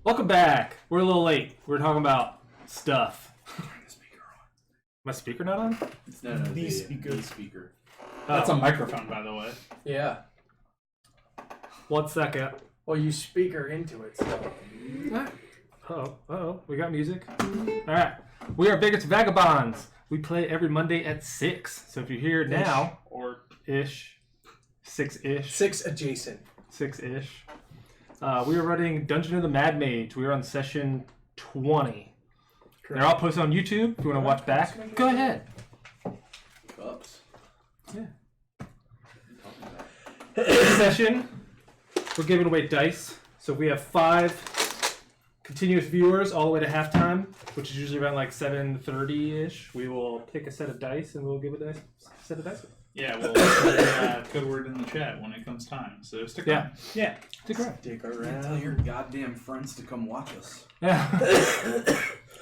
Welcome back. We're a little late. We're talking about stuff. My speaker not on? It's not the speaker. The speaker. That's a microphone, by the way. Yeah. 1 second. Well, you speaker into it, so. Uh-oh. We got music. All right. We are Bigots Vagabonds. We play every Monday at 6. So if you're here now, or ish, 6-ish. 6 adjacent. 6-ish. We are running Dungeon of the Mad Mage. We are on session 20. Correct. They're all posted on YouTube. If you want to watch back, go ahead. Cups? Yeah. This session, we're giving away dice. So we have 5 continuous viewers all the way to halftime, which is usually around like 7:30-ish. We will pick a set of dice and we'll give a set of dice. Yeah, we'll put code word in the chat when it comes time. So stick around. Yeah. Stick around. Tell your goddamn friends to come watch us. Yeah.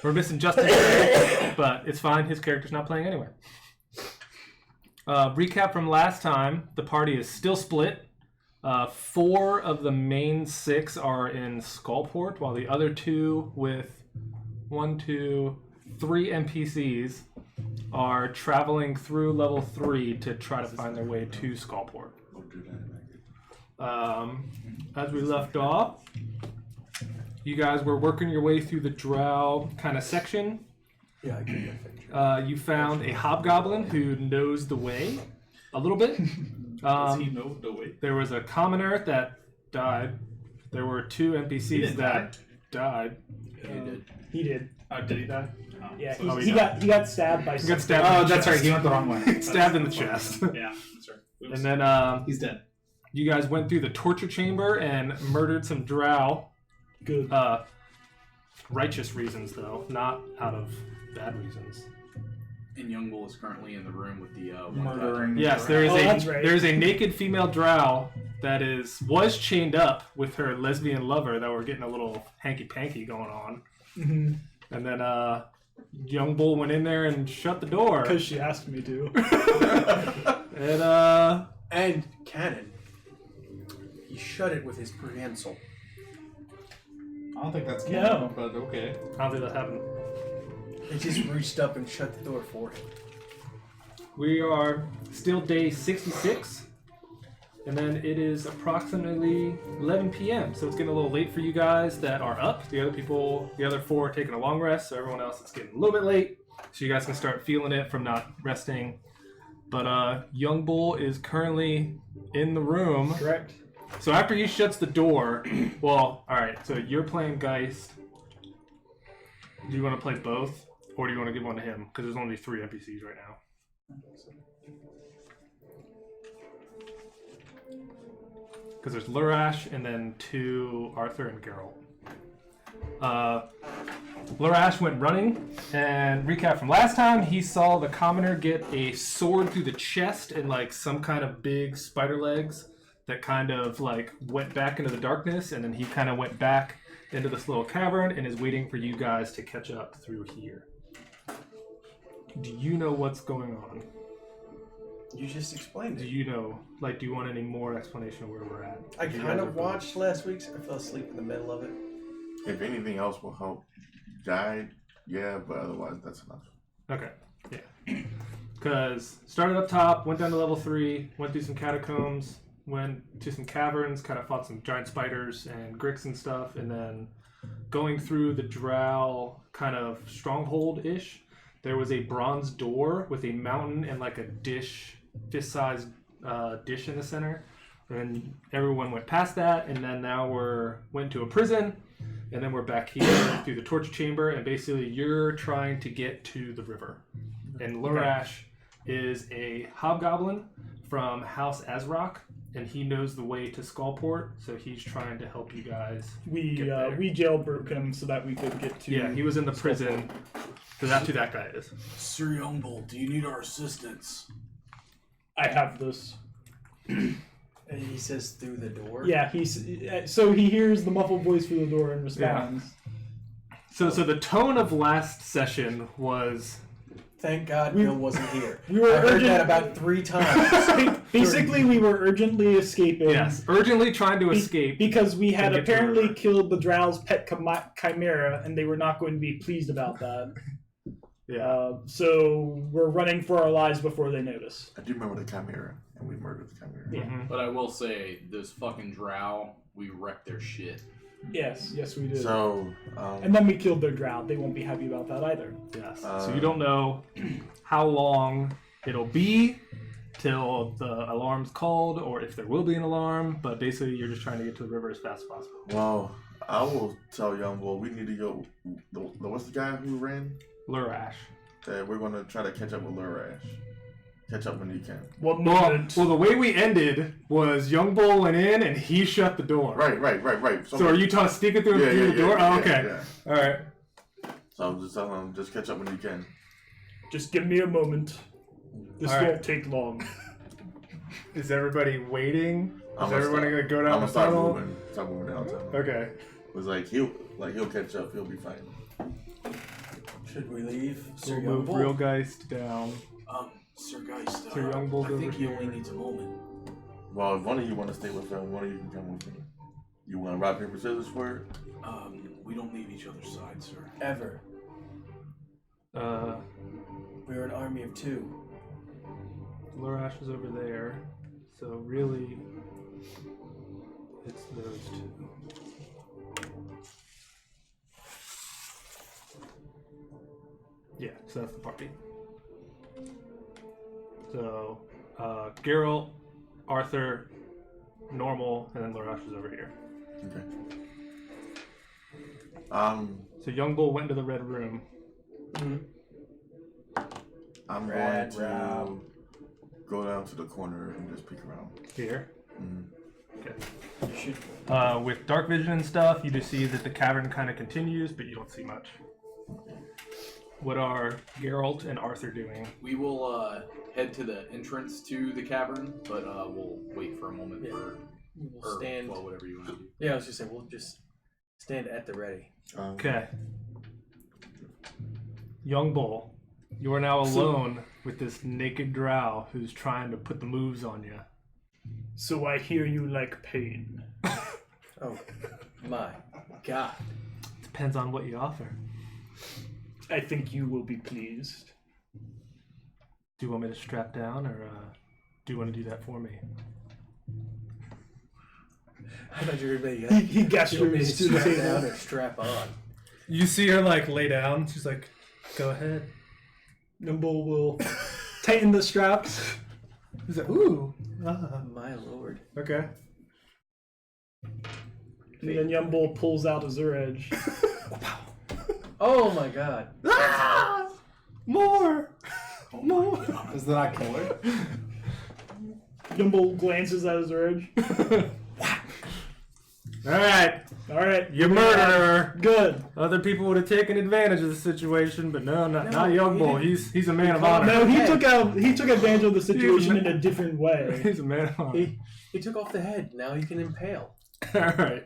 We're missing Justin today, but it's fine. His character's not playing anyway. Recap from last time. The party is still split. 4 of the main 6 are in Skullport, while the other 2 with 3 NPCs are traveling through level 3 to try to find their way to Skullport. As we left off, you guys were working your way through the drow kind of section. Yeah, I get that picture. You found a hobgoblin who knows the way a little bit. Does he know the way? There was a commoner that died. There were 2 NPCs that died. He did. Did he die? Oh. Yeah, Oh, he got stabbed by. He got stabbed. In the that's chest. right. He went the wrong way. Stabbed in the chest. Yeah, that's right. Oops. And then he's dead. you guys went through the torture chamber and murdered some drow. Good. Righteous reasons, though, not out of bad reasons. And Youngbull is currently in the room with the Murdering. Yes, there is that's right. there is a naked female drow that was chained up with her lesbian lover that were getting a little hanky-panky going on. Mm-hmm. And then Young Bull went in there and shut the door. Because she asked me to. And Cannon. He shut it with his prehensile. I don't think that's No. canon, but okay. I don't think that happened. He just reached up and shut the door for him. We are still day 66. And then it is approximately 11 p.m. So it's getting a little late for you guys that are up. The other 4 are taking a long rest. So everyone else is getting a little bit late. So you guys can start feeling it from not resting. But Young Bull is currently in the room. Correct. So after he shuts the door, well, alright, so you're playing Geist. Do you want to play both? Or do you want to give one to him? Because there's only 3 NPCs right now. Because there's Lurash and then 2 Arthur and Geralt. Lurash went running, and recap from last time, he saw the commoner get a sword through the chest and like some kind of big spider legs that kind of like went back into the darkness, and then he kind of went back into this little cavern and is waiting for you guys to catch up through here. Do you know what's going on? You just explained Do it. you know, like, do you want any more explanation of where we're at? I You kind guys are of watched last week's. I fell asleep in the middle of it. If anything else will help guide, yeah, but otherwise that's enough. Okay, yeah. Because started up top, went down to level 3, went through some catacombs, went to some caverns, kind of fought some giant spiders and gricks and stuff, and then going through the drow kind of stronghold-ish, there was a bronze door with a mountain and like a fist-sized dish in the center. And everyone went past that, and then now went to a prison, and then we're back here through the torture chamber, and basically you're trying to get to the river. And Lurash is a hobgoblin from House Azrock, and he knows the way to Skullport, so he's trying to help you guys. We get there. we jailbroke him so that we could get to. Yeah, he was in the prison, so that's who that guy is. Sir Youngbull, do you need our assistance? I have this. And he says through the door? Yeah, so he hears the muffled voice through the door and responds. So the tone of last session was Thank God Bill wasn't here. We were I heard that urgent- about 3 times. Basically, we were urgently escaping. Yes, urgently trying to escape. Because we had And get to the apparently river. killed the Drow's pet chimera, and they were not going to be pleased about that. Yeah. So we're running for our lives before they notice. I do remember the Chimera, and we murdered the Chimera. Yeah. Mhm. But I will say, those fucking drow, we wrecked their shit. Yes, we did. So, And then we killed their Drow. They won't be happy about that either. Yes. So you don't know how long it'll be till the alarm's called, or if there will be an alarm. But basically, you're just trying to get to the river as fast as possible. well, I will tell Young Bull we need to go. What's the guy who ran? Lurash. That we're gonna try to catch up with Lurash. Catch up when you can. What Well, moment? the way we ended was Young Bull went in and he shut the door. Right. So are you sneaking through the door? Oh, okay. Yeah. All right. So I'm just telling him, just catch up when you can. Just give me a moment. This All right. won't take long. Is everybody waiting? I'm Is gonna everyone start- gonna go I'm down gonna the start tunnel? moving. Start moving down the tunnel. Okay. It was like he'll catch up. He'll be fine. Should we leave? We'll move Real Geist down. Sir Geist, Sir Young Bull I over think he here. only needs a moment. Well, if one of you want to stay with him, one of you can come with me. You want to rock paper scissors for it? We don't leave each other's side, sir. Ever. We're an army of 2. Lurash is over there. So really, it's those two. Yeah, so that's the party. So, Geralt, Arthur, Normal, and then Lurash is over here. Okay. So Young Bull went to the red room. I'm Rad, going to go down to the corner and just peek around. Here. Mhm. Okay. You should. With dark vision and stuff, you just see that the cavern kind of continues, but you don't see much. What are Geralt and Arthur doing? We will head to the entrance to the cavern, but we'll wait for a moment for We'll stand. well, whatever you want to do. Yeah, I was just saying, we'll just stand at the ready. Okay. Young Bull, you are now alone with this naked drow who's trying to put the moves on you. So I hear you like pain. Oh, my God. Depends on what you offer. I think you will be pleased. Do you want me to strap down, or do you want to do that for me? I thought you were going to He gestures to the strap down table. or strap on. You see her lay down. She's like, "Go ahead." Nimble will tighten the straps. He's like, "Ooh." My lord. Okay. And then Yumble pulls out a zur edge. Oh my God. More. More. Does that not kill her? Yumble glances at his zur edge. All right. Alright. You murdered her. Good. Other people would have taken advantage of the situation, but no, not Young he Bull. didn't. He's a man of honor. No, he took advantage of the situation in a different way. He's a man of honor. He took off the head. Now he can impale. All right.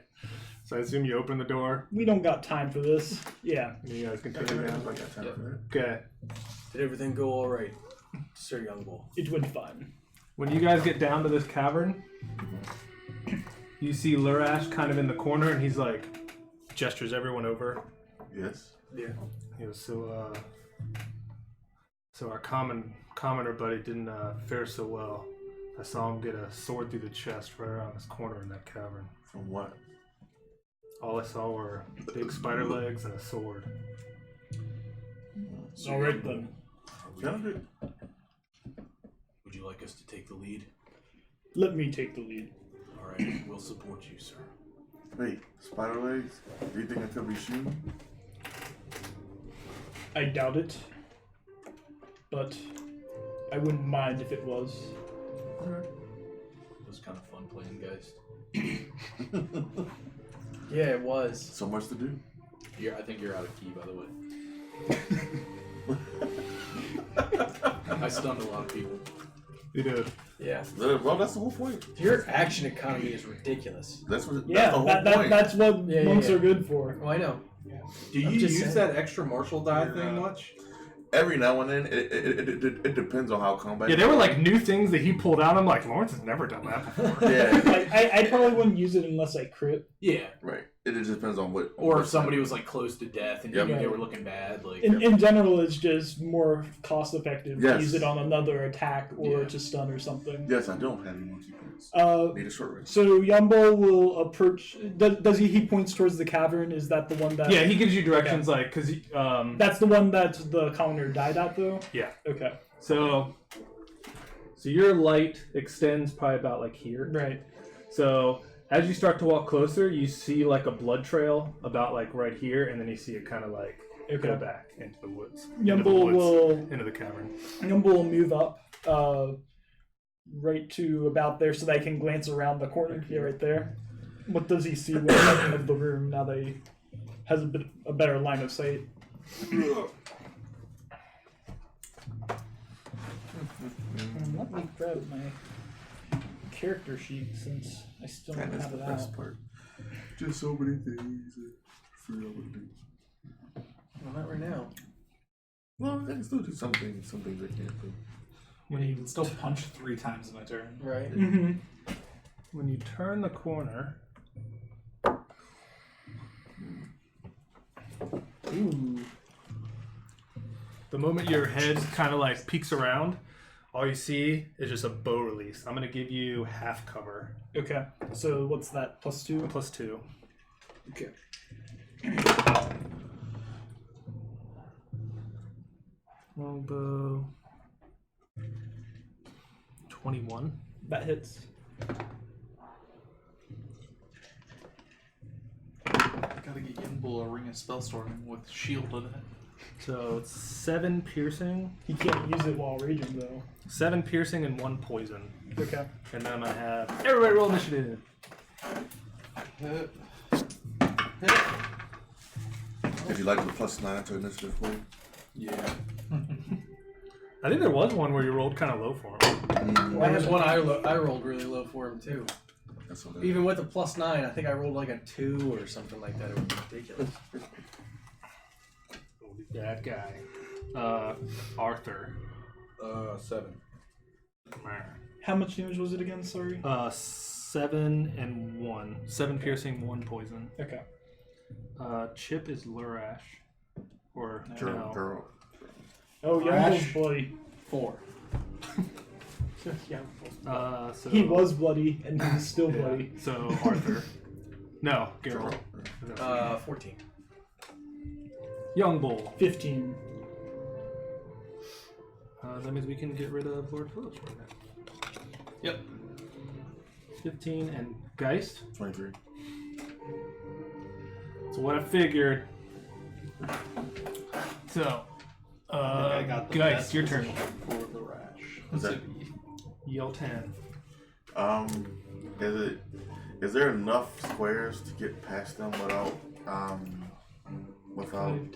So I assume you open the door. We don't got time for this. Yeah. You guys can I take it got down. time for that. Okay. Did everything go all right, Sir Young Bull? It went fine. When you guys get down to this cavern, you see Lurash kind of in the corner, and he's like, gestures everyone over. Yes. Yeah. He goes, so our commoner buddy didn't fare so well. I saw him get a sword through the chest right around this corner in that cavern. From what? All I saw were big spider legs and a sword. Alright then. Sounds good. Would you like us to take the lead? Let me take the lead. All right, we'll support you, sir. Wait, spider legs? Do you think I could be shooting? I doubt it. But I wouldn't mind if it was. It was kind of fun playing Geist. Yeah, it was. So much to do. I think you're out of key, by the way. I stunned a lot of people. You did. Yeah. Well, that's the whole point. Your action economy is ridiculous. That's what. Yeah, that's the whole point. that's what Yeah, monks yeah. are good for. Oh, I know. Do you I'm just use saying. that extra martial die Yeah. thing much? every now and then, it depends on how combat. Yeah, there were like new things that he pulled out. I'm like, Lawrence has never done that before. Yeah, I probably wouldn't use it unless I crit. Yeah. right. It just depends on what. Or what if somebody was like close to death and Yep. they were looking bad, like In general, it's just more cost effective to Yes. use it on another attack or Yeah. to stun or something. Yes, I don't have any monkey points. Need a short rest. So Yumbo will approach. Does he? He points towards the cavern. Is that the one that? Yeah, he gives you directions like because That's the one that the commoner died at, though. yeah. Okay. So your light extends probably about like here. Right. So as you start to walk closer, you see like a blood trail about like right here, and then you see it kind of like go back into the woods. Into the cavern. Yumbo will move up, right to about there, so that he can glance around the corner. Yeah, right there. What does he see when looking of the room now that he has a better line of sight? Let me grab my character sheet since I still don't And that's have the it best out. part. Just so many things. Forgot what to do. Well, not right now. Well, I can still do some things. Some things I can't do. When you can still punch 3 times in a turn. Right. Mm-hmm. When you turn the corner, Ooh. the moment your head kind of like peeks around, all you see is just a bow release. I'm gonna give you half cover, Okay. So what's that? +2? +2. Okay. Longbow. 21. That hits. Gotta get Yinbull a ring of spellstorming with shield in it. So it's 7 piercing, He can't use it while raging though. 7 piercing, and 1 poison. Okay. And then I'm gonna have everybody roll initiative. If you like the +9 to initiative for you. yeah. I think there was one where you rolled kind of low for him. I had one I rolled really low for him too. That's okay. Even with the +9, I think I rolled like a 2 or something like that. It was ridiculous. That guy. Arthur. 7. How much damage was it again? Sorry. 7 and 1. 7 piercing, 1 poison. Okay. Chip is Lurash. Or Girl. Oh, Rash. Yumbo's bloody. 4. So He was bloody, and he's still yeah. bloody. So Arthur. No, Geralt. 14. Young Bull. 15. That means we can get rid of Lord Phillips right now. Yep. 15 and Geist. 23. That's what I figured. So, I got the Geist, best your turn. position for the rash. Is that- Yell 10. Is there enough squares to get past them without 5,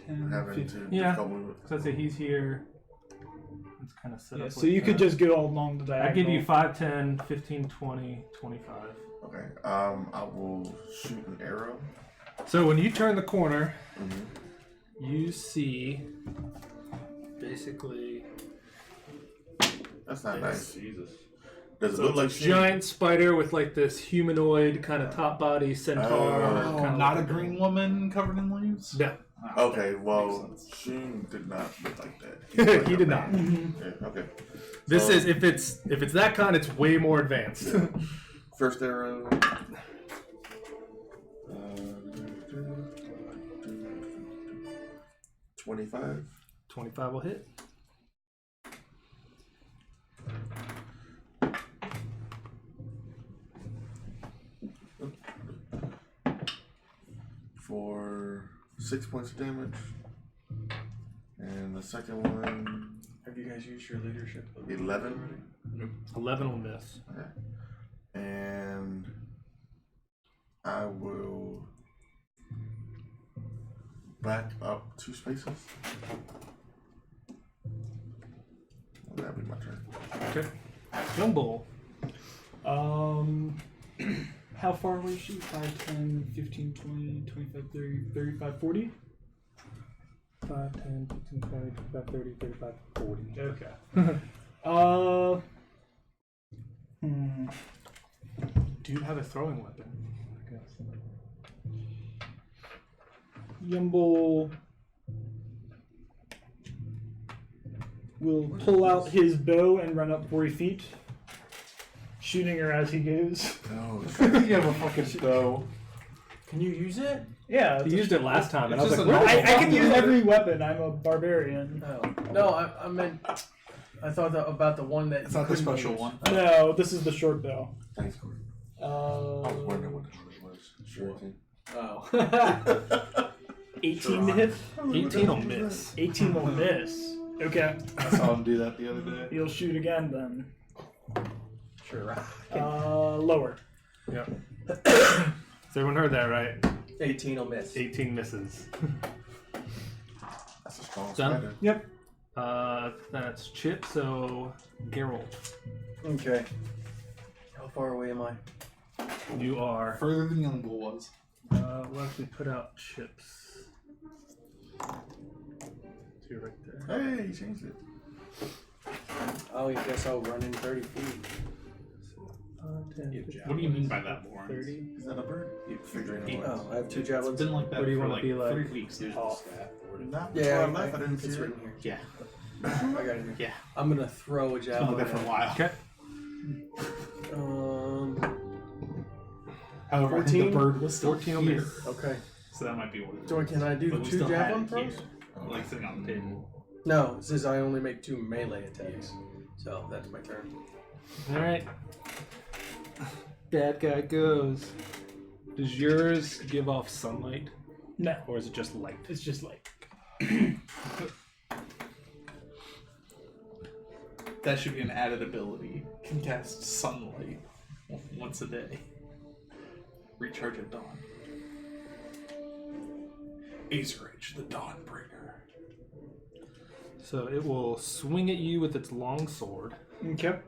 10, having 15. to Yeah. difficult movement? So I'd say he's here. It's kind of set Yeah, up. so like you could that. just go along the diagonal. I give you 5, 10, 15, 20, 25. Okay. I will shoot an arrow. So when you turn the corner, Mm-hmm. you see basically That's not nice. Jesus. Does it so look like it's a giant spider with like this humanoid kind of top body centaur. Oh, kinda Not a like green woman covered in leaves? No, Ah, Okay, well, makes sense. Sheen did not look like that. he did not. Yeah, okay. This So, is if it's that kind, it's way more advanced. first arrow. 25. 25 will hit. For 6 points of damage. And the second one, Have you guys used your leadership? 11. 11 will miss. Okay. And I will back up 2 spaces. That'll be my turn. Okay. Young Bull. How far away is she? 5, 10, 15, 20, 25, 30, 35, 40? 5, 10, 15, 20, 25, 30, 35, 40. Okay. Do you have a throwing weapon? I guess. Yumble will pull out his bow and run up 40 feet, shooting her as he goes. No. You have a fucking bow. Can you use it? Yeah, You used it last time, and I It's was like, just "Where a the I fuck can is use it?" every weapon. I'm a barbarian. Oh. No, I meant. I thought about the one that. It's you not the couldn't special use. one. No, this is the short bow. Thanks, Corey. I was wondering what the hell it was. Sure. Oh. 18 to hit. 18 will miss. 18 will miss. Okay. I saw him do that the other day. You'll shoot again then. Sure. Lower. Yep. So everyone heard that, right? 18 will miss. 18 misses. That's a strong Done? spider. Yep. That's Chip, so Geralt. Okay. How far away am I? You are. Further than Young Bull was. We'll actually put out Chips. So you're right there. Hey, he changed it. Oh, I guess I'll run in 30 feet. 10, You 15, have What do you mean by that, Lawrence? 30. Is that a bird? You figuring it out. Oh, I have 2 It's javelins. been like that What do you for wanna like be like? 3 weeks. Here's Oh. the staff. Not Yeah, before I left, I didn't it's see it. written here. Yeah. I got it here. Yeah. I'm gonna throw a It's been javelin. like that for a while. Okay. However, I think 14? the bird was still 14 will here. miss. Okay. So that might be what it is. So can I do But the we 2 still had javelin it throws? here, like sitting on the table. No, it says I only make 2 melee attacks. So that's my turn. Alright. Bad guy goes. Does yours give off sunlight? No, Or is it just light? it's just like That should be an added ability. Can cast sunlight once a day. Recharge at dawn. Azerage, the Dawnbringer. So it will swing at you with its long sword okay.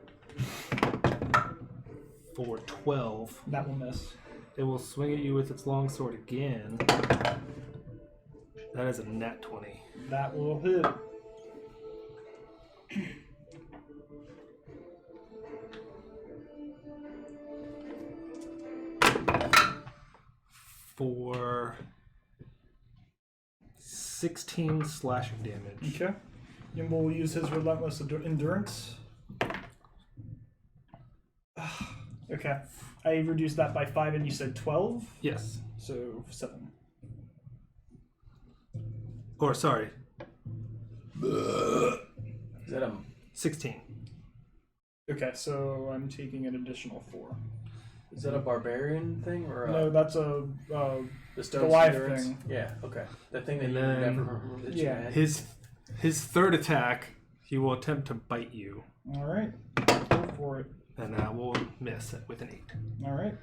for 12. That will miss. It will swing at you with its long sword again. That is a nat 20. That will hit. For 16 slashing damage. Okay. Yumble will use his relentless endurance. Okay. I reduced that by 5 and you said 12, Yes. so 7. Or sorry, Is that a 16. Okay, so I'm taking an additional 4. is that a barbarian thing or a, No, that's a the stone Goliath endurance? thing. Yeah. Okay. The thing that And you then- never that you yeah. had. His third attack, he will attempt to bite you, all right. Go for it. and that will miss it with an 8. All right.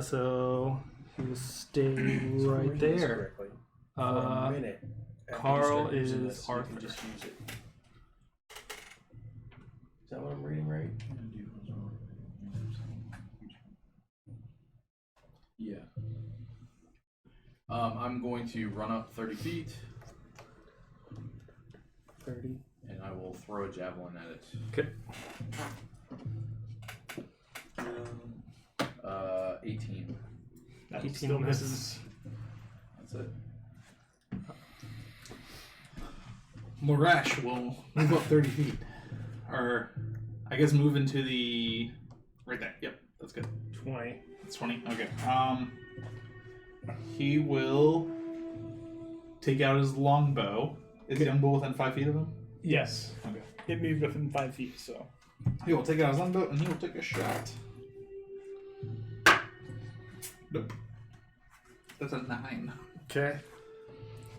So he will stay So I'm right reading this there. correctly. For a minute. after you Carl start using is this, you Arthur. can just use it. Is that what I'm reading right? Yeah. I'm going to run up 30 feet, 30. and I will throw a javelin at it. Okay. 18. That 18 still misses. misses. That's it. Morash will move up 30 feet. Or, I guess move into the... Right there. Yep, that's good. 20. It's 20. Okay. He will take out his longbow. Is Young Bull within 5 feet of him? Yes. Okay. It moved within 5 feet, so. He will take out his longbow and he will take a shot. Nope. That's a 9. Okay.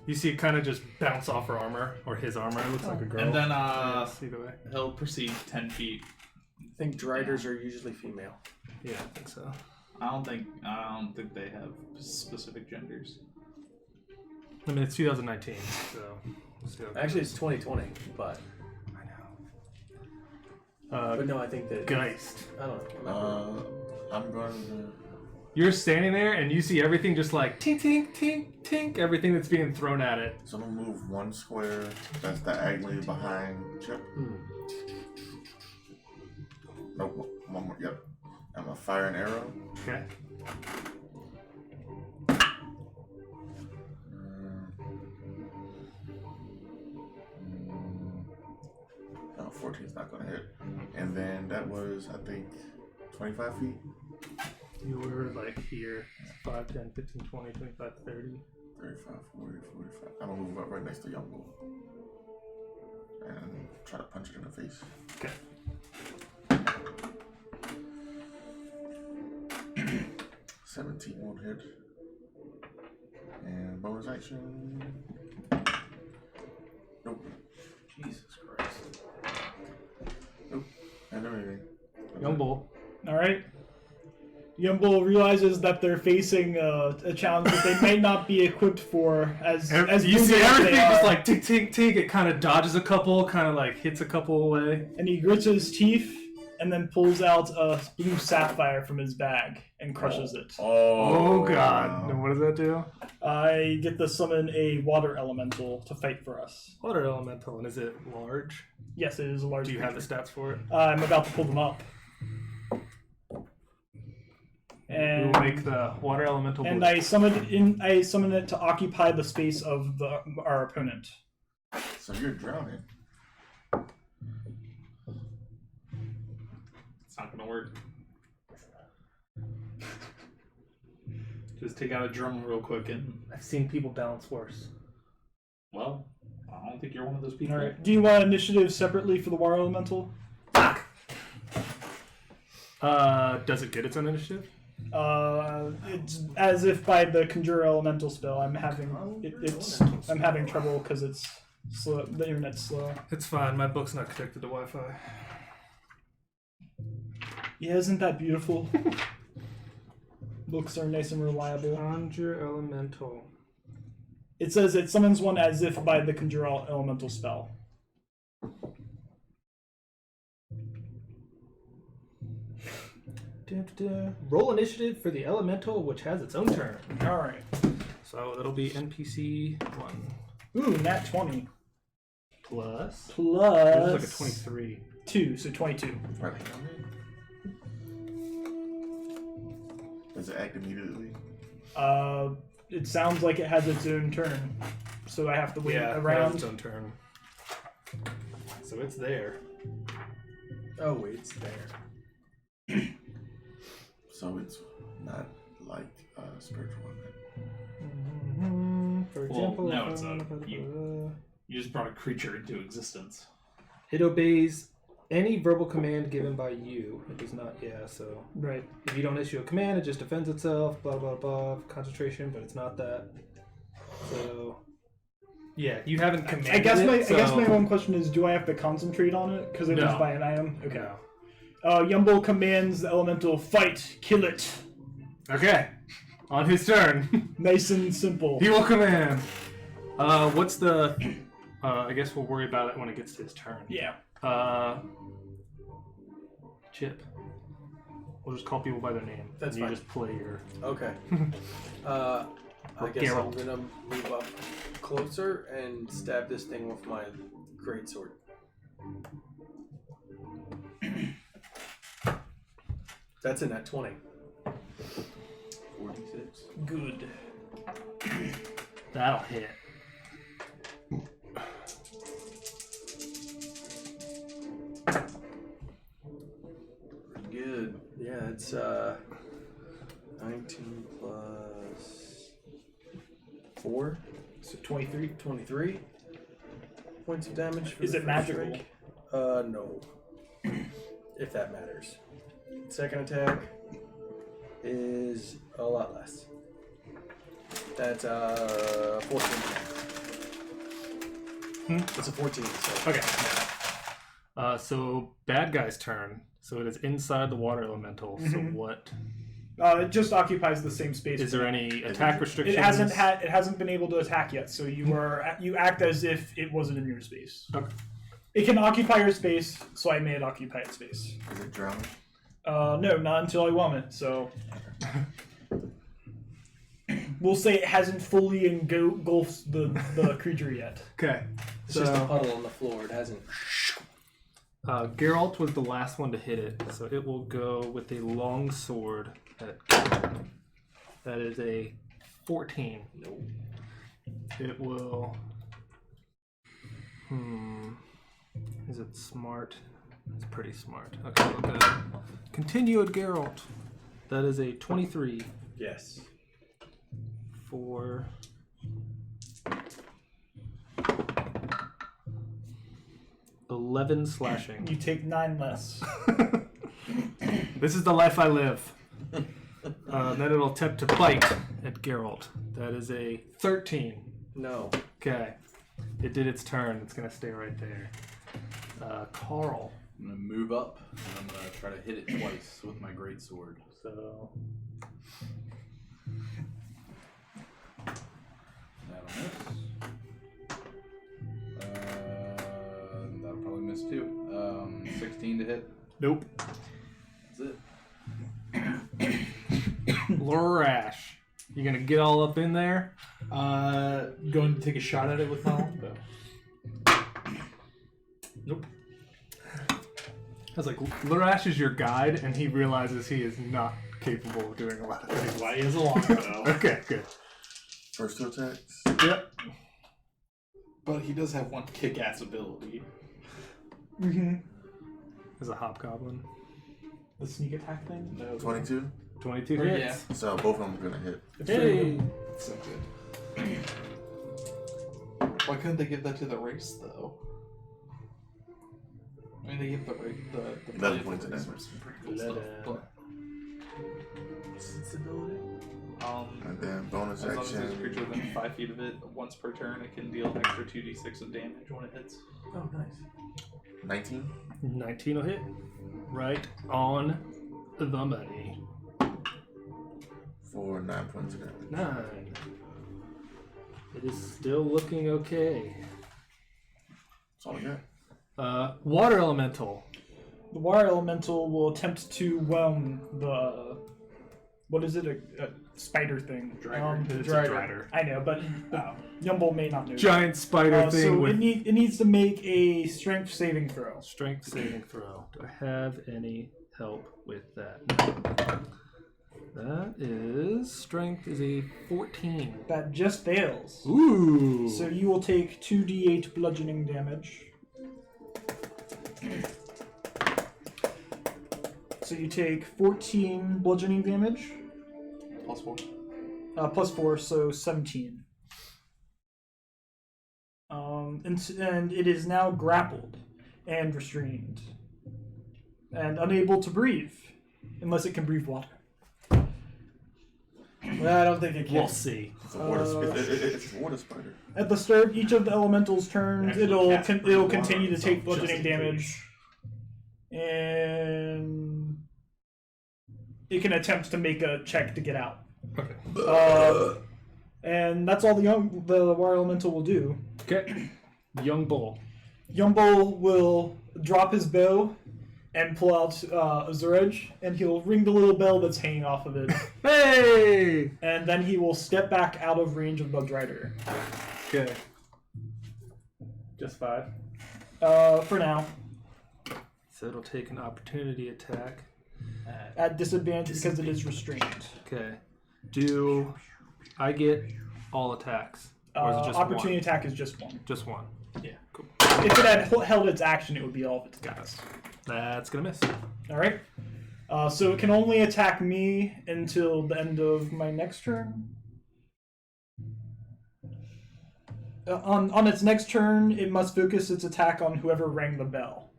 You see it kind of just bounce off her armor, or his armor. It looks like a girl. And then Yes, either way. he'll proceed 10 feet. I think driders are usually female. Yeah, I think so. I don't think they have specific genders. I mean, it's 2019, so. we'll see how it Actually, goes. it's 2020, but I know. but no, I think that Geist. I don't remember. I'm going to. You're standing there and you see everything just like tink, tink, tink, tink, everything that's being thrown at it. So I'm gonna move 1 square that's diagonally behind Chip. Nope, 1 more. Yep. I'm gonna fire an arrow. Okay. No, 14 is not gonna hit. And then that was, I think, 25 feet. You were like here. 5, 10, 15, 20, 25, 30. 35, 40, 45. I'm gonna move up right next to Young Bull. And try to punch it in the face. Okay. 17 won't hit. And bonus action. Nope. Jesus Christ. Nope. I know anything. Young Bull. All right. Yumble realizes that they're facing a challenge that they may not be equipped for. As You see brutal as everything they just are. like tink, tink, tink. It kind of dodges a couple, kind of like hits a couple away. And he grits his teeth and then pulls out a blue sapphire from his bag and crushes it. Oh god. And what does that do? I get to summon a water elemental to fight for us. Water elemental. And is it large? Yes, it is a large Do you have the creature. stats for it? I'm about to pull them up. We will make the water elemental blue. And I summon it to occupy the space of our opponent. So you're drowning. It's not gonna work. Just take out a drum real quick and I've seen people balance worse. Well, I don't think you're one of those people. All right. Do you want initiative separately for the water elemental? Does it get its own initiative? It's as if by the conjure elemental spell. I'm having I'm having trouble because it's slow. The internet's slow. It's fine. My book's not connected to Wi-Fi. Yeah, isn't that beautiful? Books are nice and reliable. Conjure elemental. It says it summons one as if by the conjure elemental spell. Roll initiative for the elemental, which has its own turn. All right. So that'll be NPC 1 Ooh, nat 20 plus. This plus is like a 23. 2, so 22. Right. Does it act immediately? It sounds like it has its own turn, so I have to wait It has around. its own turn. So it's there. Oh, wait, it's there. So it's not like a spiritual weapon. For Well, example, no, it's you just brought a creature into existence. it obeys any verbal command given by you. It does not, so Right. if you don't issue a command, it just defends itself, blah, blah, blah, concentration, but it's not that. So, yeah, you haven't commanded I guess it, my one question is, do I have to concentrate on it because it was No. by an item? Okay. No. Yumble commands the elemental fight, kill it. Okay, on his turn, Nice and simple. he will command. What's the, I guess we'll worry about it when it gets to his turn. Yeah. Chip. We'll just call people by their name. That's and you fine. just play your... Okay. I guess I'm Geralt. gonna move up closer and stab this thing with my greatsword. That's in that 20. 46. Good. That'll hit. Pretty good. Yeah, it's 19 plus 4, So 23. 23 points of damage. For Is the it first magical? strike. No. If that matters. Second attack is a lot less. That's 14. It's a 14. So. Okay. So bad guy's turn. So it is inside the water elemental. So what? It just occupies the same space. Is there any attack restrictions? It hasn't been able to attack yet, so you act as if it wasn't in your space. Okay. It can occupy your space, so I made it occupy its space. Is it drowning? No, not until I want it. So We'll say it hasn't fully engulfed the creature yet. Okay. It's just a puddle on the floor. It hasn't. Geralt was the last one to hit it, so it will go with a long sword. That is a 14. No. It will. Is it smart? It's pretty smart. Okay, we'll go. Continue at Geralt. That is a 23 Yes. for. $11 slashing. You take 9 less. This is the life I live. Then it'll attempt to bite at Geralt. That is a 13. No. Okay. It did its turn. It's going to stay right there. Carl. I'm gonna move up and I'm gonna try to hit it twice with my greatsword. So. That'll miss. That'll probably miss too. 16 to hit. Nope. That's it. Lorash. You going to get all up in there? Going to take a shot at it with my longbow. Nope. I was like, Lorash is your guide, and he realizes he is not capable of doing a lot of things. Why he has a longbow. Okay, good. First 2 attacks. Yep. But he does have one kick-ass ability. Mm-hmm. As a hobgoblin. The sneak attack thing? No. 22. 22 Or, hits. So both of them are gonna hit. Hey! So good. Why couldn't they give that to the race, though? I mean, they give the 11 points of race damage. some pretty cool stuff, but... Sensibility? And then bonus As long as there's a action. creature within 5 feet of it, once per turn, it can deal an extra 2d6 of damage when it hits. Oh, nice. 19. 19 will hit. Right on the money. For 9 points of damage. 9. It is still looking okay. That's all I got. Water Elemental. The water elemental will attempt to whelm the. What is it? A spider thing. It's a Drider. Drider. I know, but Yumble may not know. Giant spider thing So with it needs to make a strength saving throw. strength saving throw. Do I have any help with that? That is strength is a 14. That just fails. Ooh. So you will take 2d8 bludgeoning damage. So you take 14 bludgeoning damage. Plus 4. Plus 4, so 17. And it is now grappled and restrained. And unable to breathe. Unless it can breathe water. Well, I don't think it can. We'll see. It's a water, it's a water spider. At the start of each of the elementals' turns, Actually, it'll cast it'll water continue on to take itself, bludgeoning just in damage. And it can attempt to make a check to get out. Okay. And that's all the water elemental will do. Okay. Young bull. Yumble will drop his bow and pull out Azuraj, and he'll ring the little bell that's hanging off of it. Hey! And then he will step back out of range of the Drider. Okay. Just 5. For now. So it'll take an opportunity attack. At disadvantage because it is restrained. Okay. Do I get all attacks? Or is it just Opportunity one? attack is just one. Just one. Yeah. Cool. If it had held its action, it would be all of its attacks. That's gonna miss. Alright. So it can only attack me until the end of my next turn. On its next turn, it must focus its attack on whoever rang the bell.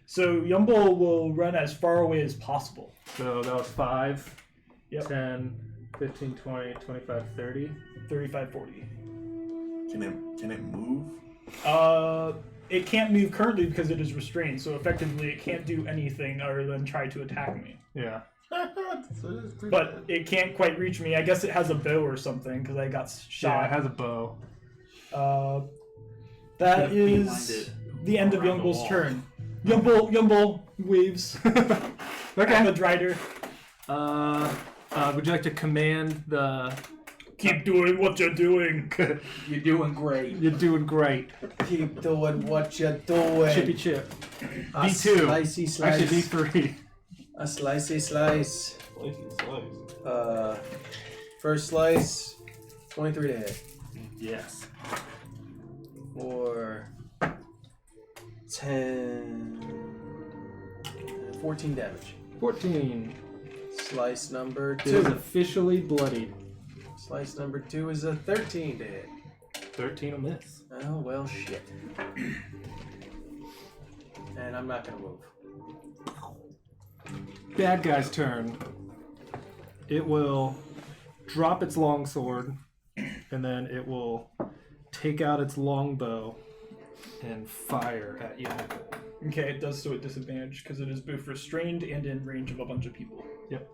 So Yumble will run as far away as possible. So that was 5, Yep. 10, 15, 20, 25, 30. 35, 40. Can it move? It can't move currently because it is restrained, so effectively it can't do anything other than try to attack me. Yeah. But it can't quite reach me. I guess it has a bow or something because I got Yeah, shot. it has a bow. That Behind is it, the end of around the Yumble's wall. turn. Yumble waves at the Okay. Drider. Would you like to command the Keep doing what you're doing. You're doing great. You're doing great. Keep doing what you're doing. Chippy chip. A D2. Slicey slice. Actually, D3. A slicey slice. Slice. First slice. 23 to hit. Yes. For 10. 14 damage. 14. Slice number It is 2. officially bloodied. Slice number 2 is a 13 to hit. 13 will miss. Oh, well, shit. And I'm not gonna move. Bad guy's turn. It will drop its longsword, and then it will take out its longbow and fire at you. Okay, it does so at disadvantage because it is both restrained and in range of a bunch of people. Yep.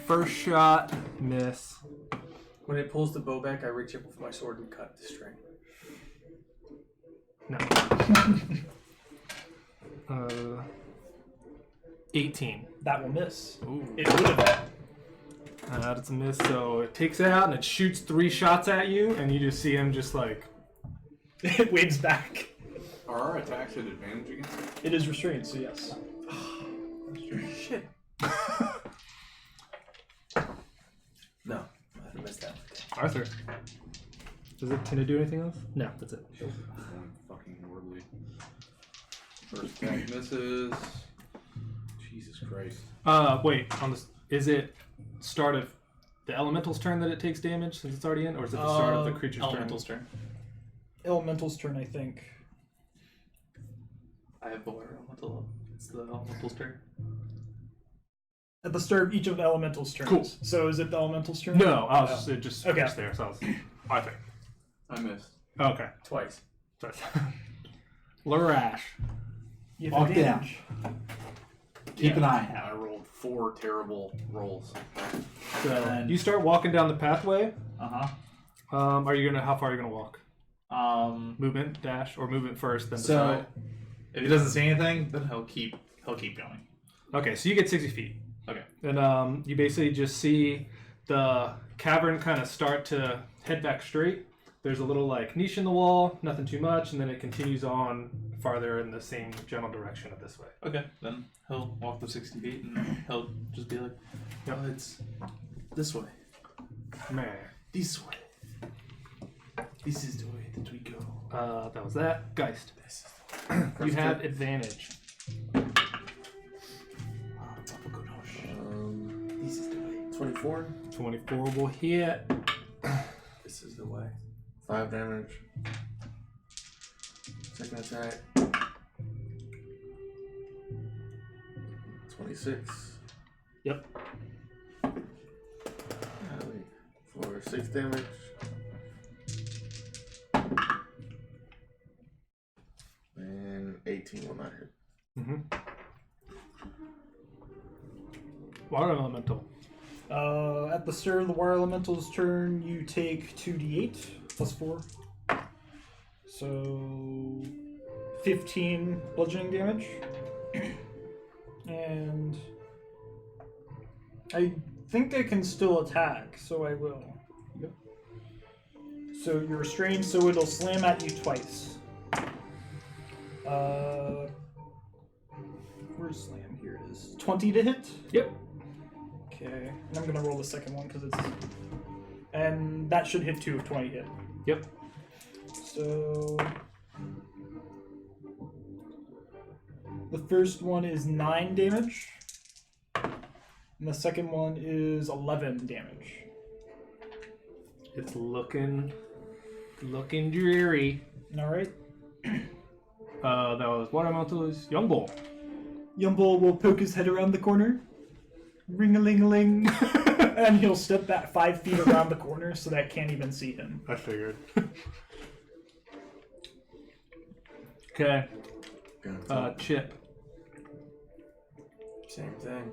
First shot, miss. When it pulls the bow back, I reach up with my sword and cut the string. No. 18. That will miss. Ooh. It would have. That's a miss, so it takes it out and it shoots 3 shots at you, and you just see him just like... It waves back. Are our attacks at advantage against it? It is restrained, so yes. Shit. No, I missed that. Arthur. Can it do anything else? No, that's it. Going fucking horribly. First attack misses. Jesus Christ. Wait. Is it start of the elemental's turn that it takes damage since it's already in, or is it the start of the creature's Elemental's turn. Elemental's turn, I think. I have the water elemental. It's the elemental's turn. At the start of each of the elemental's turns. Cool. So is it the elemental's turn? No, I was just Okay. there, so I was Arthur. I missed. Okay. Twice. Sorry. Larash. You have Walk advantage. Keep an eye out. I rolled 4 terrible rolls. So you start walking down the pathway. Uh-huh. How far are you gonna walk? Movement, dash, or movement first, then So decide? if he doesn't see anything, then he'll keep going. Okay, so you get 60 feet. Okay. And you basically just see the cavern kind of start to head back straight. There's a little like niche in the wall, nothing too much, and then it continues on farther in the same general direction of this way. Okay, then he'll walk the 60 feet and he'll just be like, Yep. "Oh, it's this way. Man. This way. This is the way that we go." That was that. Geist. You have advantage. This is the way. 24. 24 will hit. This is the way. 5 damage. Second attack. 26. Yep. For 6 damage. And 18 will not hit. Mm-hmm. Water elemental. At the start of the water elemental's turn, you take 2d8 plus 4. So 15 bludgeoning damage. And I think I can still attack, so I will. Yep. So you're restrained, so it'll slam at you twice. Where's slam? Here it is. 20 to hit? Yep. Okay, and I'm gonna roll the second one because it's, and that should hit 2 of 20 hit. Yep. So the first one is 9 damage, and the second one is 11 damage. It's looking dreary. All right. That was water elemental's young bull. Yumble will poke his head around the corner, ring-a-ling-a-ling, and he'll step back 5 feet around the corner so that I can't even see him. I figured. Okay. Chip. Same thing.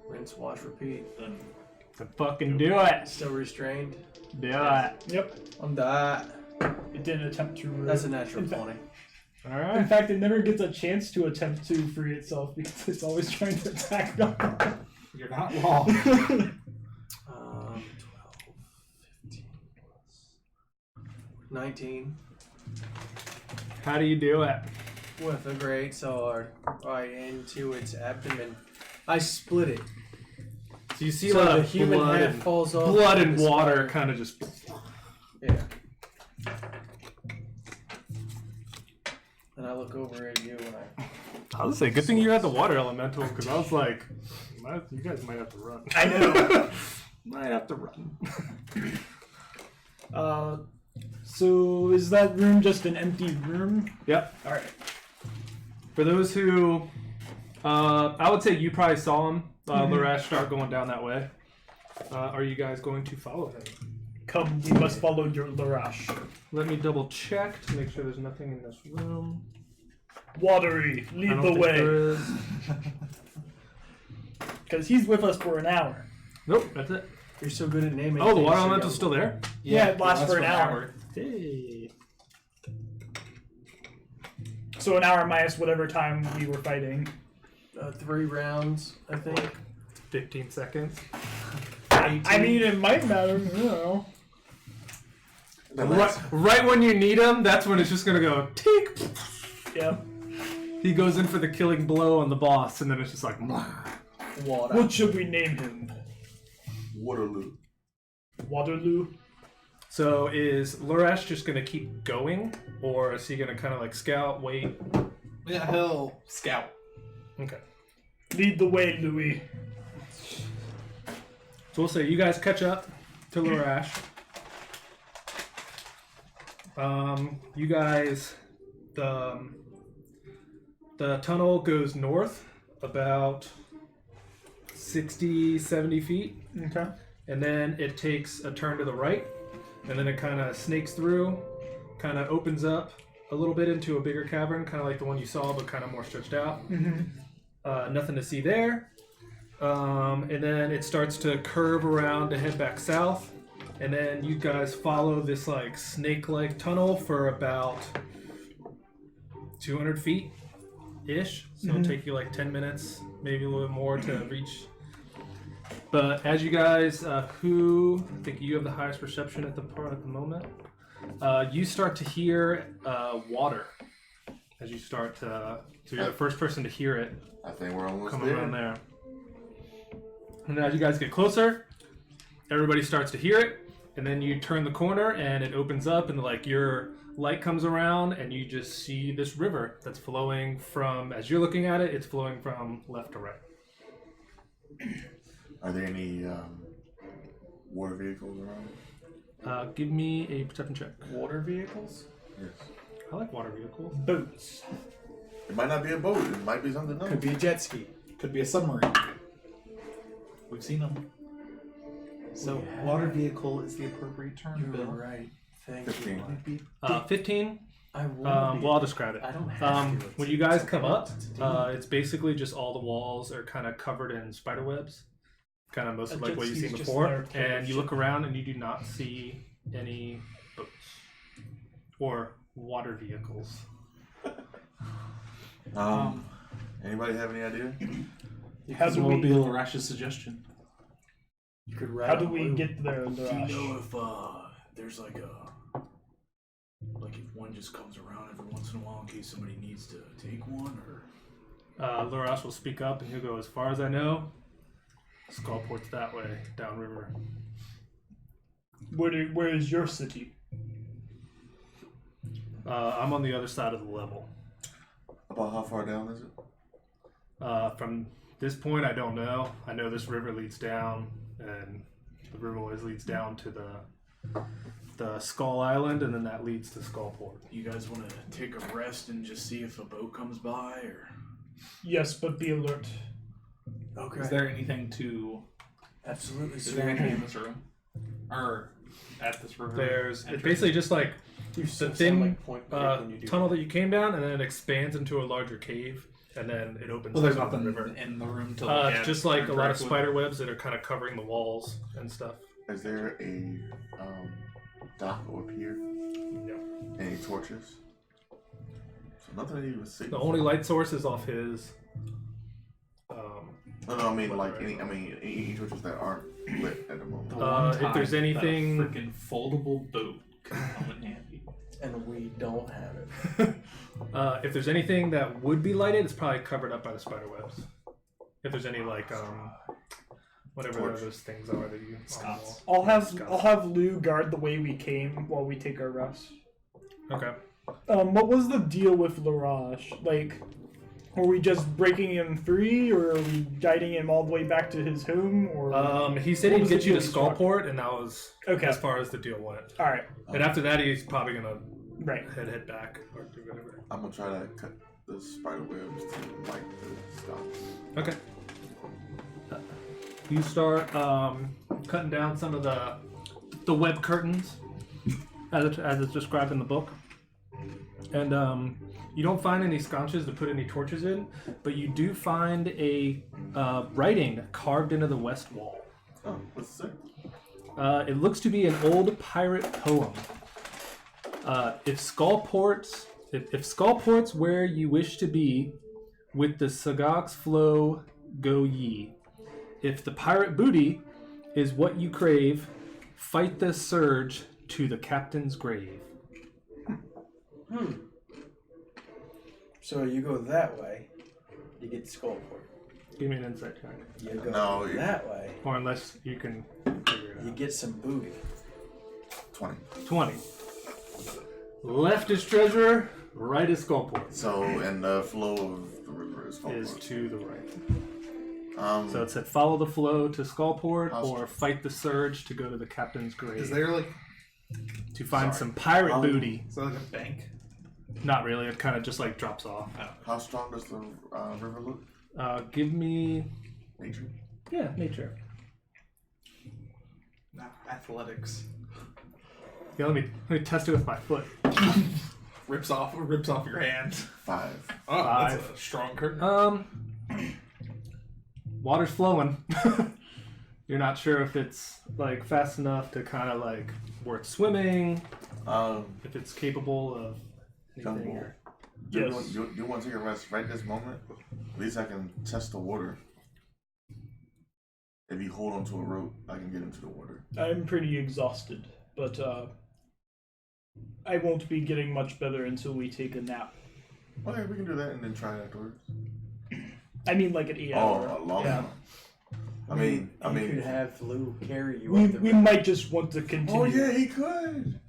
Rinse, wash, repeat. Then Fucking do it. Still restrained. Do it. Yep. I'm that. It didn't attempt to. That's a natural in fact- 20. All In right. fact, it never gets a chance to attempt to free itself because it's always trying to attack. you're not wrong. 19. How do you do it? With a great sword right into its abdomen. I split it. So you see So a lot the of human blood head and, falls off. blood into and the water spire. kind of just. Yeah. And I look over at you and I was say, good thing you had the water elemental, because I was like, you guys might have to run. I know. Might have to run. So is that room just an empty room? Yep. All right. For those who, I would say you probably saw him, Larash start going down that way. Are you guys going to follow him? Come, we must follow your Larash. Let me double check to make sure there's nothing in this room. Watery, I lead don't the think there way. is. Because he's with us for an hour. Nope, that's it. you're so good at naming. Oh, the things, water you elemental's go- still there? Yeah, it lasts for an hour. Hey. So an hour minus whatever time we were fighting. 3 rounds, I think. 15 seconds. I mean, it might matter. You know. Right when you need him, that's when it's just gonna go tick. Yeah. He goes in for the killing blow on the boss, and then it's just like. Water. What should we name him? Waterloo. Waterloo. So is Larash just gonna keep going, or is he gonna kind of like scout, wait? Yeah, he'll scout. Okay. Lead the way, Louis. So we'll say you guys catch up to Larash. You guys, the tunnel goes north about 60, 70 feet. Okay. And then it takes a turn to the right, and then it kind of snakes through, kind of opens up a little bit into a bigger cavern, kind of like the one you saw, but kind of more stretched out. Nothing to see there. And then it starts to curve around to head back south, and then you guys follow this like snake-like tunnel for about 200 feet ish. So it'll take you like 10 minutes, maybe a little bit more to reach. But as you guys, who I think you have the highest perception at the moment, you start to hear water as you start to. So you're the first person to hear it I think we're almost coming there. around there. And as you guys get closer, everybody starts to hear it, and then you turn the corner and it opens up, and like your light comes around, and you just see this river that's flowing from. As you're looking at it, it's flowing from left to right. Are there any water vehicles around? Give me a perception check. Water vehicles? Yes. I like water vehicles. Boats. It might not be a boat. It might be something else. Could be a jet ski. Could be a submarine. We've seen them. So, water vehicle is the appropriate term, You're Bill. right. Thank 15. you. 15. I want Well, I'll describe it. I don't have to. When you guys come up, it's basically just all the walls are kind of covered in spider webs, kind of most of like what you've seen just before. there to And you look around and you do not see any boats or water vehicles. Anybody have any idea? How do will we? be Larash's suggestion. You could ride How do on we blue. get there, Do you Larash? know if there's like if one just comes around every once in a while in case somebody needs to take one, or Larash will speak up and he'll go, as far as I know, Skullport's that way, downriver. Where is your city? I'm on the other side of the level. About how far down is it? From this point, I don't know. I know this river leads down, and the river always leads down to the Skull Island, and then that leads to Skullport. you guys want to take a rest and just see if a boat comes by, or Yes, but be alert. Okay. Is there anything to? Absolutely. Is there anything in this room, or at this room? It's basically just like You the sound thin like Point Break when you do tunnel that you came down, and then it expands into a larger cave, and then it opens Well, there's up to nothing the river. in the room to look It's at. just like a lot of interact with. spider webs that are kind of covering the walls and stuff. Is there a dock or pier? No. Any torches? So nothing to even see. The only light source is off his. No, I mean like any torches that aren't lit at the moment. The one if there's time anything- that a freaking foldable boat could come in handy. And we don't have it. If there's anything that would be lighted, it's probably covered up by the spider webs. If there's any like whatever those things are that you Scots. I'll have Lou guard the way we came while we take our rest. Okay. What was the deal with Larage? Like, were we just breaking him free, or are we guiding him all the way back to his home? Or He said What he'd was the get you to deal he struck? Skullport, and that was Okay. as far as the deal went. All right, And after that, he's probably gonna right. head back or do whatever. I'm gonna try to cut the spider webs to light the Scots. Okay. You start cutting down some of the web curtains as it's described in the book, and you don't find any sconces to put any torches in, but you do find a writing carved into the west wall. Oh, what's it? It looks to be an old pirate poem. If Skullport's where you wish to be, with the Sagok's flow go ye. If the pirate booty is what you crave, fight the surge to the captain's grave. So you go that way, you get Skullport. Give me an insight check. You go No, that way, Or unless you can figure it you out. get some booty. 20. 20. Left is treasure, right is Skullport. So, and the flow of the river is called Is what? to the right. So So it said follow the flow to Skullport How's- or fight the surge to go to the captain's grave. Is there like to find Sorry. some pirate booty. is there like a bank? Not really. It kind of just like drops off. how strong does the river look? Give me Nature. nature. Nah, athletics. Yeah, let me test it with my foot. Rips off your hand. 5. Oh, that's Five. a strong curtain. Water's flowing. You're not sure if it's like fast enough to kind of like worth swimming. If it's capable of anything. Jumbo. Or... Do you, Yes. want, do you want to take a rest right this moment? At least I can test the water. If you hold onto a rope, I can get into the water. I'm pretty exhausted, but I won't be getting much better until we take a nap. Okay, we can do that and then try it afterwards. I mean, like an 8 hour. Oh, a long yeah. one. I mean, you could have Lou carry you We, up the we river. might just want to continue. Oh yeah, he could.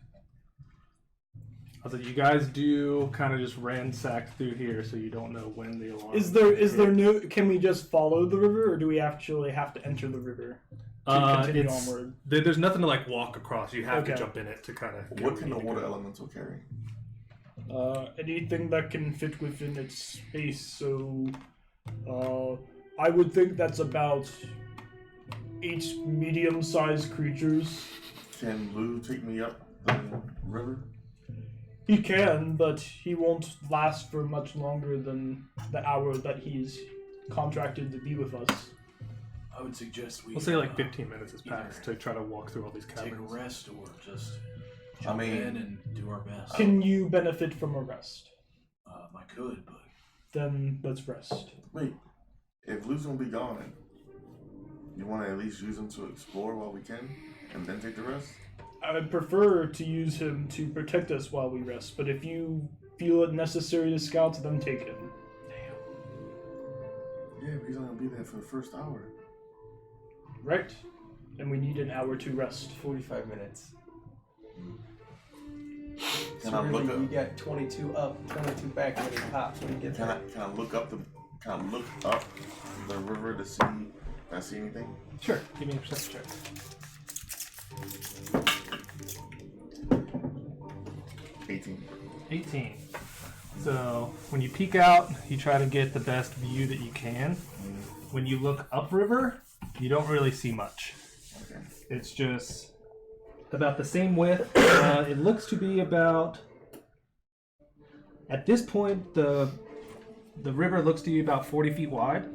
So you guys do kind of just ransack through here, so you don't know when the alarm. Is there no? Can we just follow the river, or do we actually have to enter the river to continue onward? There's nothing to like walk across. You have to Okay. jump in it to kind of. What can the water elemental carry? Anything that can fit within its space. So, I would think that's about 8 medium-sized creatures. Can Lou take me up the river? He can, but he won't last for much longer than the hour that he's contracted to be with us. I would suggest we. We'll say like 15 minutes has passed to try to walk through all these Take a caverns. rest or just jump in and do our best. Can you benefit from a rest? I could, but Then let's rest. Wait, if Lou's gonna be gone, you want to at least use him to explore while we can, and then take the rest? I would prefer to use him to protect us while we rest, but if you feel it necessary to scout, then take him. Yeah, but he's only gonna be there for the first hour. Right. And we need an hour to rest. 45 minutes. Can So I look really, up? you got 22 up, 22 back when it pops when you get Can there. I look up the river to see if I see anything? Sure. Give me a perception check. 18. 18. So when you peek out, you try to get the best view that you can. When you look upriver, you don't really see much. Okay. It's just about the same width. It looks to be about, at this point, the river looks to be about 40 feet wide.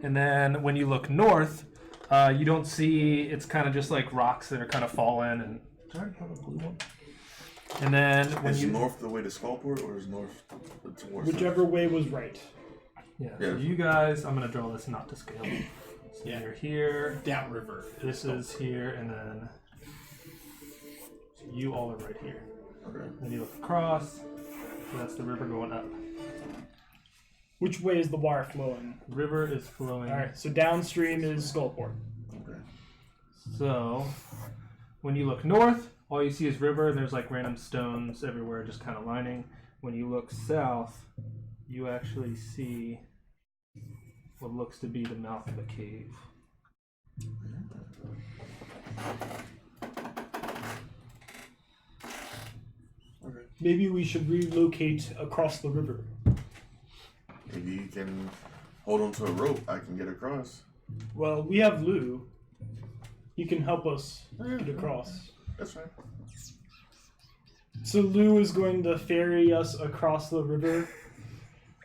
And then when you look north, you don't see, it's kind of just like rocks that are kind of fallen. And do I already have a blue one? And then when Is you north the way to Skullport, or is north towards Whichever way was right. yeah, Yeah. so you guys, I'm gonna draw this not to scale. So Yeah. you're here. Downriver. This is here, and then so you all are right here. Okay. Then you look across, so that's the river going up. Which way is the water flowing? The river is flowing. Alright, so downstream is Skullport. Okay. So, when you look north, all you see is river, and there's like random stones everywhere just kind of lining. When you look south, you actually see what looks to be the mouth of a cave. Maybe we should relocate across the river. If you can hold on to a rope, I can get across. Well, we have Lou. He can help us get across. That's fine. So Lou is going to ferry us across the river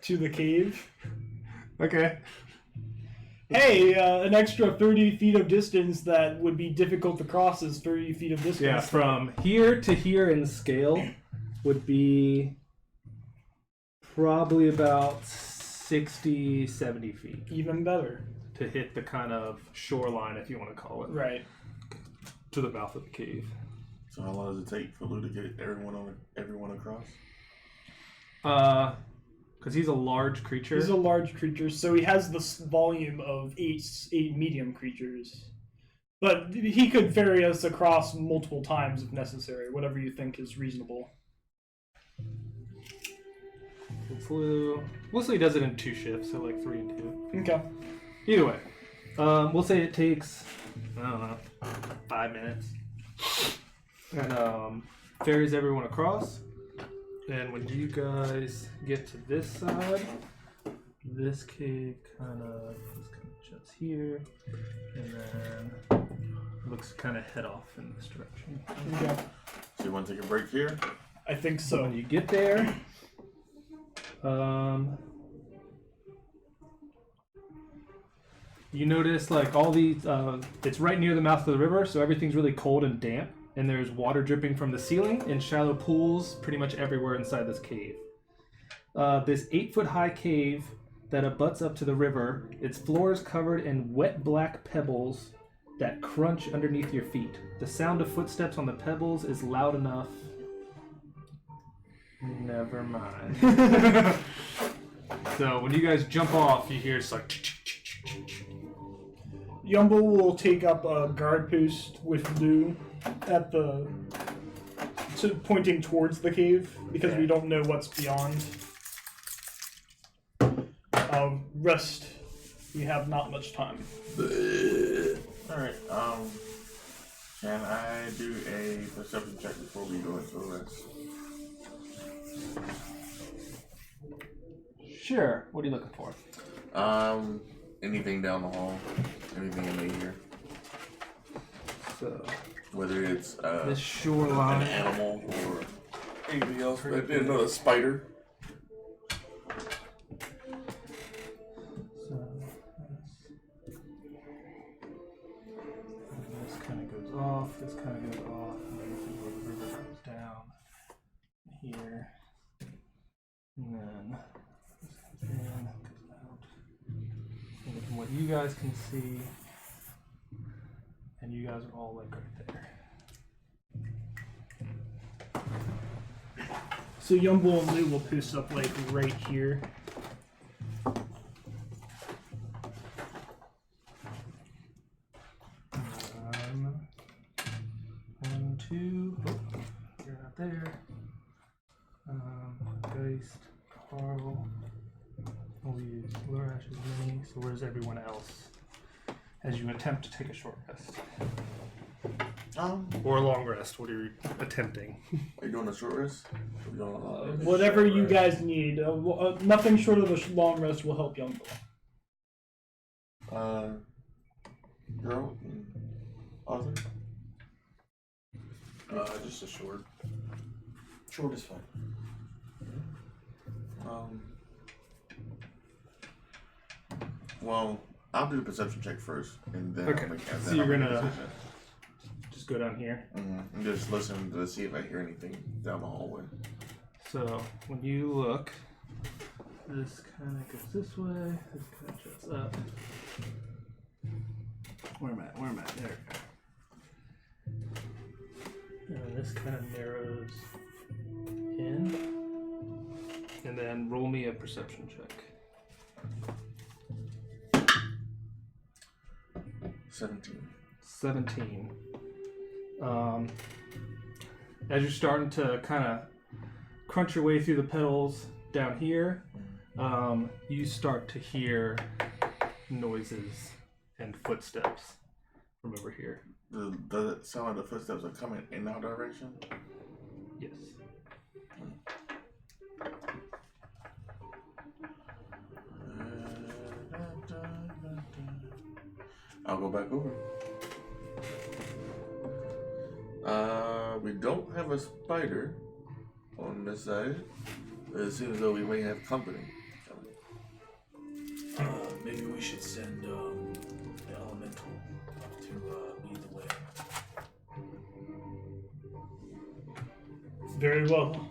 to the cave. Okay. Hey, an extra 30 feet of distance that would be difficult to cross is 30 feet of distance. Yeah, from here to here in scale would be probably about 60, 70 feet Even better. to hit the kind of shoreline, if you want to call it, Right. to the mouth of the cave. So how long does it take for Lou to get everyone across? Because he's a large creature. He's a large creature, so he has this volume of eight medium creatures. But he could ferry us across multiple times if necessary, whatever you think is reasonable. Mostly he does it in 2 shifts, so like 3 and 2. Okay. Either way, we'll say it takes, I don't know, 5 minutes. And ferries everyone across. And when you guys get to this side, this cave kind of juts here, and then looks kind of head off in this direction. Okay. So you want to take a break here? I think So so. when you get there, you notice like all these, it's right near the mouth of the river, so everything's really cold and damp, and there's water dripping from the ceiling in shallow pools pretty much everywhere inside this cave. This 8-foot high cave that abuts up to the river, its floor is covered in wet black pebbles that crunch underneath your feet. The sound of footsteps on the pebbles is loud enough. Never mind. So when you guys jump off, you hear it's like. Yumble will take up a guard post with Lou at pointing towards the cave because we don't know what's beyond. Rest. We have not much time. Alright, can I do a perception check before we go into a rest? Sure. What are you looking for? Anything down the hall, anything in here, So whether it's this an shoreline. animal or anything else. I didn't know a spider. So this kind of goes off. This kind of goes off, and then this is where the river comes down here, and then this comes in, goes out. And from what you guys can see, and you guys are all like right there. So Yumble and Lou will post up like right here. One, two. Oh, you're not there. Geist, Carl. We'll use Lurash's mini. So where's everyone else? As you attempt to take a short rest. Or a long rest. What are you attempting? Are you doing a short rest? Are we doing a long rest? Whatever you guys need. Nothing short of a long rest will help Yumble. Girl and Arthur? Just a short. Short is fine. Well, I'll do the perception check first, and then Okay. I'll make, So you're gonna just go down here. and just listen to see if I hear anything down the hallway. So when you look, this kind of goes this way. This kind of juts up. Where am I? There. And this kind of narrows in. And then roll me a perception check. 17. As you're starting to kind of crunch your way through the petals down here, you start to hear noises and footsteps from over here. Does it sound like the footsteps are coming in our direction? Yes. I'll go back over. We don't have a spider on this side. It seems as though we may have company. Maybe we should send the elemental to lead the way. Very well.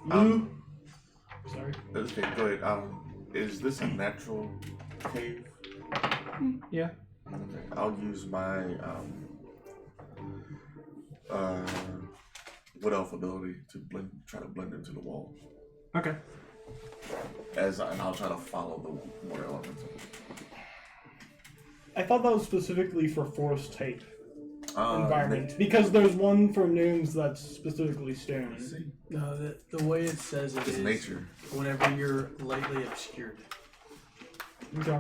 Lou. Sorry. Okay, go ahead. Is this a natural cave? Yeah. Okay, I'll use my wood elf ability to try to blend into the wall. Okay. And I'll try to follow the water elemental. I thought that was specifically for forest type environment, Nick, because there's one for gnomes that's specifically stone. No, the way it says it it's is nature. whenever you're lightly obscured. Okay.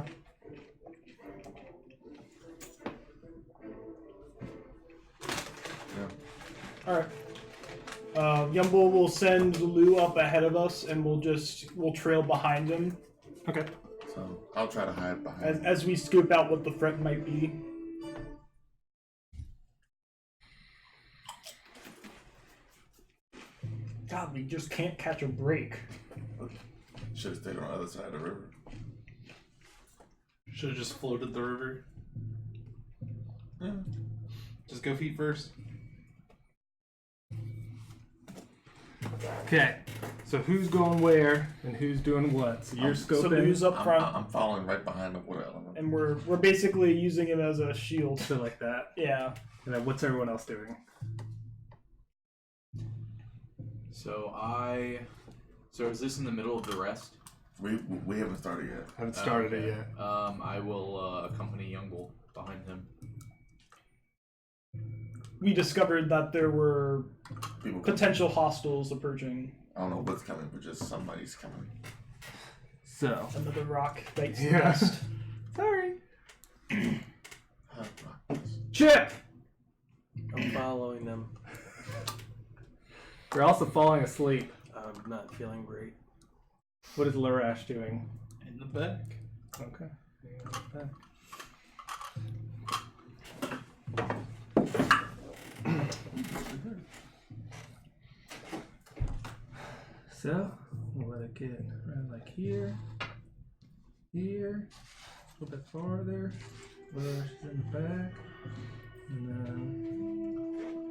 Yeah. All right. Yumble will send Lou up ahead of us, and we'll trail behind him Okay. So I'll try to hide behind. as we scoop out what the threat might be. God, we just can't catch a break. Should have stayed on the other side of the river. Should have just floated the river. Just go feet first. Okay. So who's going where and who's doing what? So you're So scoping. Lou's up front, I'm following right behind the water element. and we're basically using him as a shield. So like that. Yeah. And then what's everyone else doing? So is this in the middle of the rest? We haven't started yet. Haven't started it yet. I will accompany Youngle behind him. We discovered that there were People come. potential hostiles approaching. I don't know what's coming, but just somebody's coming. So. Another rock bites the Yeah. dust. Sorry. Huh, Chip! I'm following them. You're also falling asleep. I'm not feeling great. What is Larash doing? In the back. Okay. So, we'll let it get around like here, here, a little bit farther, Larash is in the back, and then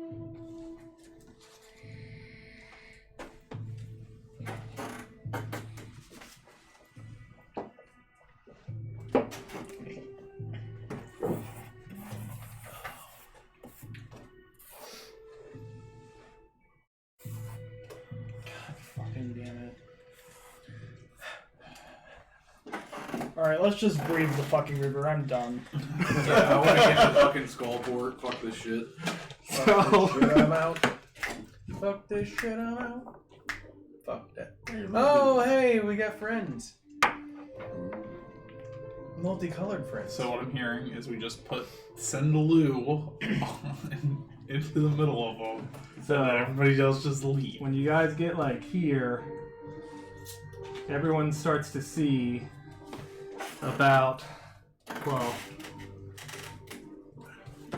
Fucking damn it. Alright, let's just brave the fucking river. I'm done. Yeah, I want to get the fucking skull port. Fuck this shit. so Shit, I'm out. Fuck this shit, I'm out. Fuck that. Oh, hey, we got friends. Multicolored friends. So what I'm hearing is we just send Lou into the middle of them, So- and then everybody else just leave. when you guys get like here, everyone starts to see about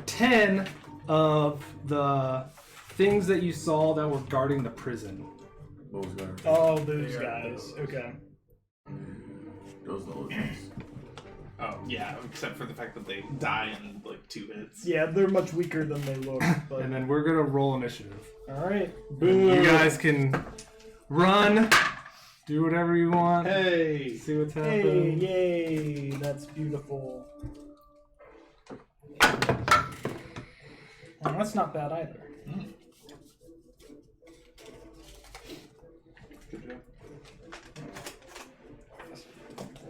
10 of the things that you saw that were guarding the prison. What was going? Oh, those guys. Okay. Those are the ones. Oh yeah, except for the fact that they die in like 2 hits. Yeah, they're much weaker than they look. But And then we're gonna roll initiative. alright. And Boom. you guys can run, do whatever you want, Hey. see what's Hey, happening. yay. That's beautiful. Oh, that's not bad either. Good job.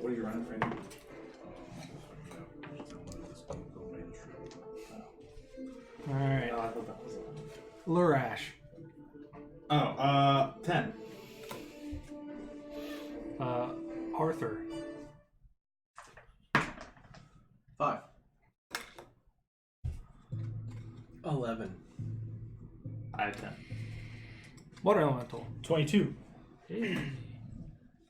What are you running right now? All right. I thought that was Lurash. Oh, 10. Arthur. 5. 11. I had 10. Water Elemental. 22. Hey.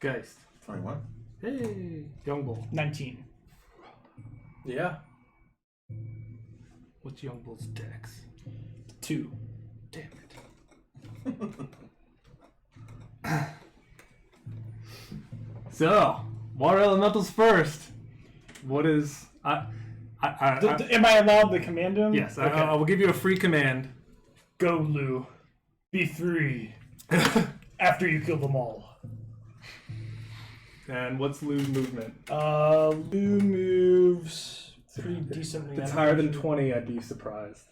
Geist. 21. Hey. Young Bull. 19. Yeah. What's Young Bull's dex? 2. Damn it. So, Water Elementals first. What is... Am I allowed to command him? Yes, Okay. I will give you a free command. Go, Lou. Be free. After you kill them all. And what's Lou's movement? Lou moves pretty decently. If it's I higher than imagine. 20, I'd be surprised.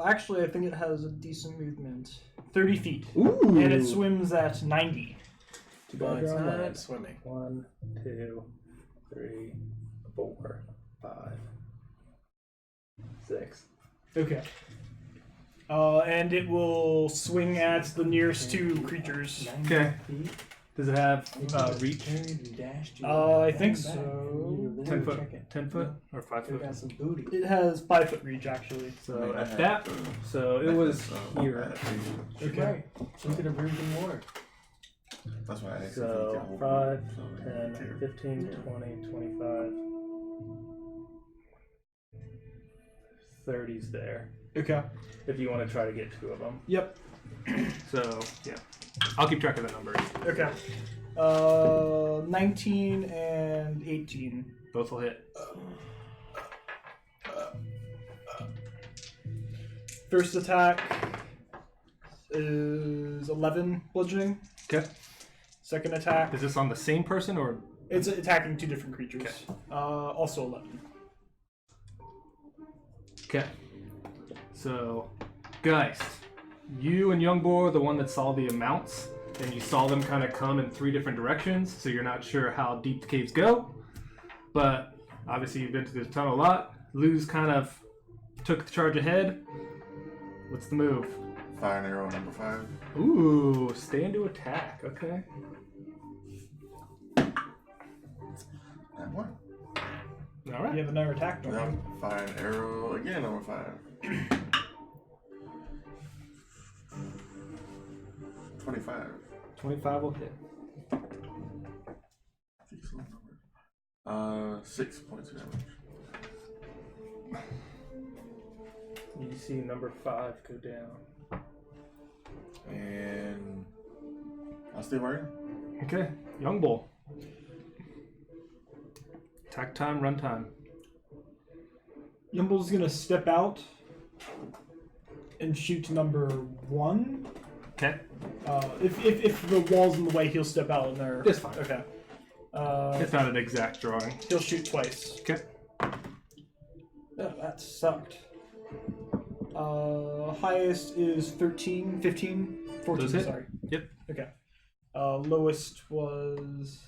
Actually, I think it has a decent movement. 30 feet. Ooh! And it swims at 90. Too Well, bad it's you're on not land. swimming. 1, 2, 3, 4, 5, 6. Okay. And it will swing at the nearest two creatures. Okay. Does it have reach? I think so. 10 foot? 10 foot? Or 5 foot? Got some booty. It has 5 foot reach, actually. So at that, so it was here. Okay. Look at a virgin water. That's why I asked So if 5, you 10, 15, 20, 25. 30's there. Okay. If you want to try to get 2 of them. Yep. So, yeah. I'll keep track of the numbers. Okay. 19 and 18. Both will hit. First attack is 11 bludgeoning. Okay. Second attack, Is this on the same person or? it's attacking 2 different creatures. Okay. Also 11. Okay. So, Geist, you and Youngboy are the one that saw the amounts, and you saw them kind of come in 3 different directions, so you're not sure how deep the caves go. But obviously, you've been to this tunnel a lot. Lou's kind of took the charge ahead. What's the move? Fire and arrow number 5. Ooh, stand to attack. Okay. And 1. All right. You have another attack, don't Yep. you? Fire and arrow again number 5. 25. 25 will hit. Decent number. 6 points of damage. You see number 5 go down. And I'll stay right here. Okay, Young Bull. Attack time, run time. Yumble's gonna step out and shoot number 1. Okay. If the wall's in the way, he'll step out and there. It's fine. Okay. It's not an exact drawing. He'll shoot twice. Okay. Oh, that sucked. Highest is 13, 15, 14, Those hit? sorry. Yep. Okay. Lowest was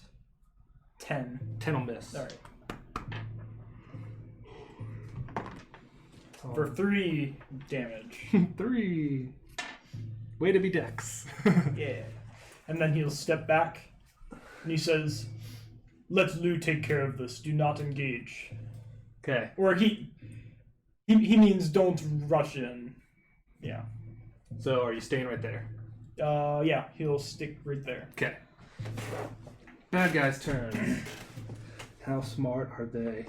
10. 10 will miss. Alright. For 3 damage. 3. Way to be Dex. Yeah. And then he'll step back and he says, "Let Lou take care of this. Do not engage." Okay. Or he means don't rush in. Yeah. So are you staying right there? Yeah, he'll stick right there. Okay. Bad guy's turn. How smart are they?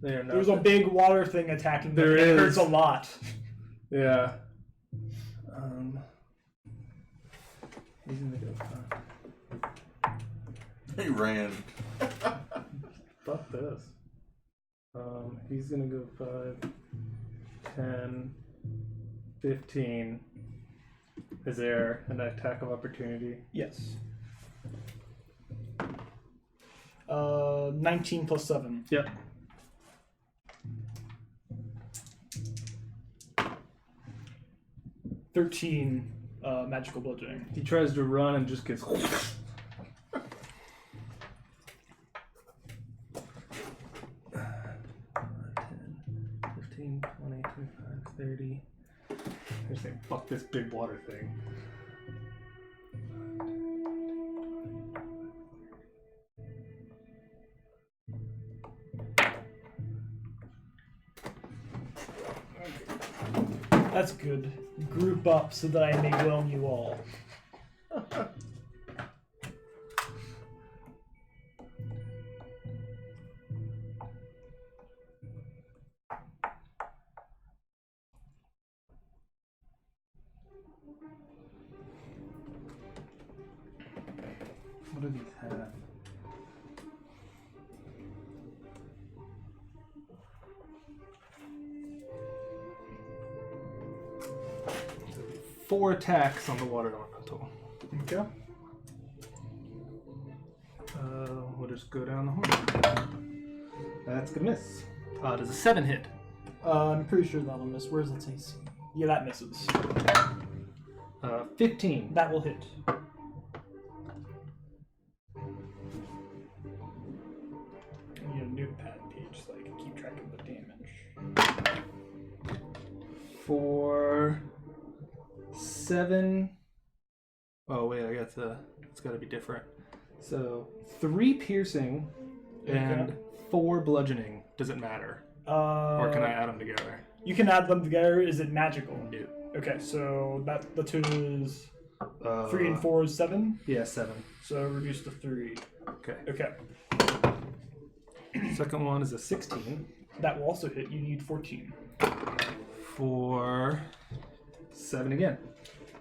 They are not. There's a big water thing attacking them. There It is. hurts a lot. Yeah. He's gonna go 5. He ran. Fuck this. He's gonna go 5, 10, 15. Is there an attack of opportunity? Yes. 19 plus 7. Yep. $13 magical bludgeoning. He tries to run and just gets. 15, 20, 25, 30. I just think, fuck this big water thing. That's good. Group up so that I may whelm you all. What do these have? Four attacks on the water elemental. Okay. We'll just go down the horn. That's gonna miss. Does a 7 hit? I'm pretty sure that'll miss. Where's its AC? Yeah, that misses. 15. That will hit. I need a notepad page so I can keep track of the damage. For 7. Oh wait, I got the. It's got to be different. So 3 piercing and 4 bludgeoning. Does it matter, or can I add them together? You can add them together. Is it magical? No. Okay, so that the two is 3 and 4 is 7. Yeah, 7. So reduce to 3. Okay. Okay, Second one is a 16 that will also hit. You need 14. for 7 again.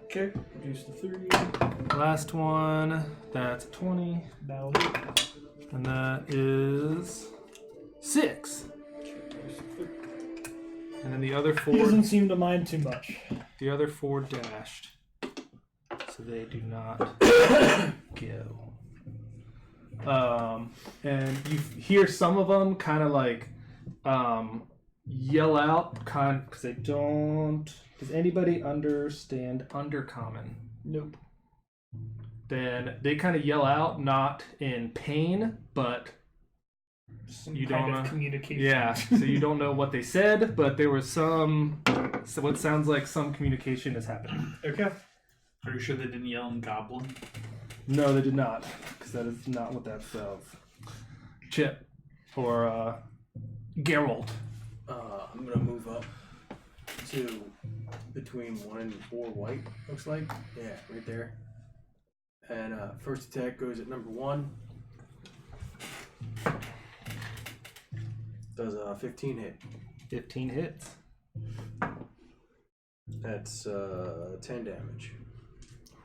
Okay, reduce to 3. Last one, that's a 20, That'll hit. and that is 6. Reduce to 3. And then the other He 4, doesn't seem to mind too much. the other 4 dashed, so they do not go. And you hear some of them kind of like yell out, because they don't. Does anybody understand Undercommon? Nope. Then they kind of yell out, not in pain, but Some you kind don't of know. communication. Yeah, so you don't know what they said, but there was some. So what sounds like some communication is happening. Okay. Are you sure they didn't yell in Goblin? No, they did not, because that is not what that spells. Chip or Geralt. I'm gonna move up to between 1 and 4 white. Looks like. Yeah, right there. And first attack goes at number 1. Does a 15 hit. 15 hits. That's 10 damage.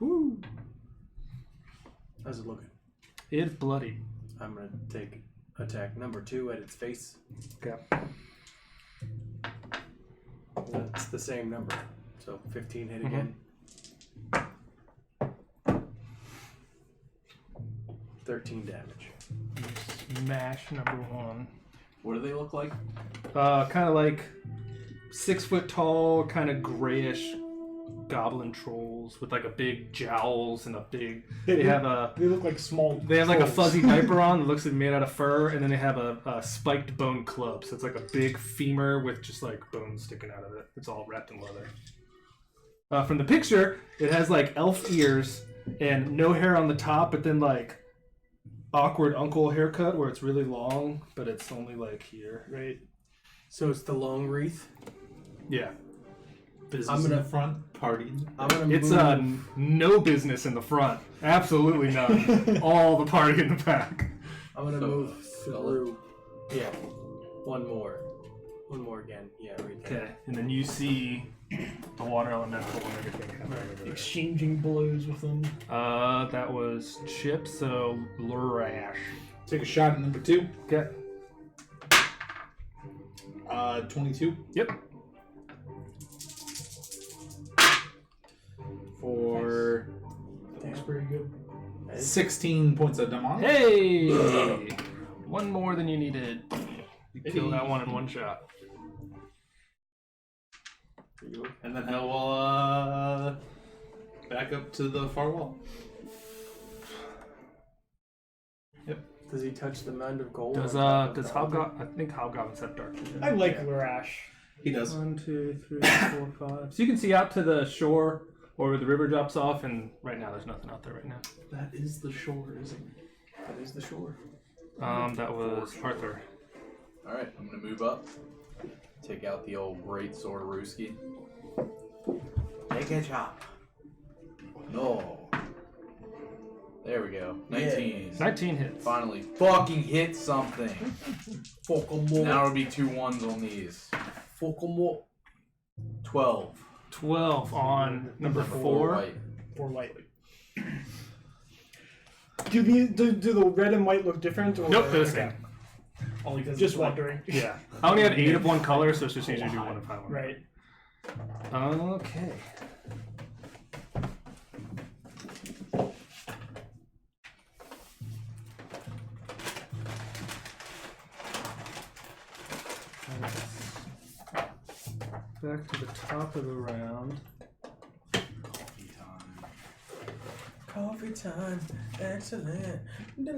Whoo! How's it looking? It's bloody. I'm gonna take attack number 2 at its face. Okay. That's the same number. So 15 hit again. 13 damage. Smash number 1. What do they look like? Kind of like 6 foot tall, kind of grayish goblin trolls with like a big jowls and a big. They have a. They look like small. They have like a trolls. fuzzy diaper on that looks like made out of fur, and then they have a spiked bone club. So it's like a big femur with just like bones sticking out of it. It's all wrapped in leather. From the picture, it has like elf ears and no hair on the top, but then like awkward uncle haircut where it's really long, but it's only like here, right? So it's the long wreath. Yeah. Business I'm gonna- in the front, party. I'm gonna It's move. no business in the front. Absolutely none. All the party in the back. I'm gonna So, move skull through. Yeah. One more. One more again. Yeah, right there. Okay, and then you see the water elemental and everything happening over there. Exchanging blows with them. That was Chip, so Lurash. Take a shot at number 2. Okay. 22 Yep. for That's pretty good. 16 points of damage. Hey! One more than you needed. You killed that one in one shot. And then he'll back up to the far wall. Does he touch the mound of gold? Does on top of Hobgoblin? I think Hobgoblins have dark vision. I like Lurash. He does. 1, 2, 3, 4, 5. So you can see out to the shore or where the river drops off, and right now there's nothing out there right now. That is the shore, isn't it? That is the shore. That was Arthur. Alright, I'm gonna move up. Take out the old great sword Ruski. Take a chop. No. There we go. 19. 19 hits. Finally fucking hit something. Fokamo. Now it'll be 2 1s on these. Fokamo. 12. 12 on number 4 4. white. 4 white. Do the red and white look different? Or? Nope, they're the same. Okay. Only because Just wondering. Yeah. I only have 8 of one color, so it's just easier to do 1 of 5. Right. Okay. Back to the top of the round. Coffee time. Excellent. Do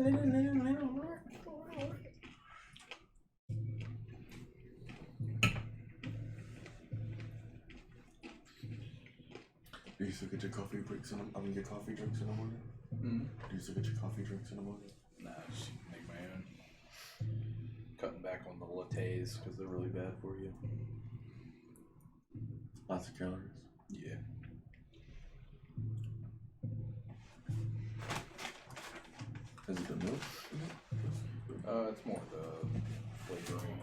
you still get your coffee drinks in the your coffee drinks in the morning? Mm. Do you still get your coffee drinks in the morning? Nah, just make my own. Cutting back on the lattes because they're really bad for you. Lots of calories. Yeah. Is it the milk? It's more the flavoring.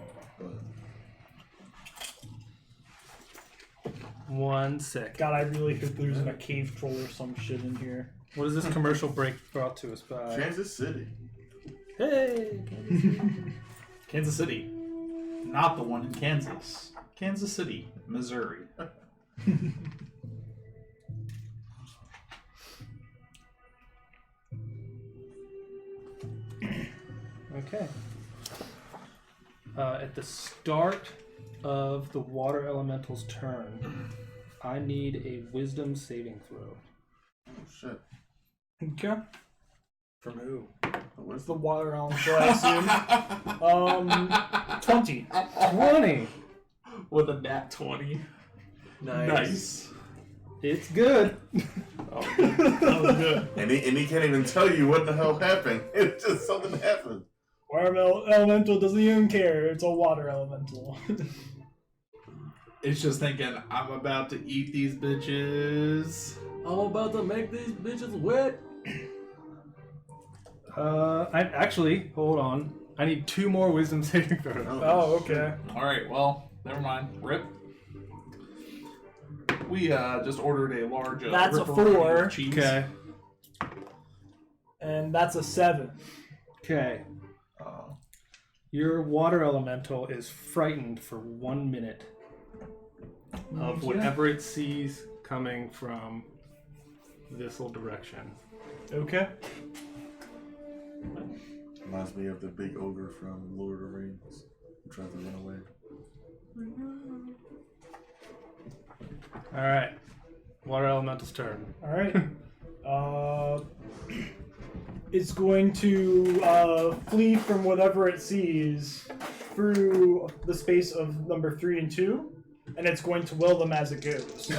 But 1 sec. God, I really hope there's a cave troll or some shit in here. What is this commercial break brought to us by? Kansas City. Hey! Kansas City. Not the one in Kansas. Kansas City, Missouri. Okay. At the start of the water elemental's turn, I need a wisdom saving throw. Oh shit. Okay. From who? Where's the water elemental, I assume? 20. 20! With a nat 20. Nice. It's good. Oh, that was good. And he can't even tell you what the hell happened. It's just something happened. Water elemental doesn't even care. It's a water elemental. It's just thinking, I'm about to eat these bitches. I'm about to make these bitches wet. I actually, hold on. I need 2 more wisdom saving throws. Oh, okay. Alright, well, never mind. Rip. We just ordered a large That's a ripperoni 4. of cheese. Okay. And that's a 7. Okay. Your water elemental is frightened for 1 minute of whatever it sees coming from this little direction. Okay. Reminds me of the big ogre from Lord of the Rings who tried to run away. Alright. Water elemental's turn. Alright. It's going to flee from whatever it sees through the space of number 3 and 2, and it's going to will them as it goes.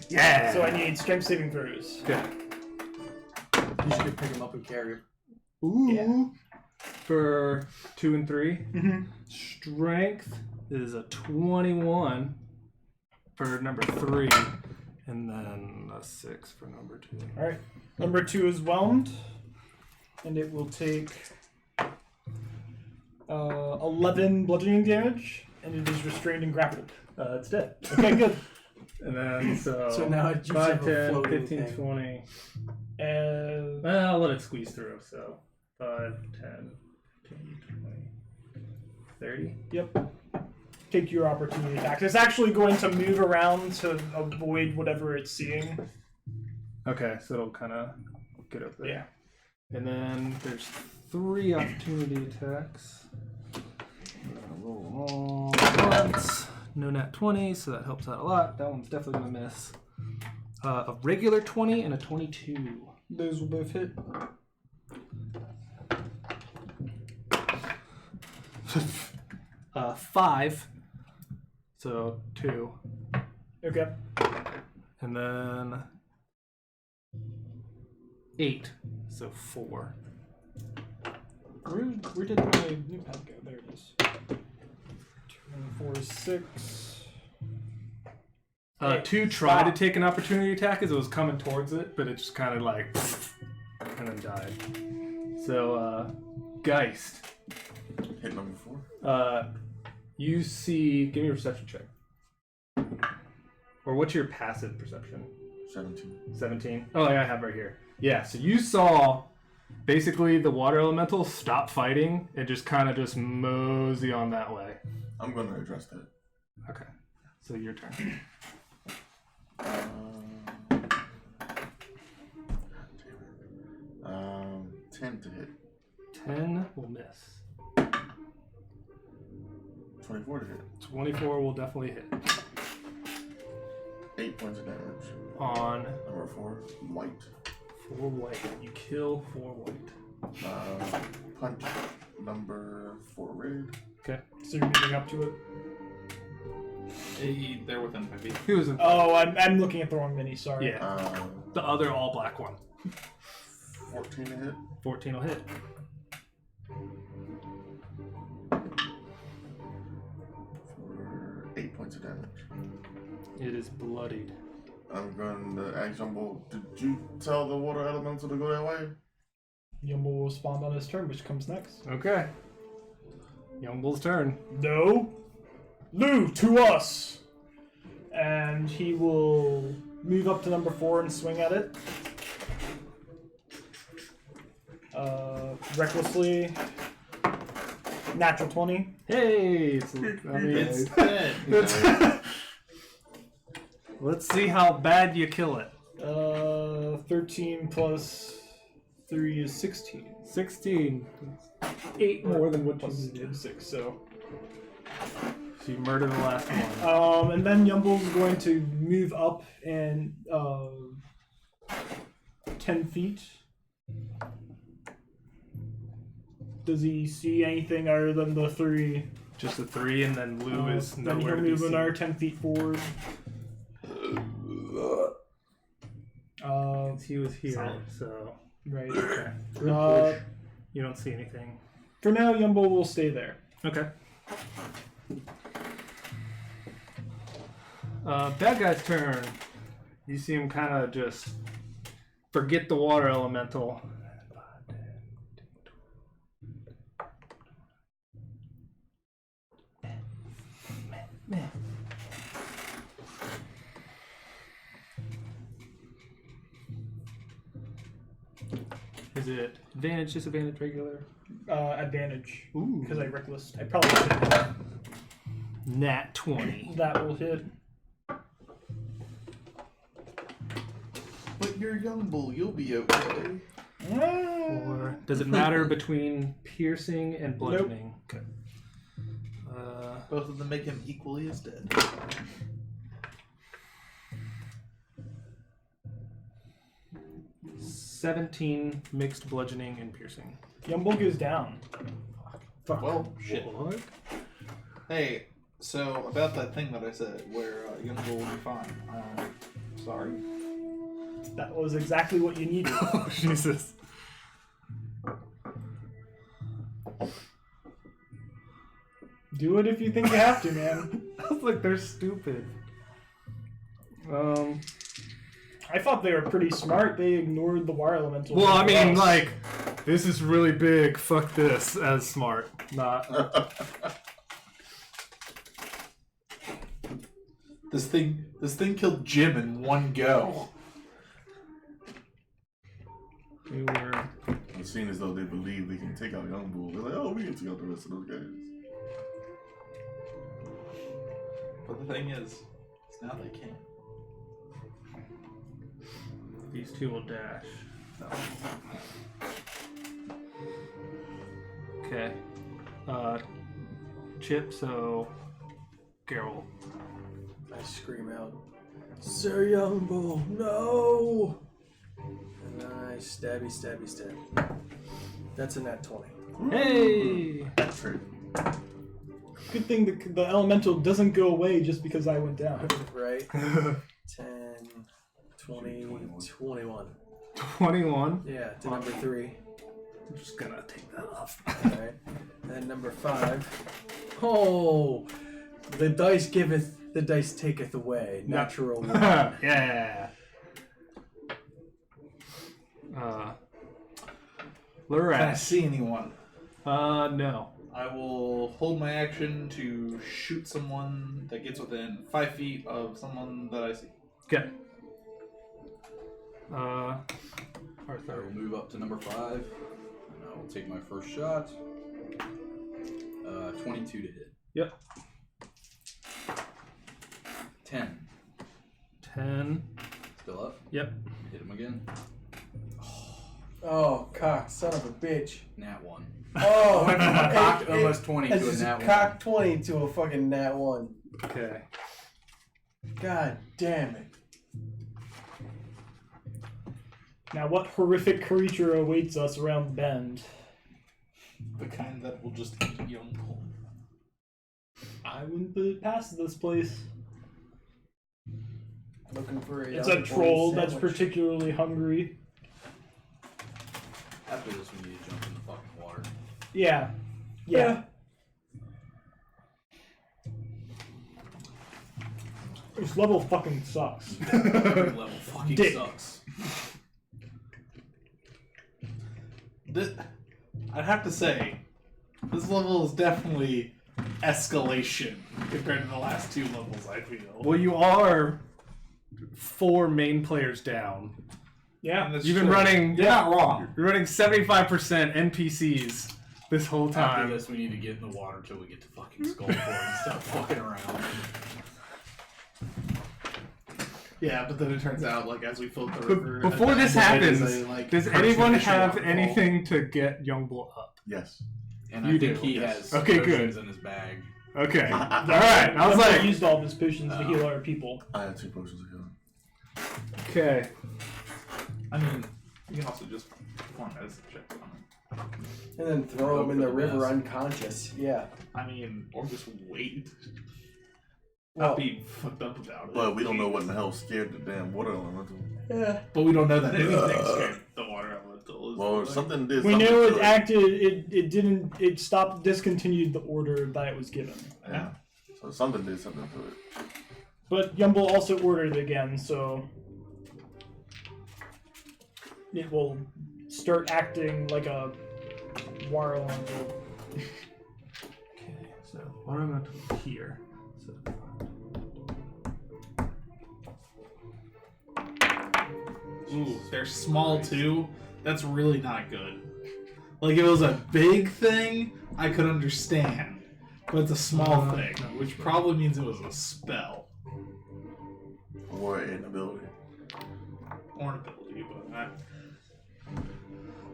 Yeah! So I need strength saving throws. Okay. You should pick him up and carry him. Ooh. Yeah. For 2 and 3. Mm-hmm. Strength is a 21 for number 3, and then a 6 for number 2. Alright. Number 2 is whelmed, and it will take 11 bludgeoning damage, and it is restrained and grappled. It's dead. Okay, good. And then So now it 5, 10, floating 15, thing. 20. And Well, I'll let it squeeze through. So 5, 10, 15, 20, 30. yep. Take your opportunity attack. It's actually going to move around to avoid whatever it's seeing. Okay, so it'll kind of get up there. Yeah. And then there's 3 opportunity attacks. I'm gonna roll all once. No nat 20, so that helps out a lot. That one's definitely gonna miss. A regular 20 and a 22. Those will both hit. Five. So 2. Okay. And then 8. So 4. Where did my new pad go? There it is. 2 and 4 is 6. 2 tried to take an opportunity attack as it was coming towards it, but it just kind of like and then died. So Geist. Hit number 4. You see, give me a perception check. Or what's your passive perception? 17. 17? Oh, yeah, I have right here. Yeah, so you saw basically the water elemental stop fighting and just kind of just mosey on that way. I'm going to address that. Okay, so your turn. 10 to hit. 10 will miss. 24 to hit. 24 will definitely hit. 8 points of damage. On Number 4, white. 4 white. You kill 4 white. Punch number 4 red. Okay. So you're moving up to it? They're within 5 feet. He was in. Oh, I'm looking at the wrong mini, sorry. Yeah. The other all black one. 14 to hit. 14 will hit. For 8 points of damage. It is bloodied. I'm going to ask Jumbo, did you tell the water elemental to go that way? Yumble will respond on his turn, which comes next. Okay. Youngbull's turn. No. Lou, to us! And he will move up to number 4 and swing at it. Recklessly. Natural 20. Hey! It's dead. Let's see how bad you kill it. 13 plus 3 is 16. 16. 8 more than what Plus you did. 6, so. So you murdered the last one. And then Yumble's going to move up and 10 feet. Does he see anything other than the 3? Just the 3, and then Lou is Then nowhere he'll to be move seen. another 10 feet forward. He was here, Solid. Uh, so Right. okay. Good push. Uh, You don't see anything. for now, Yumble will stay there. Okay. Bad guy's turn. You see him kind of just forget the water elemental. Is it advantage, disadvantage, regular? Advantage. Ooh. Because I reckless. I probably should. Nat 20. That will hit. But you're young bull, you'll be okay. Or does it matter between piercing and bludgeoning? Okay. Both of them make him equally as dead. 17 mixed bludgeoning and piercing. Yumble goes down. Fuck. Well, shit. What? Hey, so about that thing that I said, where young bull will be fine. Sorry. That was exactly what you needed. Oh, Jesus. Do it if you think you have to, man. I was like, they're stupid. I thought they were pretty smart. They ignored the water elemental. Well, I mean, Else. like, this is really big. Fuck this as smart. Not. This thing killed Jim in one go. We were. It seems as though they believe they can take out Young Bull. They're like, oh, we can take out the rest of those guys. But the thing is now they can't. These two will dash. Okay. Chip, so. Geralt. I scream out. Sir Young Bull, no! Nice, stabby, stabby, stab. That's a nat 20. Hey! That's true. Good thing the elemental doesn't go away just because I went down. Right? 10, 20, 21. 21. Yeah, to number 3. I'm just gonna take that off. Alright. And number 5. Oh! The dice giveth, the dice taketh away. Natural 1. Yeah. Can I Lurash. see anyone? No. I will hold my action to shoot someone that gets within 5 feet of someone that I see. Okay. I Arthur. will move up to number 5, and I will take my first shot. 22 to hit. Yep. 10. 10. Still up. Yep. Hit him again. Oh, cock, son of a bitch. Nat 1. Oh, Went from a cocked almost 20 to a it's nat 1. cock 20 to a fucking nat 1. Okay. God damn it. Now, what horrific creature awaits us around the bend? The kind that will just eat young bull. I wouldn't put it past this place. Looking for a It's young a boy troll that's sandwich. particularly hungry. After this, we need to jump in the fucking water. Yeah. Yeah. This level fucking sucks. Every level fucking Dick. sucks. I'd have to say, this level is definitely escalation compared to the last 2 levels, I feel. Well, you are 4 main players down. Yeah. That's You've been true. running. You're not wrong. You're running 75% NPCs this whole After time. this, we need to get in the water till we get to fucking Skullport and stop fucking around. Yeah, but then it turns out, like, as we float the river... Before at this the end, happens, it's a, like, does person anyone fishing have waterfall. anything to get Youngbull up? Yes. And You I think do, he yes. has Okay, potions good. in his bag. Okay. All right. I was like, used all of his potions to heal our people. I have 2 potions of healing. okay. I mean, you can also just perform medicine checks on him. And then throw him in the river unconscious. Yeah. I mean, or just wait. Well, Not be fucked up about it. But we don't know what in the hell scared the damn water elemental. yeah. But we don't know that anything scared the water elemental. Well, something did. We something know to it acted. It didn't. It stopped. Discontinued the order that it was given. Yeah. So something did something to it. But Yumbel also ordered again, so it will start acting like a water elemental. Okay. So water elemental here. So. Ooh, they're small too. That's really not good. Like, if it was a big thing, I could understand. But it's a small thing, which probably means it was a spell. Or an ability. Or an ability, but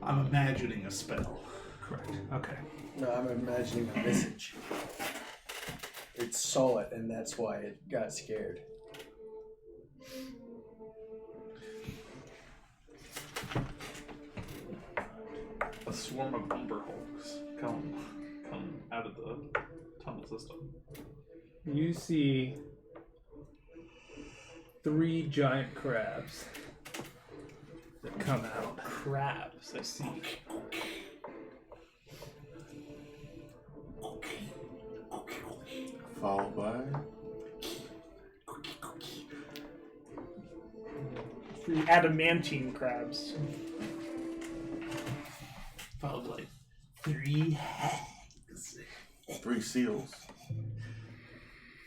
I'm imagining a spell. Correct. Okay. No, I'm imagining a message. It saw it, and that's why it got scared. A swarm of umber hulks come out of the tunnel system. You see 3 giant crabs that come out. Crabs, I see. Followed by. 3 adamantine crabs. Followed by 3 hags. 3 seals.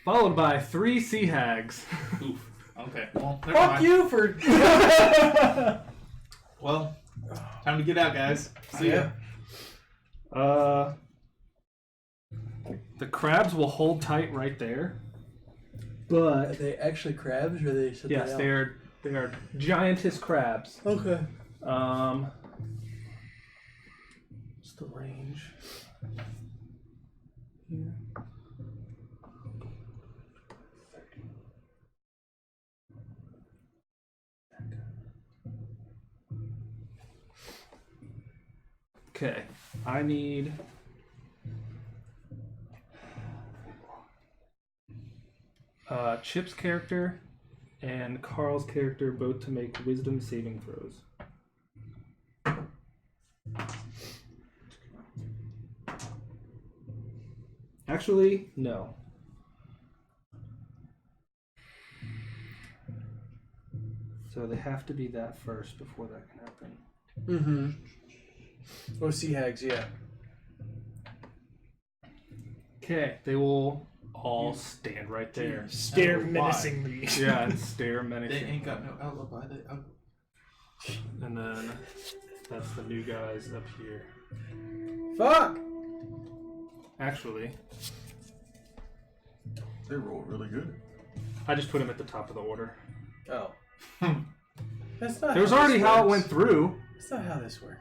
Followed by 3 sea hags. Oof. Okay, well, never Fuck mind. you for. Well, time to get out, guys. See ya. The crabs will hold tight right there. Are But they actually crabs, or are they something yes, else? they are giantess crabs. Okay. What's the range? Here. Okay, I need Chip's character and Carl's character both to make wisdom saving throws. Actually, no. So they have to be that first before that can happen. Mm-hmm. Oh, sea hags, yeah. Okay, they will all stand right there. Stare Oh, why? menacingly. Yeah, and stare They menacingly. ain't got no alibi. And then that's the new guys up here. Fuck! Actually, They roll really good. I just put them at the top of the order. Oh. That's not It was how already this how it works. went through. That's not how this works.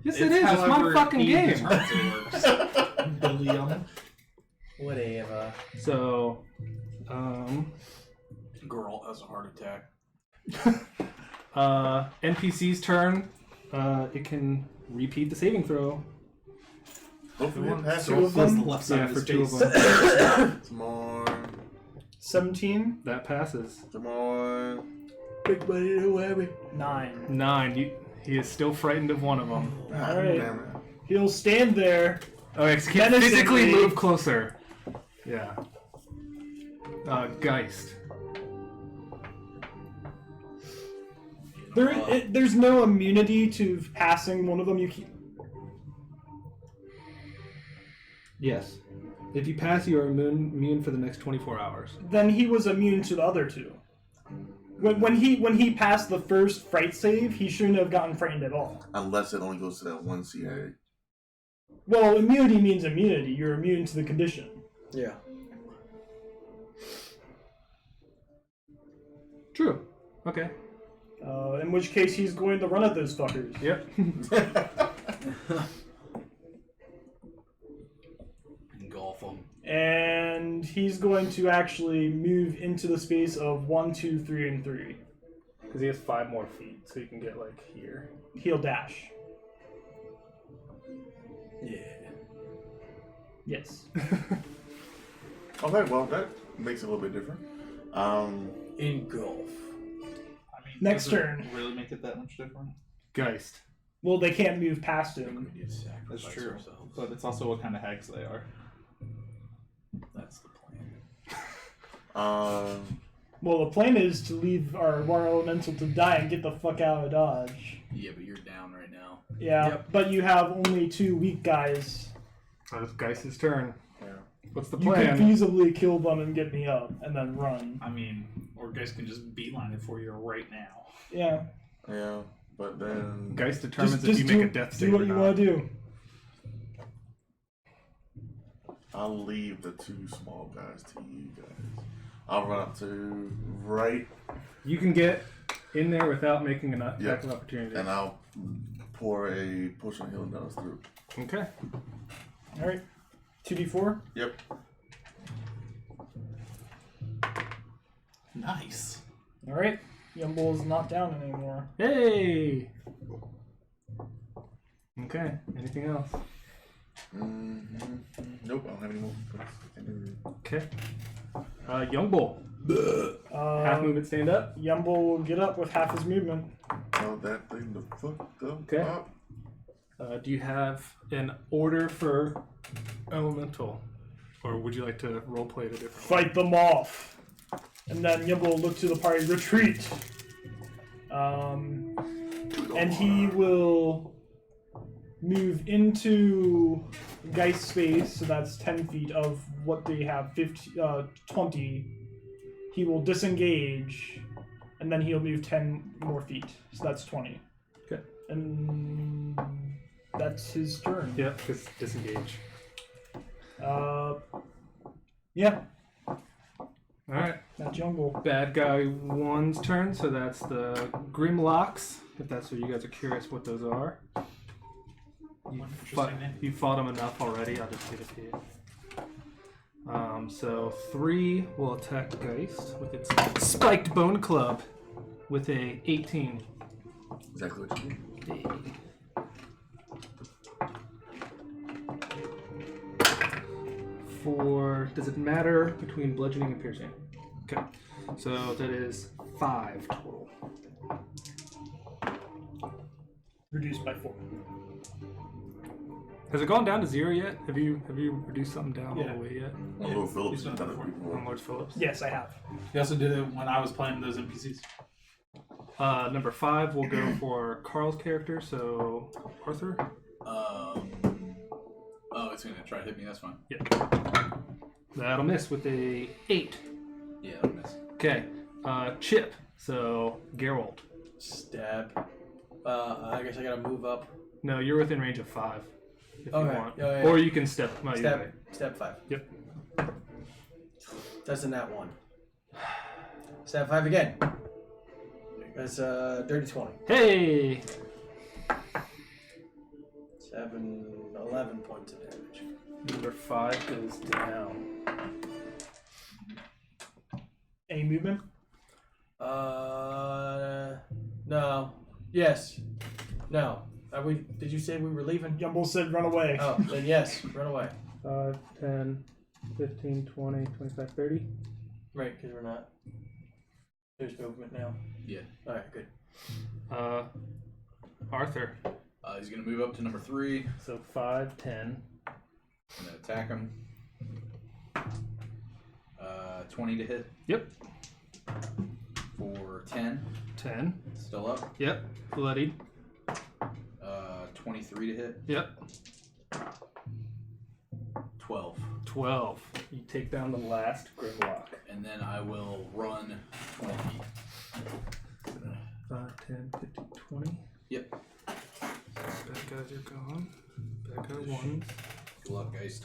Yes, it is. It's my however fucking he game. determines it works. William. Whatever. So, Girl has a heart attack. NPC's turn. It can repeat the saving throw. Hopefully it passes. Two of them? the left side Yeah, of for his two of face. them. Come on. 17, That passes. Come on. Big buddy, no worry. 9. 9. He is still frightened of one of them. Ah, Alright. damn it. He'll stand there. Okay, so can Menacingly. physically move closer. Yeah. Geist. There's no immunity to passing one of them. You keep. Yes. If you pass, you are immune for the next 24 hours. Then he was immune to the other two. When he passed the first fright save, he shouldn't have gotten frightened at all. Unless it only goes to that one CA. Well, immunity means immunity. You're immune to the condition. Yeah. True. Okay. In which case, he's going to run at those fuckers. Yep. Engulf them. And he's going to actually move into the space of 1, 2, 3, and 3. Because he has 5 more feet, so he can get like here. He'll dash. Yeah. Yes. Okay, well that makes it a little bit different. Engulf. I mean, Next does it turn. Really make it that much different? Geist. Well, they can't move past him. We need to sacrifice That's true. ourselves. But it's also what kind of hags they are. That's the plan. Well, the plan is to leave our elemental to die and get the fuck out of Dodge. Yeah, but you're down right now. Yeah, Yep. but you have only 2 weak guys. It's Geist's turn. Yeah. What's the You could plan? feasibly kill them and get me up, and then run. I mean, or guys can just beeline it for you right now. Yeah. Yeah, but then Geist determines Just if you do, make a death save do what or you not. want to do. I'll leave the 2 small guys to you guys. I'll run up to right You can get in there without making an attack Yep. of opportunity. and I'll pour a potion of healing down his throat. Okay. Alright. 2d4. Yep. Nice. Alright. Yumble is not down anymore. Hey! Okay, anything else? Nope, I don't have any more. Okay. Young Bull. Half movement, stand up. Yumble will get up with half his movement. Tell that thing to fuck the Okay. up. Do you have an order for elemental? Or would you like to roleplay it a different way? Fight them off. And then Yumble will look to the party, retreat. And he will move into Geist space, so that's 10 feet of what they have, 20. He will disengage, and then he'll move 10 more feet, so that's 20. Okay. And that's his turn. Yeah, because disengage. Yeah, Alright. that's Jungle. Bad guy 1's turn, so that's the Grimlocks, if that's what you guys are curious what those are. You fought them enough already, I'll just give it to you. So 3 will attack Geist with its spiked bone club with a 18. Exactly what you need. for. Does it matter between bludgeoning and piercing? Okay. So that is 5 total. Reduced by 4. Has it gone down to 0 yet? Have you reduced something down Yeah. all the way yet? Although Phillips He's done has it done it before. before. On Lord Phillips? Yes, I have. He also did it when I was playing those NPCs. Number 5 will go for Carl's character, so Arthur. Oh, it's gonna try to hit me. That's fine. Yeah. That'll miss with a 8. Yeah, that'll miss. Okay. Chip, so Geralt. Stab. I guess I gotta move up. No, you're within range of 5 if you Okay. want. Yeah. Or you can step. No, either way. Step 5. Yep. That's a nat 1. Step 5 again. That's dirty 20. Hey! 11 points of damage. Number 5 goes down. Any movement? No. Yes. No. Did you say we were leaving? Yumble said run away. Oh, then yes. Run away. 5, 10, 15, 20, 25, 30. Right, because we're not. There's movement now. Yeah. Alright, good. Arthur. He's gonna move up to number 3. So 5, 10. I'm gonna attack him. 20 to hit Yep. for 10. 10. Still up. Yep. Bloodied. 23 to hit. Yep. 12. 12. You take down the last Grimlock. And then I will run 20 feet. 5, 10, 15, 20. Yep. Bad guys are gone. Bad guy 1. Good luck, guys.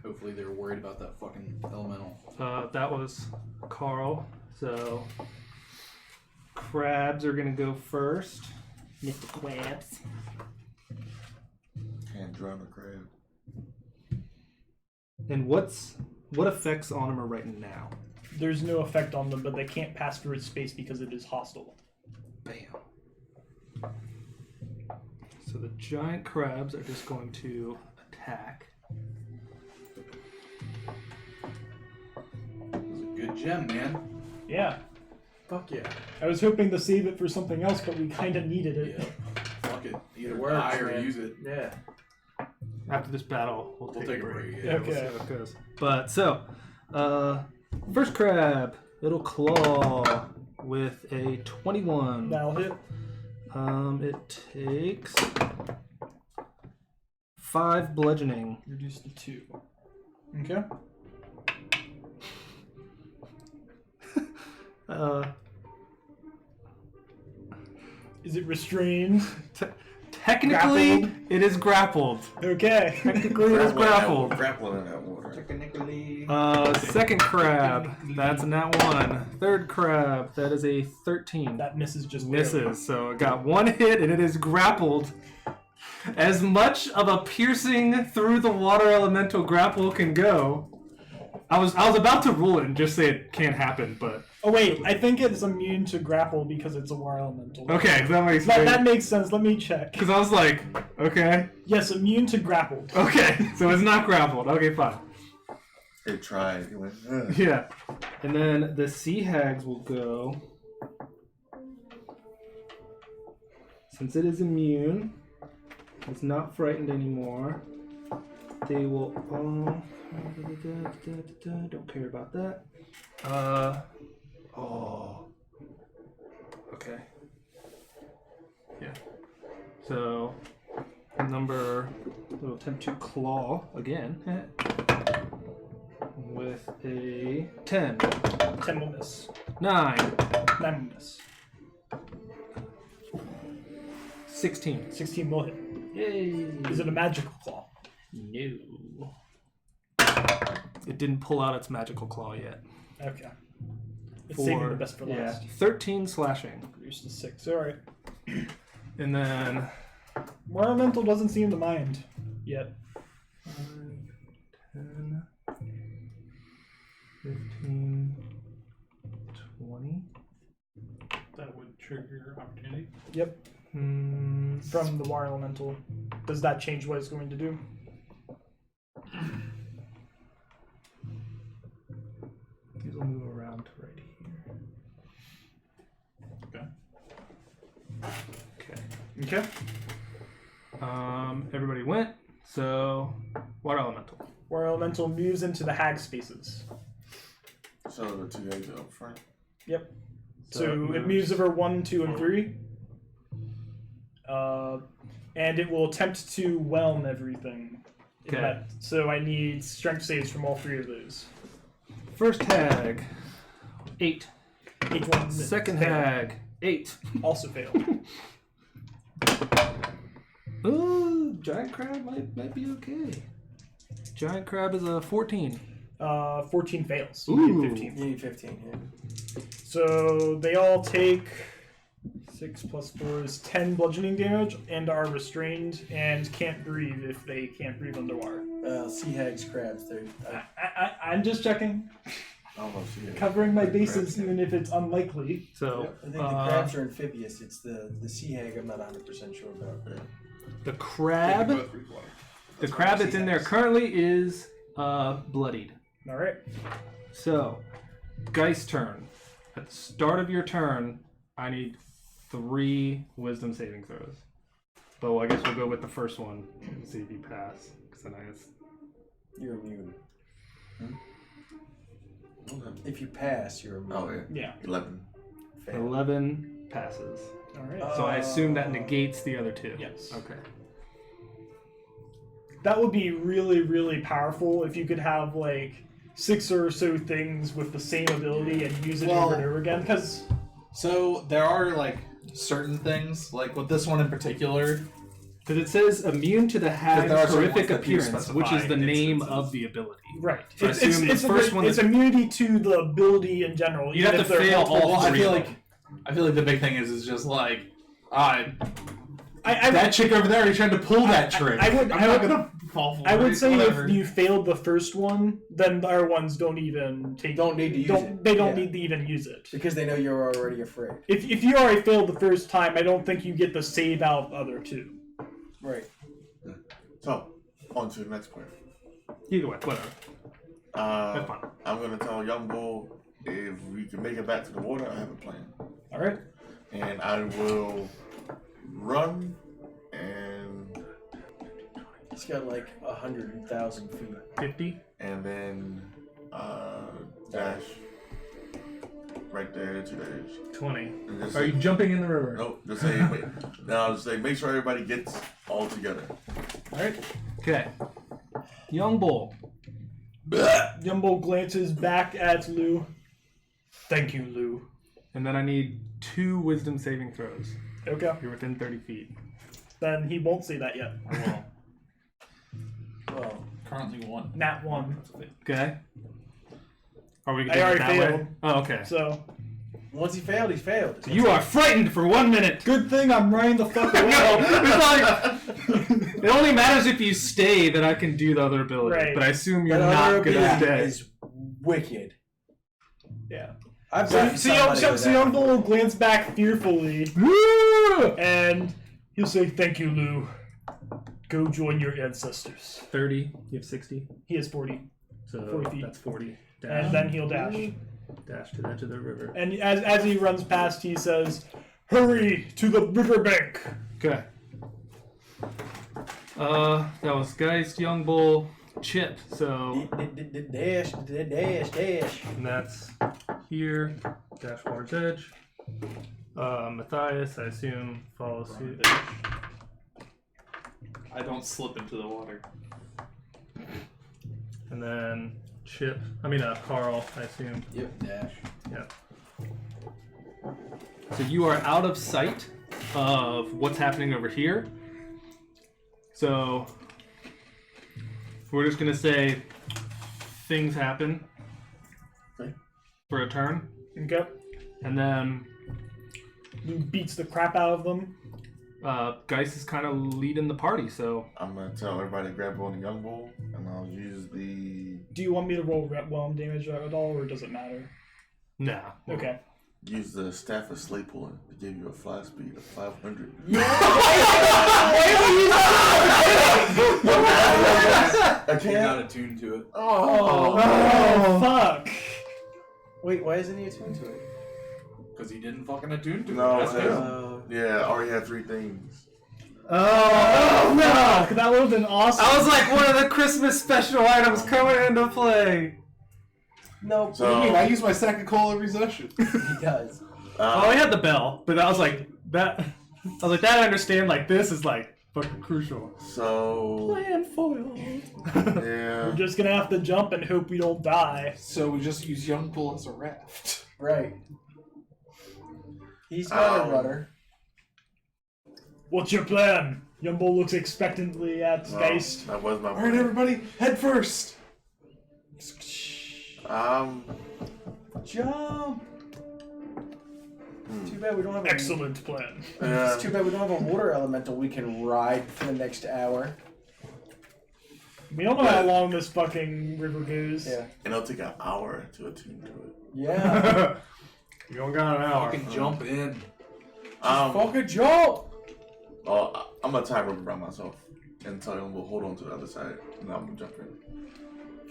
Hopefully they're worried about that fucking elemental. That was Carl. So crabs are gonna go first. Mr. Crabs. Hand drawn a crab. And what effects on them are right now? There's no effect on them, but they can't pass through its space because it is hostile. Bam. So the giant crabs are just going to attack. It was a good gem, man. Yeah. Fuck yeah. I was hoping to save it for something else, but we kind of needed it. Yeah. Fuck it. Either It works, die or man. use it. Yeah. After this battle, we'll take a break. Yeah, Okay. We'll see how it goes. But so, first crab, it'll claw with a 21. That'll hit. It takes 5 bludgeoning. Reduce to 2. Okay. Is it restrained? Technically, Grappled? it is grappled. Okay. Technically, it is grappled. Grappling in that water. Technically. Second crab, that's a nat 1. Third crab, that is a 13. That misses just Misses, barely. so it got 1 hit and it is grappled. As much of a piercing through the water elemental grapple can go. I was about to rule it and just say it can't happen, but Oh wait, I think it's immune to grapple because it's a war elemental. okay, that makes That sense. makes sense. Let me check. Because I was like, okay, Yes, immune to grapple. okay, so it's not grappled. Okay, fine. It tried. It went, ugh. Yeah, and then the sea hags will go. Since it is immune, it's not frightened anymore. They will. Don't care about that. Okay. Yeah. So, we'll attempt to claw again with a 10, 10 will miss. 9, 9 will miss. 16. 16 will hit. Yay! Is it a magical claw? No. It didn't pull out its magical claw yet. Okay. It's saving the best for last. 13 slashing. Reduce to 6. Alright. And then War elemental doesn't seem to mind yet. 5, 10, 15, 20. That would trigger opportunity. Yep. From the war elemental. Does that change what it's going to do? will move around to right here. Okay. Okay. Okay. Everybody went. So, water elemental. Water elemental moves into the hag spaces. So the two eggs up front. Yep. So So it it moves over 1, 2, and 3. And it will attempt to whelm everything. in Okay. that. So I need strength saves from all 3 of those. First hag, 8. Each one Second fail. hag, 8. Also fail. Ooh, giant crab might be okay. Giant crab is a 14. 14 fails. Ooh. You need 15. You need 15, yeah. So they all take 6 plus 4 is 10 bludgeoning damage and are restrained and can't breathe if they can't breathe underwater. Sea hags, crabs, they're... I'm just checking, I don't know if she covering my bases even if it's unlikely. So I think the crabs are amphibious. It's the sea hag I'm not 100% sure about. the crab, the crab that's in there currently is bloodied. All right. So, Geist turn. At the start of your turn, I need 3 wisdom saving throws. But I guess we'll go with the first one and see if you pass. Because then I guess. You're immune. Okay. If you pass, you're immune. Oh yeah. Yeah. 11. Fail. 11 passes. All right. So I assume that negates the other 2. Yes. Okay. That would be really, really powerful if you could have like 6 or so things with the same ability and use it over and over again. Because So there are like certain things, like with this one in particular. Because it says immune to the hag's there are certain horrific ones that do appearance, which is specify the name instances. of the ability. right, So I assume the first one it's is- immunity to the ability in general. You even have if to they're fail multiple- all Well, I 3 feel of like them. the big thing is just like I that chick over there. He's trying to pull that trick. I'm not gonna fall for I would it. say Whatever. if you failed the first one, then the other ones don't even take. Don't need to use it. They don't Yeah. need to even use it. Because they know you're already afraid. If you already failed the first time, I don't think you get the save out of the other 2. Right. So, on to the next point. Either way, whatever. That's fine. I'm gonna tell Young Bull if we can make it back to the water. I have a plan, All right. and I will run and He's got like 100,000 feet. 50. and then dash right there to the edge. 20. And just Are say, you jumping in the river? nope, just say now. Just say make sure everybody gets all together. All right. Okay. Young Bull. Yumbo glances back at Lou. Thank you, Lou. And then I need 2 wisdom saving throws. Okay. You're within 30 feet. Then he won't say that yet. I won't. Well, currently 1. Nat 1. Okay. Are we I doing it already that failed. way? Oh, okay. So once he failed, he failed. So you are frightened for 1 minute. good thing I'm running the fuck away. No, it's like, it only matters if you stay that I can do the other ability. Right. But I assume you're That other not gonna ability stay. is wicked. Yeah. I've So got somebody with that. Yumbo will glance back fearfully, and he'll say, "Thank you, Lou. Go join your ancestors." 30. You have 60. He has 40, So 40 feet. that's 40. Dash. and then he'll dash. Dash to the edge of the river. And as he runs past, he says, "Hurry to the riverbank." Okay. That was Geist, Young Bull, Chip. So Dash, dash, dash. and that's here. Dash Water's Edge. Matthias, I assume, follows suit. I don't slip into the water. And then Chip. Carl, I assume. Yep, dash. Yeah. So you are out of sight of what's happening over here. So we're just gonna say things happen Okay. for a turn, Okay. and then Lou beats the crap out of them. Geist is kind of leading the party. So I'm gonna tell everybody to grab on the Young Bull, and I'll use the Do you want me to roll whelm damage at all, or does it matter? nah. Okay. use the staff of slay pulling to give you a fly speed of 500. I He's can't. not attuned to it. Oh. Oh, fuck. Wait, why isn't he attuned to it? Because he didn't fucking attune to No, it. it That's says- good. Yeah, I already had 3 things. Oh, no! That would have been awesome. I was like, one of the Christmas special items coming into play. Nope. So- I use my sack of coal every session. He does. Oh, I had the bell, but I was like, that I understand, like, this is, like, fucking crucial. So Plan foiled. yeah. We're just gonna have to jump and hope we don't die. So we just use Young Bull as a raft. Right. He's got a rudder. What's your plan? Yumbo looks expectantly at Well, Geist. that was my All right, plan. everybody, head first. Jump! Too bad we don't have a Excellent plan. It's too bad we don't have a water elemental we can ride for the next hour. We don't know how long this fucking river goes. Yeah. And it'll take an hour to attune to it. Yeah. You don't got an hour. Fucking jump in. Fucking jump! Oh, I'm gonna tie a rope around myself and tell him we'll hold on to the other side, and I'm gonna jump in.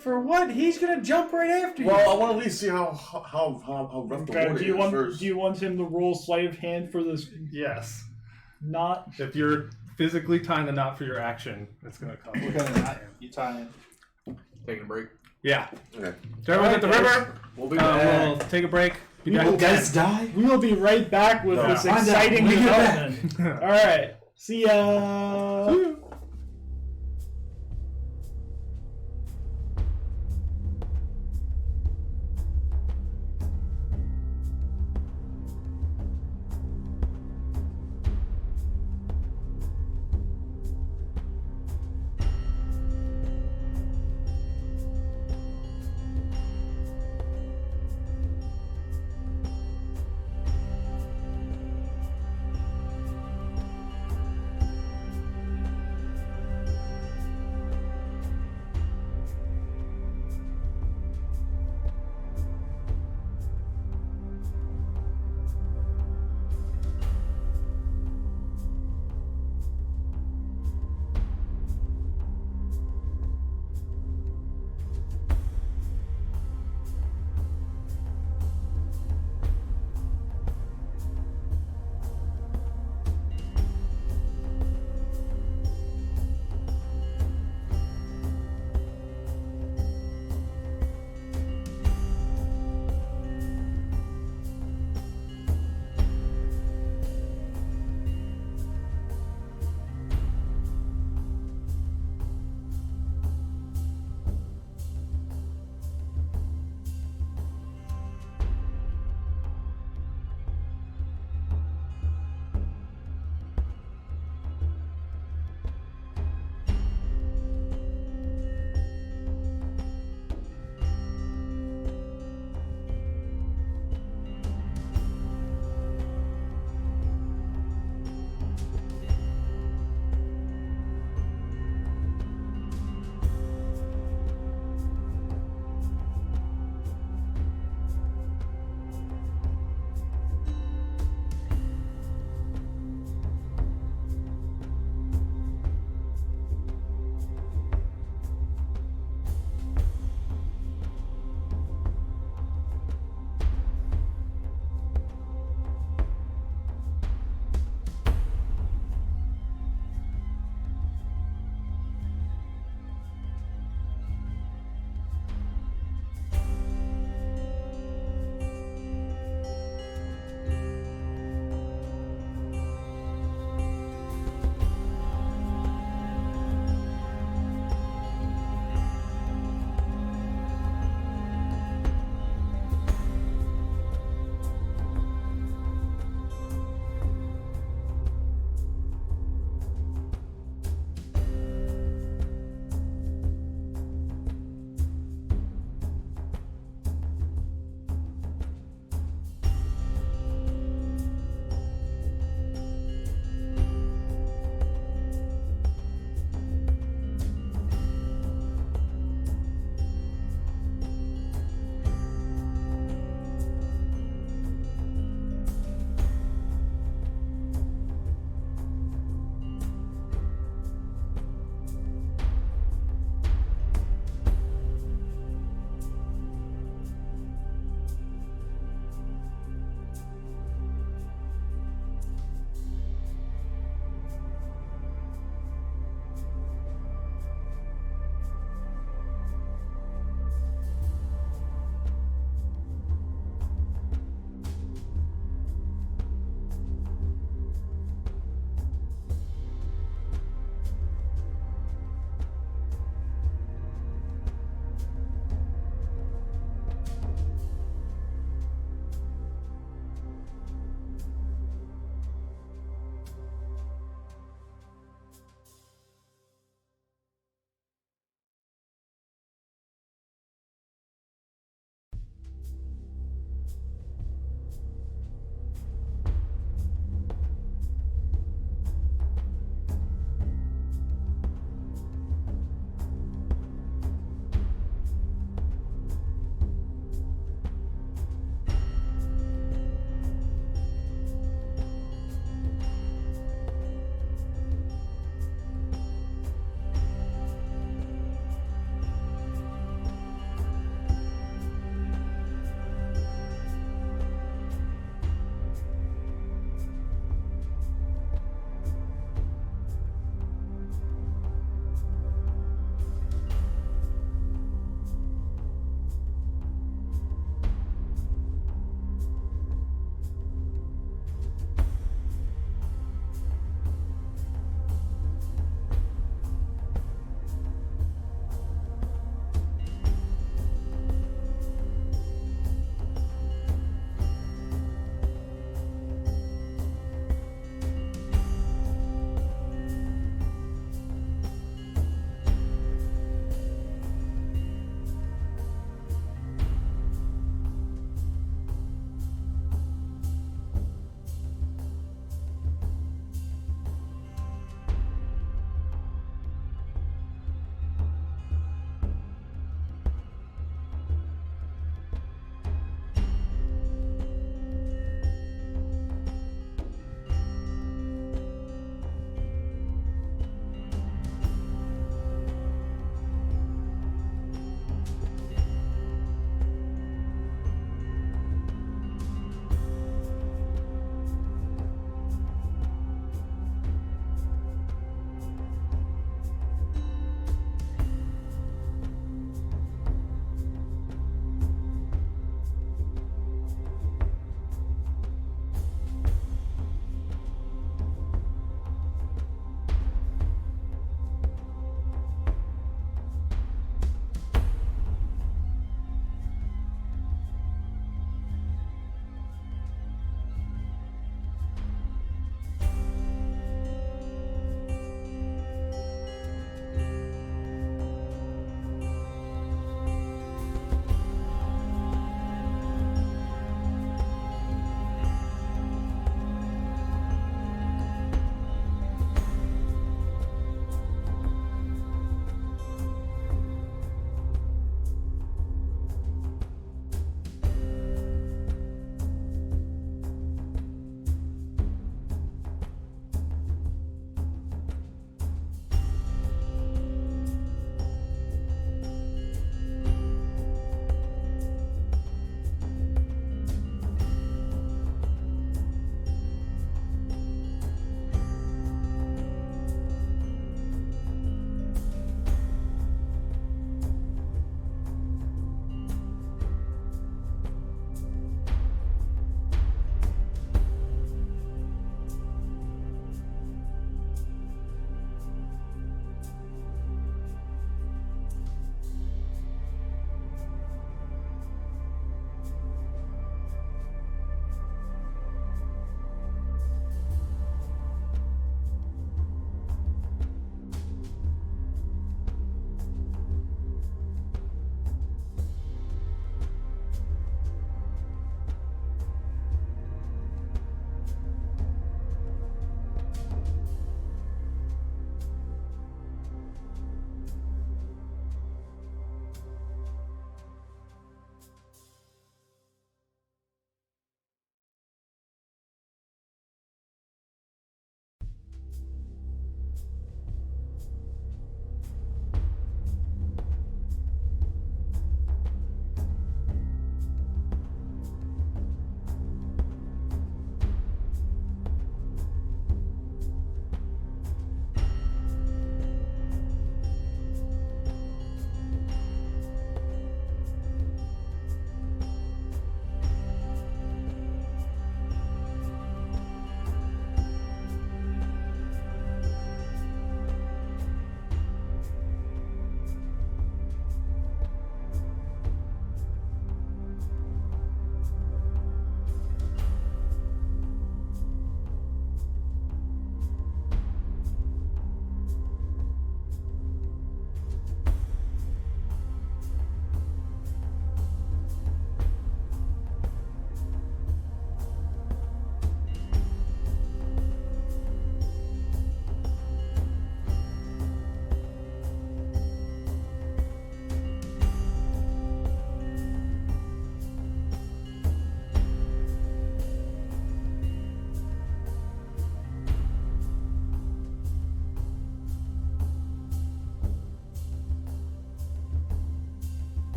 For what? He's gonna jump right after you. Well, I want to at least see how rough the Okay, water do you is want first. do you want him to roll sleight of hand for this Yes. knot? If you're physically tying the knot for your action, it's gonna cost you. You tie in. Taking a break. Yeah. Okay. So everyone at the river. We'll be back. We'll take a break. Be back will in 10. Guys die. We will be right back with No. this Find out exciting when we get back. development. Alright. See ya.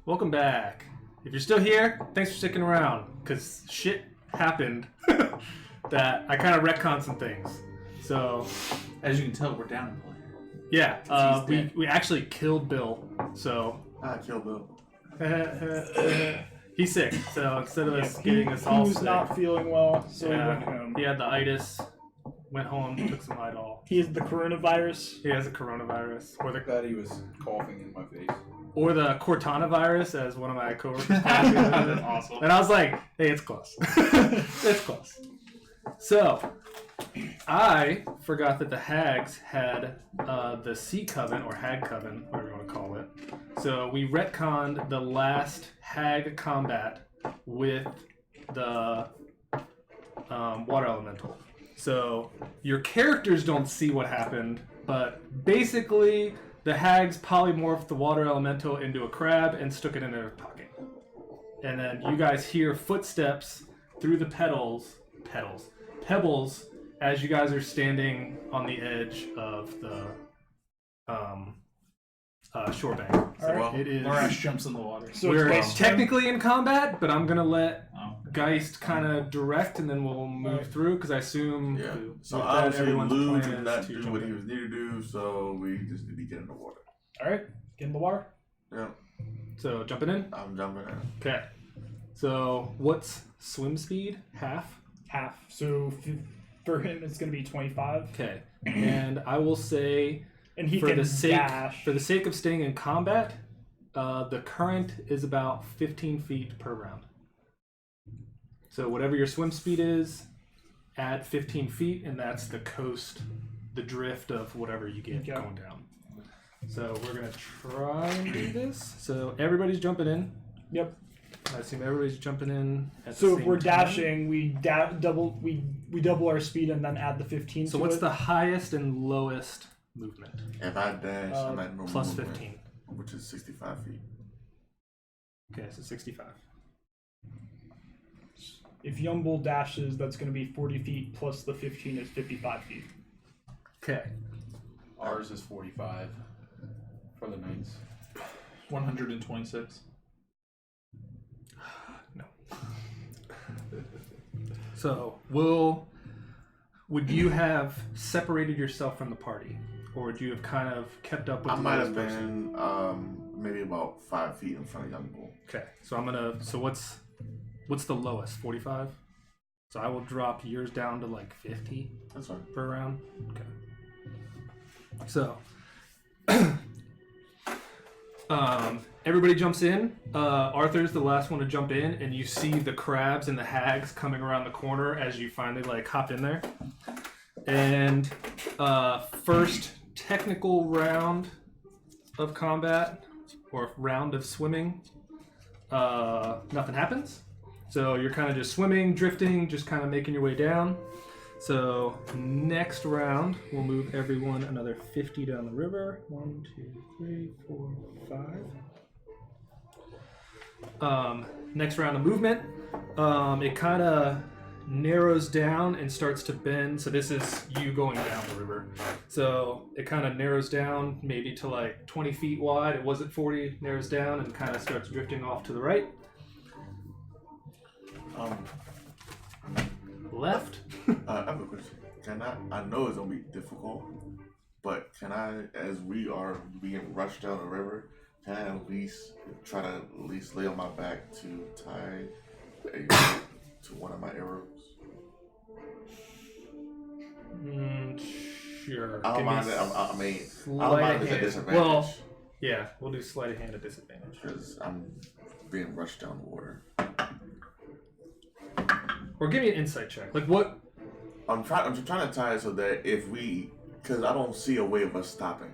welcome back. If you're still here, thanks for sticking around, because shit happened that I kind of retconned some things. So, As you can tell, we're down in player. yeah, He's dead. we actually killed Bill. So, I killed Bill. he's sick. So instead of us He getting us all was sick, not feeling well, so we yeah, went home. he had the itis, went home, took some Idol. He has the coronavirus. He has a coronavirus, I thought he was coughing in my face. or the Cortana virus, as one of my coworkers called it. That's awesome. And I was like, hey, it's close. It's close. So, I forgot that the hags had the Sea Coven, or Hag Coven, whatever you want to call it. So, we retconned the last hag combat with the water elemental. So, your characters don't see what happened, but basically, the hags polymorphed the water elemental into a crab and stuck it in their pocket. And then you guys hear footsteps through the pebbles, as you guys are standing on the edge of the shore bank. So Alright. it is. Morash jumps in the water. So We're it's Geist turn? technically in combat, but I'm gonna let Oh. Geist kind of direct, and then we'll move through because I assume. Yeah. with So that, obviously everyone's Lou plan did is not to do jump what he in. was needed to do, so we just need to get in the water. Alright, get in the water. Yeah, So jumping in. I'm jumping in. Okay. So what's swim speed? Half. Half. So for him, it's going to be 25. Okay. And I will say, And he for can the sake dash. for the sake of staying in combat, the current is about 15 feet per round. So whatever your swim speed is, add 15 feet, and that's the coast, the drift of whatever you get Okay. going down. So we're gonna try and do this. So everybody's jumping in. Yep. I assume everybody's jumping in at the So same if we're time. dashing, we double our speed and then add the 15 So to what's it. the highest and lowest movement? If I dash, I'm at no Plus movement, 15. which is 65 feet. Okay, so 65. If Yumble dashes, that's going to be 40 feet plus the 15 is 55 feet. Okay. Ours is 45 for the knights. 126. No. So, would you have separated yourself from the party, or would you have kind of kept up with I the might lowest have person? been maybe about 5 feet in front of Young Bull. Okay, so I'm gonna. So what's the lowest? 45. So I will drop yours down to like 50 That's fine. per round. Okay. So, everybody jumps in. Arthur's the last one to jump in, and you see the crabs and the hags coming around the corner as you finally like hop in there. And first technical round of combat, or round of swimming, nothing happens. So you're kind of just swimming, drifting, just kind of making your way down. So next round, we'll move everyone another 50 down the river. 1, 2, 3, 4, 5. Next round of movement, it kind of narrows down and starts to bend. So this is you going down the river. So it kind of narrows down maybe to like 20 feet wide. It was at 40, narrows down and kind of starts drifting off to the right. Left. I have a question. Can I know it's gonna be difficult, but can I, as we are being rushed down the river, can I at least try to at least lay on my back to tie a to one of my arrows? Sure. I don't Give me mind it. I mean, I don't sleight mind of if it's a hand. disadvantage Well, yeah, we'll do sleight of hand at disadvantage. because I'm being rushed down the water. Or give me an insight check. Like what? I'm trying to tie it so that because I don't see a way of us stopping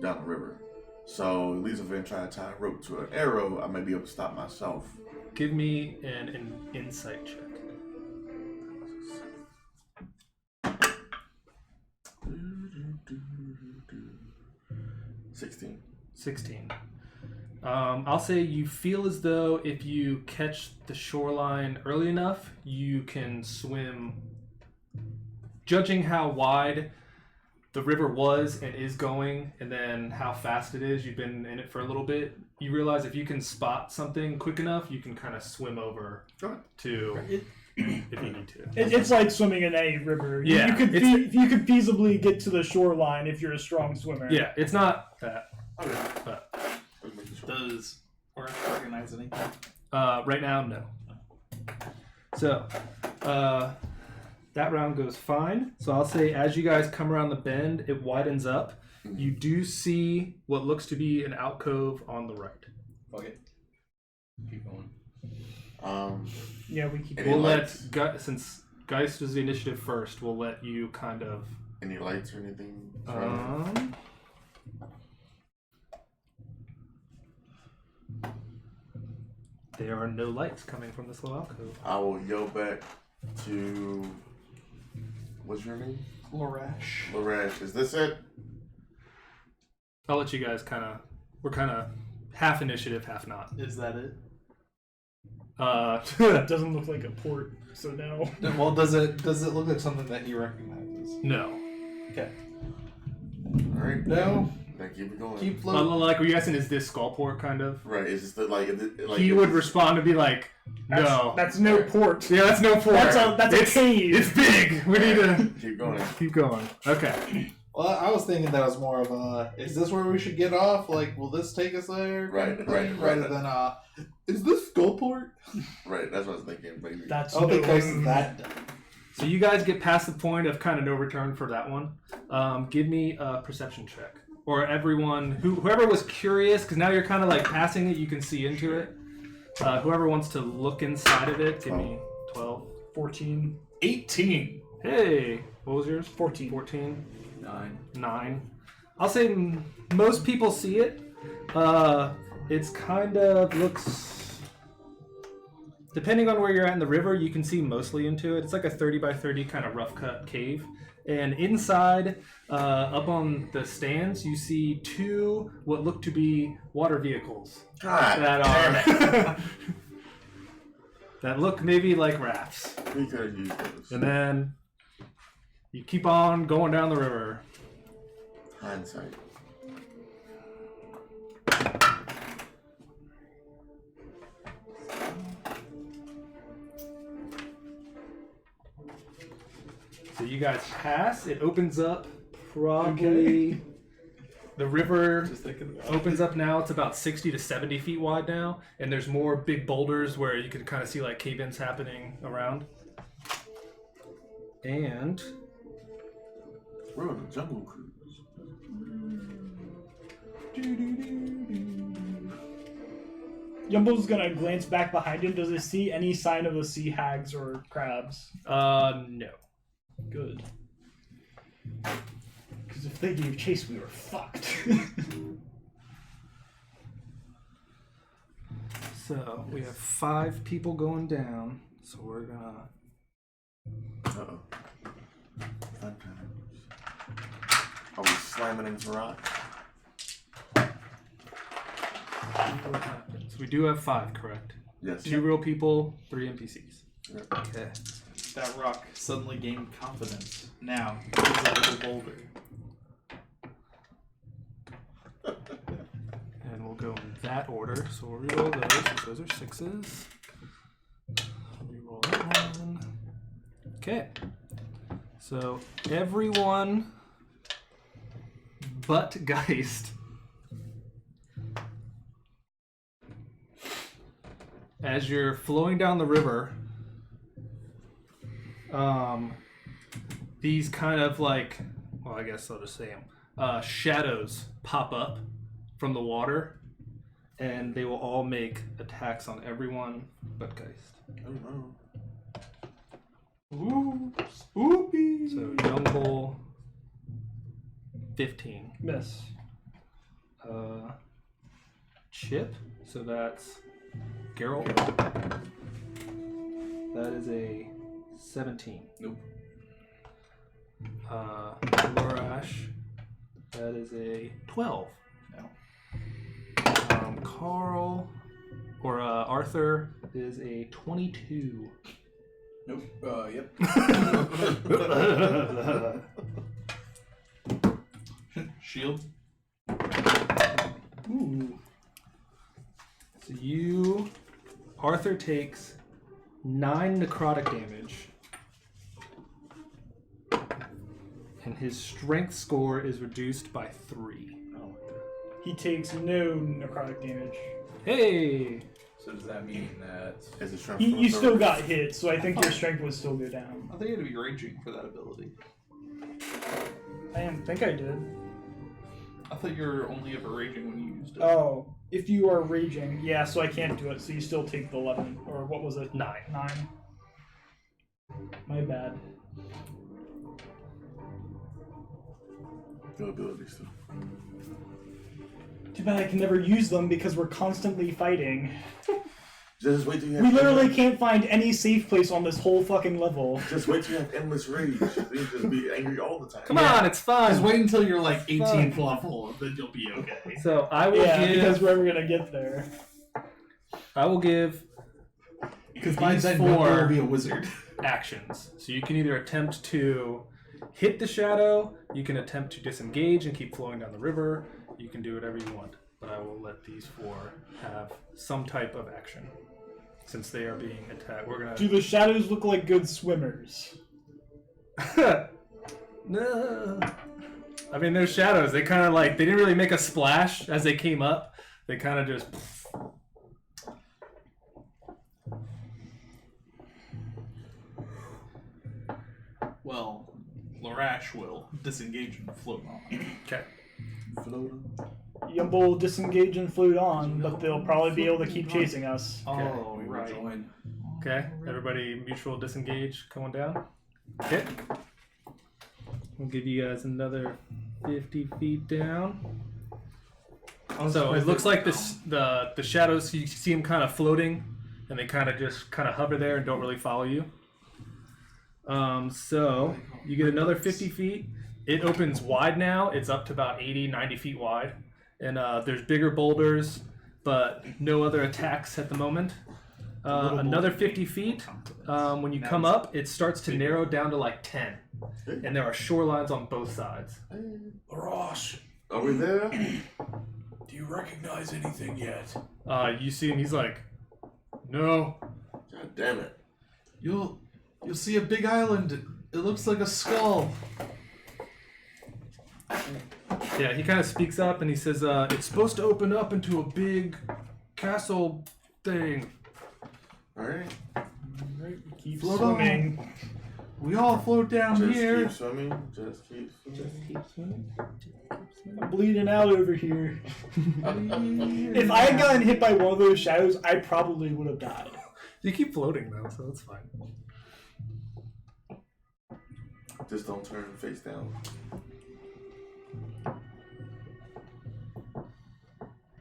down the river. So at least if I try to tie a rope to an arrow, I may be able to stop myself. Give me an insight check. 16. I'll say you feel as though if you catch the shoreline early enough, you can swim. Judging how wide the river was and is going, and then how fast it is. You've been in it for a little bit. You realize if you can spot something quick enough, you can kind of swim over to if you need to. It's like swimming in a river. Yeah, you could feasibly get to the shoreline if you're a strong swimmer. Yeah, it's not that. But Does Orange recognize anything? right now, no. So, that round goes fine. So I'll say as you guys come around the bend, it widens up. You do see what looks to be an alcove on the right. Fuck it. Keep going. Yeah, we keep. Any We'll lights? since Geist is the initiative first, we'll let you kind of. Any lights or anything? There are no lights coming from this little alcove. I will yell back to. What's your name? Lorash. Lorash. Is this it? I'll let you guys we're kind of half initiative, half not. Is that it? It doesn't look like a port, so no. Well, does it look like something that he recognizes? No. Okay. All right. No. Then keep it going. Keep floating. Like, were you asking, is this Skullport kind of? Right. It's just that, like He would respond and be like, no. That's no port. Yeah, that's no port. That's a cave. It's big. We need to keep going. keep going. Okay. Well, I was thinking that was more of a, is this where we should get off? Like, will this take us there? Right, kind of right, thing, right. Rather than, is this Skullport? Right. That's what I was thinking. Maybe. That's I don't think no- Tyson's that dumb. So you guys get past the point of kind of no return for that one. Give me a perception check. Or everyone, whoever was curious, because now you're kind of like passing it, you can see into it. Whoever wants to look inside of it, give me 12. 14. 18. Hey, what was yours? 14. 14. 9. I'll say most people see it. It's kind of looks, depending on where you're at in the river, you can see mostly into it. It's like a 30 by 30 kind of rough cut cave. And inside, up on the stands, you see two what look to be water vehicles God that damn are that look maybe like rafts. it. We could have used those. And then you keep on going down the river. Hindsight. So you guys pass. It opens up probably. The river Just thinking about opens up now. It's about 60 to 70 feet wide now, and there's more big boulders where you can kind of see like cave-ins happening around. And We're on a jungle cruise. Yumble's gonna glance back behind him. Does he see any sign of the sea hags or crabs? no. Good. Because if they gave chase, we were fucked. So we have 5 people going down. So we're gonna. Uh-oh. Fun times. Are we slamming into rocks? What happens? We do have 5, correct? Yes. 2 real people, 3 NPCs. Yep. Okay. that rock suddenly gained confidence. Now, it's a little boulder. And we'll go in that order. So we'll reroll those, since those are 6s. Reroll that one. Okay. So everyone but Geist, as you're flowing down the river, these kind of like, well, I guess I'll just say them, shadows pop up from the water, and they will all make attacks on everyone but Geist. Oh no. Ooh, spooky. So Young Bull, 15. Miss. Chip, so that's Geralt. That is a 17. Nope. Lorash, that is a 12. No. Carl, or Arthur, is a 22. Nope. Yep. Shield. Ooh. So Arthur takes 9 necrotic damage. And his strength score is reduced by 3. He takes no necrotic damage. Hey! So does that mean that Is it strength You from still third? got hit, so I think your strength would still go down. I think you had to be raging for that ability. I didn't think I did. I thought you were only ever raging when you used it. Oh, if you are raging, yeah, so I can't do it, so you still take the 11, or what was it? 9. 9. My bad. Good abilities too. Too bad I can never use them because we're constantly fighting. Just wait till you have. We literally can't find any safe place on this whole fucking level. Just wait till you have endless rage. Then you just be angry all the time. Come on, it's fun! Just wait until you're like 18th Fun. level, then you'll be okay. So I will Yeah, because give... we're ever gonna get there. I will give Because by These then four- you'll be a wizard. actions. So you can either attempt to hit the shadow, you can attempt to disengage and keep flowing down the river, you can do whatever you want. But I will let these 4 have some type of action. Since they are being attacked, we're gonna... Do the shadows look like good swimmers? No. I mean, they're shadows. They kind of like... They didn't really make a splash as they came up. They kind of just... Well, Larash will disengage and float on. Okay. Floating. Yumbo will disengage and float on, but they'll probably be able to keep chasing us. Oh, we right. rejoin? Okay. Everybody mutual disengage going down. Okay. We'll give you guys another 50 feet down. So it looks like this the shadows, you see them kind of floating, and they kind of just hover there and don't really follow you. So you get another 50 feet. It opens wide now. It's up to about 80, 90 feet wide. And there's bigger boulders, but no other attacks at the moment. Another 50 feet. When you come up, it starts to narrow down to like 10. And there are shorelines on both sides. Larash, Are we there? do you recognize anything yet? You see him, he's like, no. God damn it. You'll see a big island. It looks like a skull. Yeah, he kind of speaks up and he says, it's supposed to open up into a big castle thing. Alright. Keep Float swimming. We all float down Just here. keep swimming. Just keep swimming. I'm bleeding out over here. If I had gotten hit by one of those shadows, I probably would have died. You keep floating though, so that's fine. Just don't turn face down.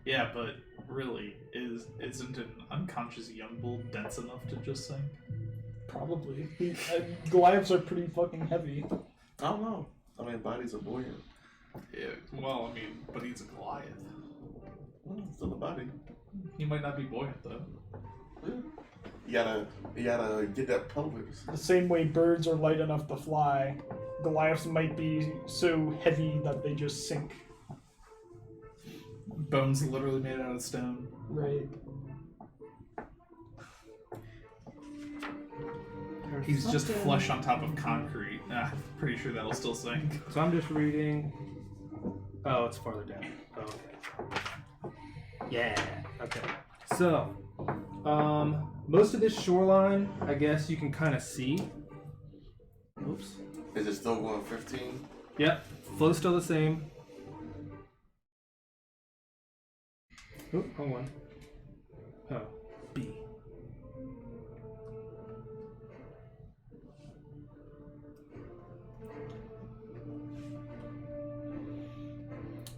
Yeah, but really, isn't an unconscious young bull dense enough to just sink? Probably. Goliaths are pretty fucking heavy. I don't know. I mean, bodies are buoyant. Yeah, well, I mean, but he's a Goliath. Well, still a body. He might not be buoyant though. Yeah. You gotta get that pelvis. The same way birds are light enough to fly, Goliaths might be so heavy that they just sink. Bones literally made out of stone. Right. He's just flesh on top of concrete. Pretty sure that'll still sink. So I'm just reading. Oh, it's farther down. Oh, okay. Yeah. Okay. So, most of this shoreline, I guess you can kind of see. Oops. Is it still going 15? Yep. Flow's still the same. Oop, wrong one. Oh, B.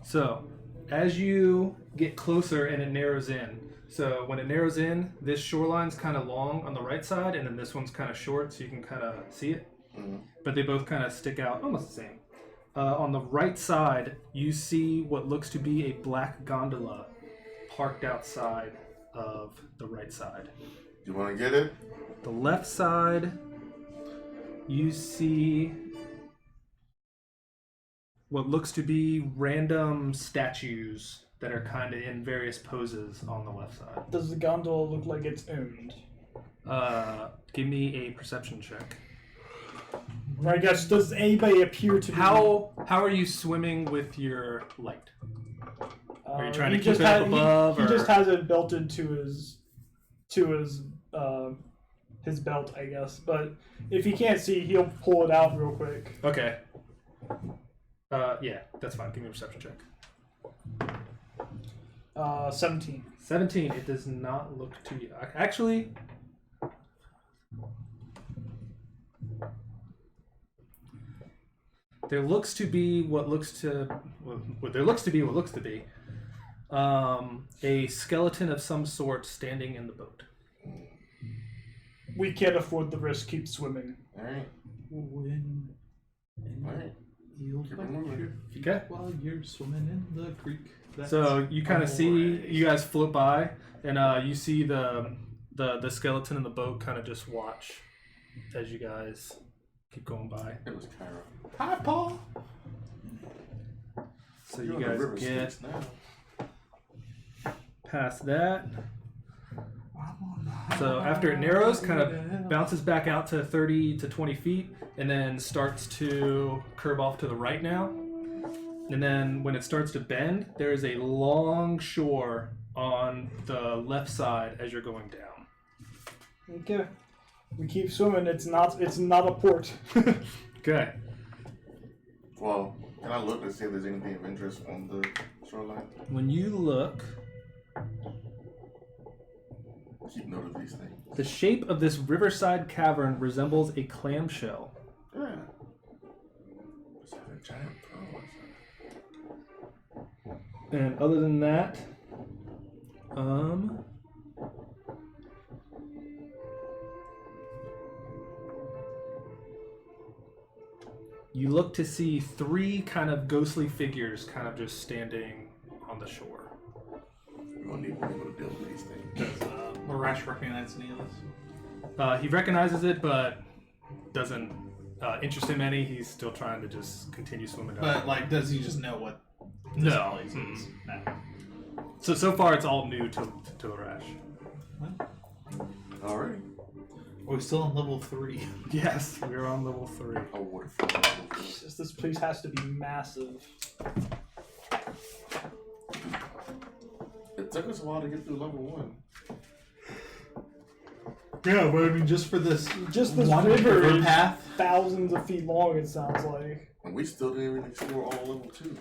So, as you get closer and it narrows in, so when it narrows in, this shoreline's kind of long on the right side, and then this one's kind of short, so you can kind of see it. Mm-hmm. But they both kind of stick out almost the same. On the right side, you see what looks to be a black gondola parked outside of the right side. You wanna get it? The left side, you see what looks to be random statues that are kind of in various poses on the left side. Does the gondola look like it's owned? Give me a perception check. Or I guess, does anybody appear to be... How are you swimming with your light? Are you trying to keep it up above? He just has it built into his belt, I guess. But if he can't see, he'll pull it out real quick. Okay. Yeah, that's fine. Give me a perception check. 17. 17. It does not look to you. Actually, there looks to be what looks to be a skeleton of some sort standing in the boat. We can't afford the risk. Keep swimming. Alright. Alright. You'll Keep bite moving. your feet Okay. while you're swimming in the creek. So you kind of see, alright. you guys float by, and you see the skeleton in the boat kind of just watch as you guys keep going by. It was Kyra. Hi, Paul. So You're you on the guys river get Styx now. past that. So after it narrows, kind of bounces back out to 30 to 20 feet, and then starts to curve off to the right now. And then when it starts to bend, there is a long shore on the left side as you're going down. Okay. We keep swimming. It's not a port. Okay. Well, can I look to see if there's anything of interest on the shoreline? When you look, Keep note of these things. the shape of this riverside cavern resembles a clamshell. Yeah. Is that a giant pearl? And other than that, you look to see three kind of ghostly figures kind of just standing on the shore. We're gonna need people to deal with these things. Does Morash recognize any of this? He recognizes it, but doesn't interest him any. He's still trying to just continue swimming down. But, like, does he just know what this No. place is? No. So far it's all new to Arash. Alright. Are we still on level 3? Yes, we're on level 3. A waterfall. This place has to be massive. It took us a while to get through level 1. Yeah, but I mean, just for this One river is path. thousands of feet long, it sounds like. And we still didn't even explore all level 2.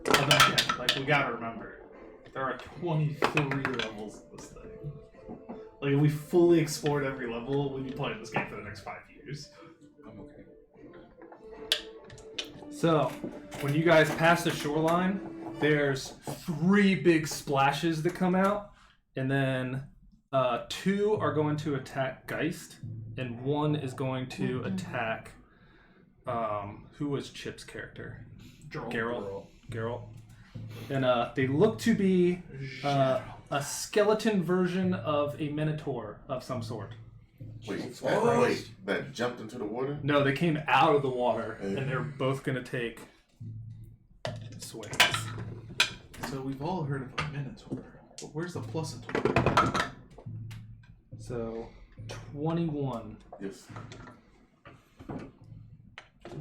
But then again, like, we gotta remember, there are 23 levels of this thing. Like, if we fully explored every level, we'd be playing this game for the next 5 years. I'm okay. So, when you guys pass the shoreline, there's 3 big splashes that come out, and then 2 are going to attack Geist, and 1 is going to attack, who was Chip's character? Geralt. And they look to be a skeleton version of a minotaur of some sort. Wait, that jumped into the water? No, they came out of the water, and they're both going to take swings. So we've all heard of a Minotaur, but where's the Plusator? So, 21. Yes.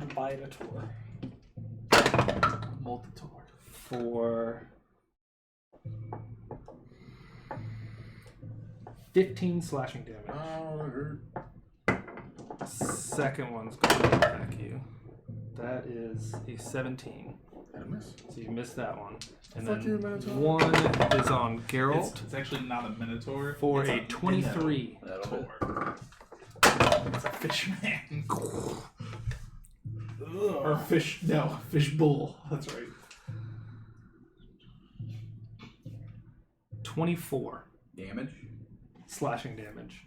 Bitator. Multitor. For 15 slashing damage. Oh, that hurt. Second one's going to attack you. That is a 17. Had a miss. So you missed that one. And Fuck you, then Minotaur. 1 is on Geralt It's actually not a Minotaur. for it's a 23. That'll hit. It's a fish man. Or fish bull. That's right. 24 Damage. slashing damage.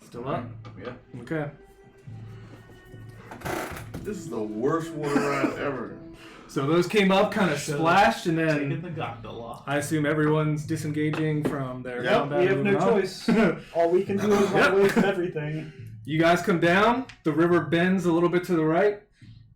Still up? Yeah. Okay. This is the worst water ride ever. So those came up, kind of splashed, and Taking then the gondola. I assume everyone's disengaging from their Yep, combat. we have and no moving on. choice. All we can do is run away from everything. You guys come down. The river bends a little bit to the right,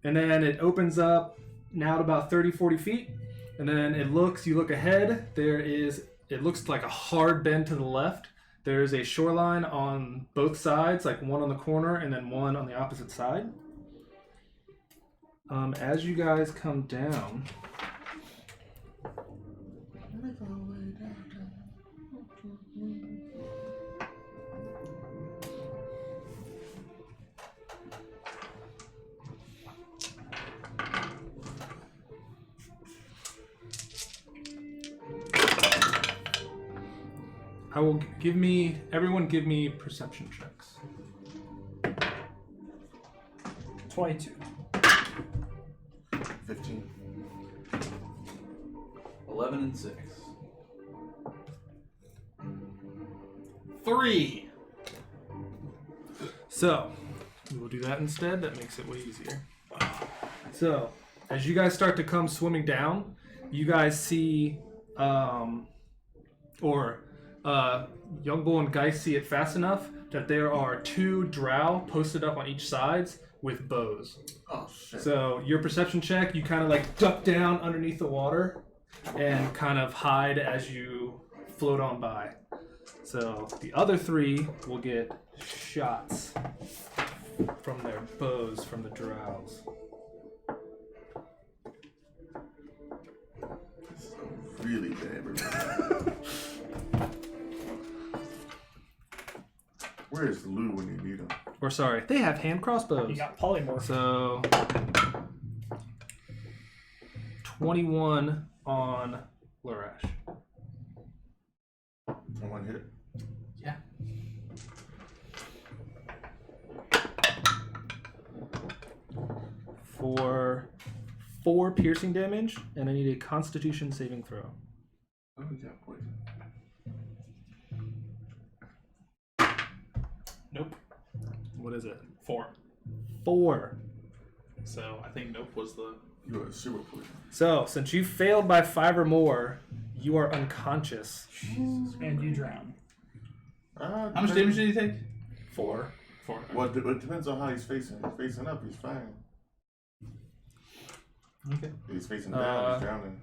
and then it opens up now at about 30, 40 feet. And then you look ahead. It looks like a hard bend to the left. There's a shoreline on both sides, like one on the corner and then one on the opposite side. As you guys come down, I will everyone give me perception checks. 22. 15. 11 and 6. 3. So, we will do that instead. That makes it way easier. So, as you guys start to come swimming down, you guys see, Young Bull and Geist see it fast enough that there are 2 drow posted up on each sides with bows. Oh shit. So, your perception check, you kind of like duck down underneath the water and kind of hide as you float on by. So, the other 3 will get shots from their bows from the drows. This is really bad. Where's Lou when you need him? Or sorry, they have hand You crossbows. got polymorph. So 21 on Larash. One hit. Yeah. For 4 piercing damage, and I need a Constitution saving throw. Oh, we got poison. Nope. What is it? 4. 4. So I think nope was the. You are super poison. So since you failed by 5 or more, you are unconscious. And you drown. How much damage did he take? 4. 4. Well, it depends on how he's facing. If he's facing up, he's fine. Okay. If he's facing down, he's drowning.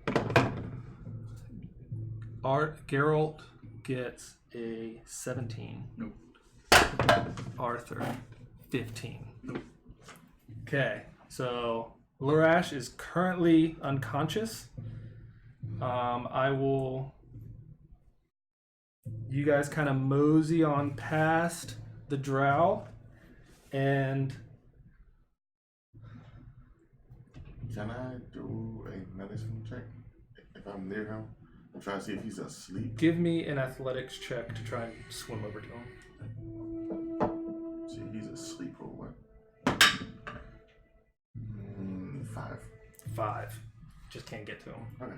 Geralt gets a 17. Nope. Arthur, 15. Okay, so Larash is currently unconscious. You guys kind of mosey on past the drow, and Can I do a medicine check if I'm near him? And try to see if he's asleep. give me an athletics check to try and swim over to him. See if he's asleep or what. 5. 5. Just can't get to him. Okay.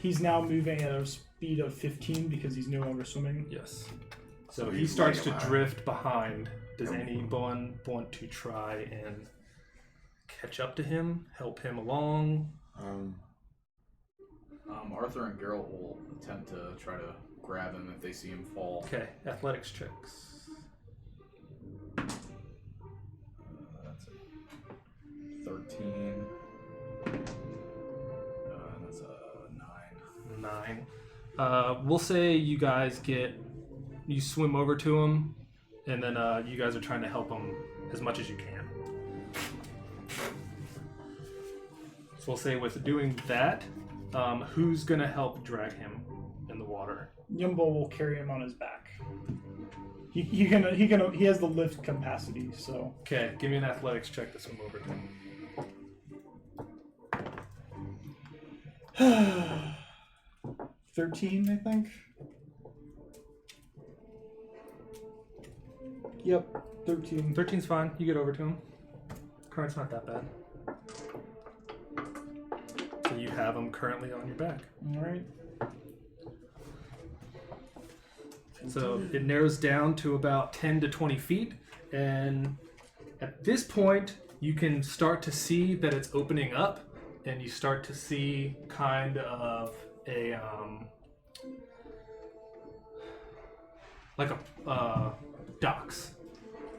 He's now moving at a speed of 15 because he's no longer swimming. Yes. So So he he's starts to laying alive. drift behind. Does anyone want to try and catch up to him, help him along? Arthur and Geralt will attempt to try to grab him if they see him fall. Okay, athletics checks. That's a 13. That's a 9. 9. We'll say you guys you swim over to him, and then you guys are trying to help him as much as you can. So we'll say with doing that, who's gonna help drag him in the water? Yumbo will carry him on his back. He has the lift capacity, so Okay, give me an athletics check to swim over to him. 13, I think. Yep, 13. 13's fine. You get over to him. Current's not that bad. So you have him currently on your back. All right. So it narrows down to about 10 to 20 feet, and At this point, you can start to see that it's opening up, and you start to see kind of a like a docks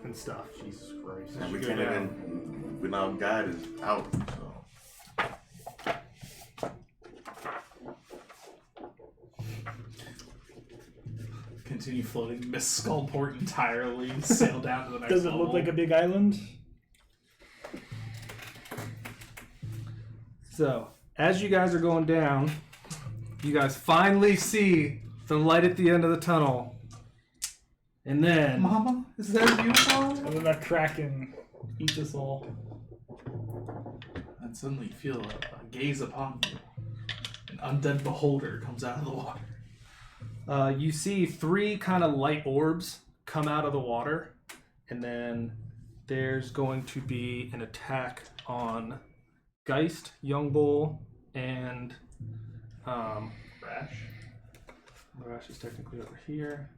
and stuff. Jesus Christ. And we Go can't down. even. When our guide is out, so. Continue floating. Miss Skullport entirely. Sail down to the next Does it level. look like a big island? So, as you guys are going down, you guys finally see the light at the end of the tunnel. And then, Mama? Is that you, Mama? And then that kraken eats us all. And suddenly you feel a gaze upon you. An undead beholder comes out of the water. you see 3 kind of light orbs come out of the water. And then there's going to be an attack on Geist, Young Bull, and Rash. Rash is technically over here.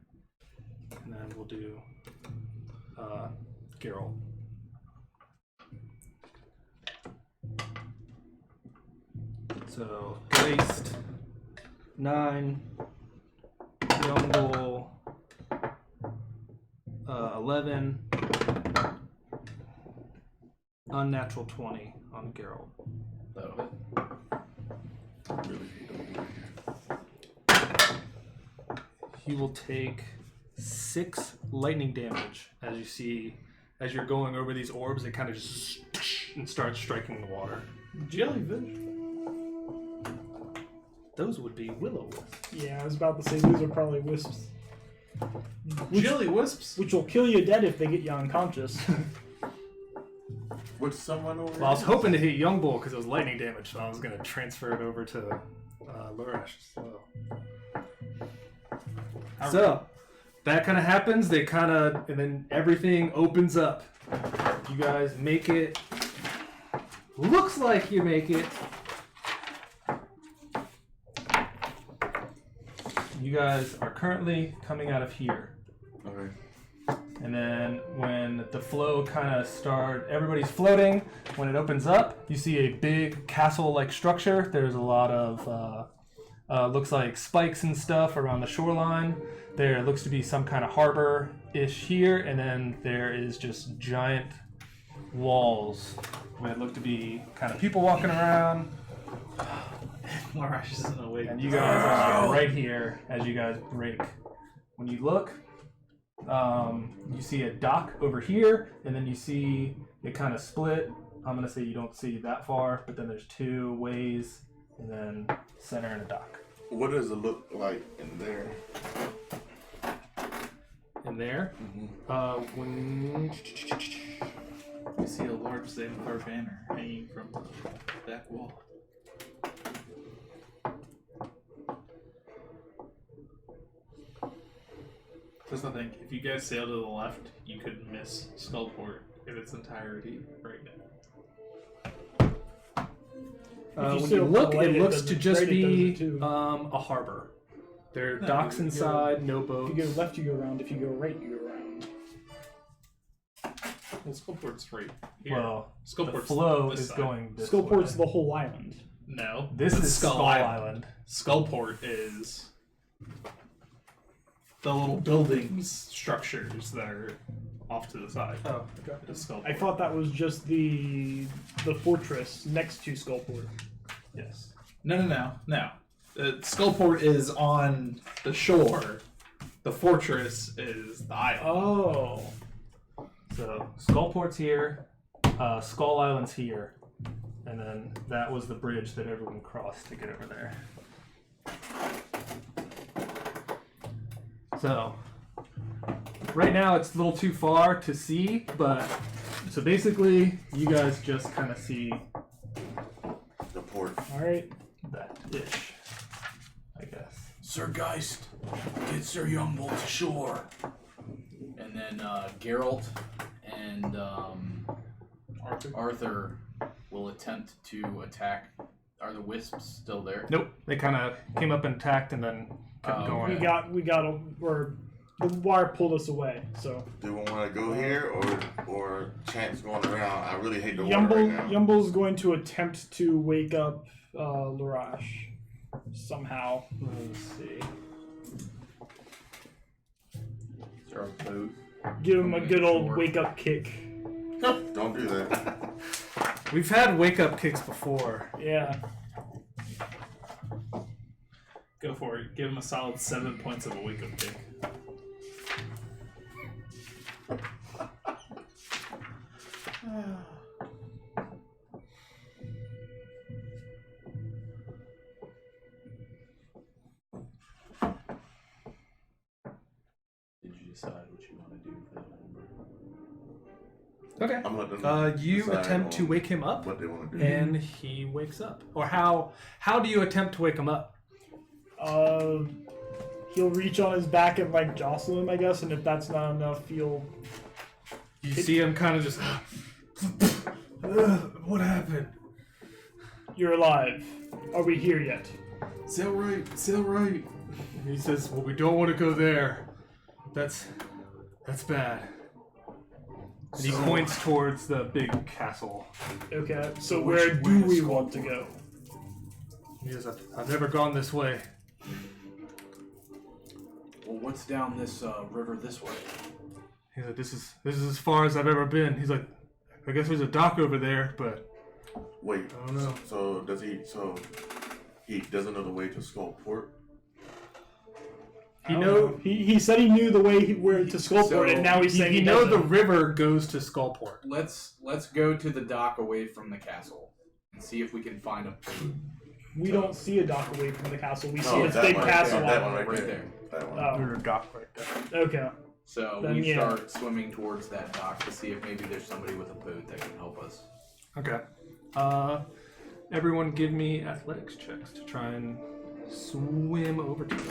And then we'll do Geralt. So Geist, 9, Young Bull, 11, unnatural 20 on Geralt. That'll hit. Really hate them. He will take 6 lightning damage as you see, as you're going over these orbs, it kind of just and starts striking the water. Jellyfish. Those would be willow wisps. Yeah, I was about to say these are probably wisps. Jelly wisps. Which will kill you dead if they get you unconscious. Would someone over Well, I was hoping to hit Young Bull because it was lightning damage, so I was going to transfer it over to Lurash as well. So, that kind of happens, they kind of, and then everything opens up. You guys make it, looks like you make it. You guys are currently coming out of here. Okay. And then when the flow kind of starts, everybody's floating. When it opens up, you see a big castle-like structure. There's a lot of, looks like spikes and stuff around the shoreline. There looks to be some kind of harbor-ish here, and then there is just giant walls where it look to be kind of people walking around. Larash isn't awake. And you guys are right here as you guys break. When you look, you see a dock over here, and then you see it kind of split. I'm going to say you don't see that far, but then there's 2 ways, and then center and a dock. What does it look like in there? In there, when You see a large Xanathar banner hanging from the back wall. Just I think if you guys sail to the left, you could miss Skullport in its entirety right now. If you when sail you to look, the right, it it looks does to it. just Right, it does be it too. a harbor. There are No, docks you go- inside, no If boats. you go left, you go around. If you go right, you go around. Well, Skullport's right here. Well, the Skullport's flow this is side. going this Skullport's way. the whole island. No, This it's is Skull Island. Skullport is the little buildings, structures that are off to the side. Oh, okay. It's Skullport. I thought that was just the fortress next to Skullport. Yes. No. Skullport is on the shore. The fortress is the island. Oh. So Skullport's here, Skull Island's here, and then that was the bridge that everyone crossed to get over there. So right now it's a little too far to see, but so basically you guys just kind of see The port. All right. that ish, I guess. Sir Geist, get Sir Youngbull to shore. And then Geralt and Arthur will attempt to attack. Are the wisps still there? Nope, they kind of came up and attacked and then kept Oh, going. We got or the wire pulled us away. So Do we want to go here or chance going around? I really hate the water right now. Yumble's going to attempt to wake up Larash somehow. Let me see. Is there a boat? Give him a good old wake up kick. Don't do that. We've had wake up kicks before. Yeah. Go for it. Give him a solid 7 points of a wake up kick. Did you decide what you want to do for the number? Okay. I'm letting them You decide attempt to on wake him up, what they want to do. and he wakes up. Or how do you attempt to wake him up? He'll reach on his back and like jostle him, I guess, and if that's not enough, he'll. You see him kind of just. What happened? You're alive. Are we here yet? Is that right? Is that right? And he says, "Well, we don't want to go there. That's bad." And he points towards the big castle. Okay, so where do we want to go? He says, "I've never gone this way." Well, what's down this river this way? He's like, "This is as far as I've ever been." He's like, "I guess there's a dock over there, but Wait. I don't know." So does he? So he doesn't know the way to Skullport? He said he knew the way where to Skullport, and now he's saying He he knows the doesn't. river goes to Skullport. Let's go to the dock away from the castle and see if we can find a boat. We don't see a dock away from the castle. We see No, this that big one castle. Right there. That on one it. right there. That one. Oh, There's a dock right there. okay. So Then, we yeah. start swimming towards that dock to see if maybe there's somebody with a boat that can help us. Okay. Everyone give me athletics checks to try and swim over to it.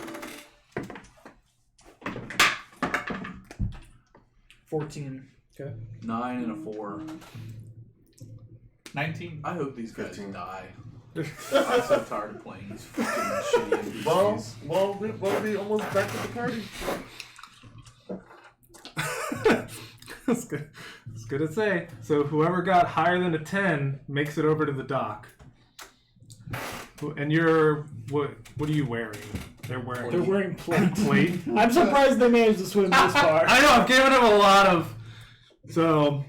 14. Okay. 9 and a 4. 19. I hope these guys 15. die. I'm so tired of playing these fucking shitty NPCs. Well, we almost back to the party. That's good. That's good to say. So whoever got higher than a 10 makes it over to the dock. And you're what are you wearing? They're wearing plate. plate. I'm surprised they managed to swim this far. I know, I've given them a lot of. So,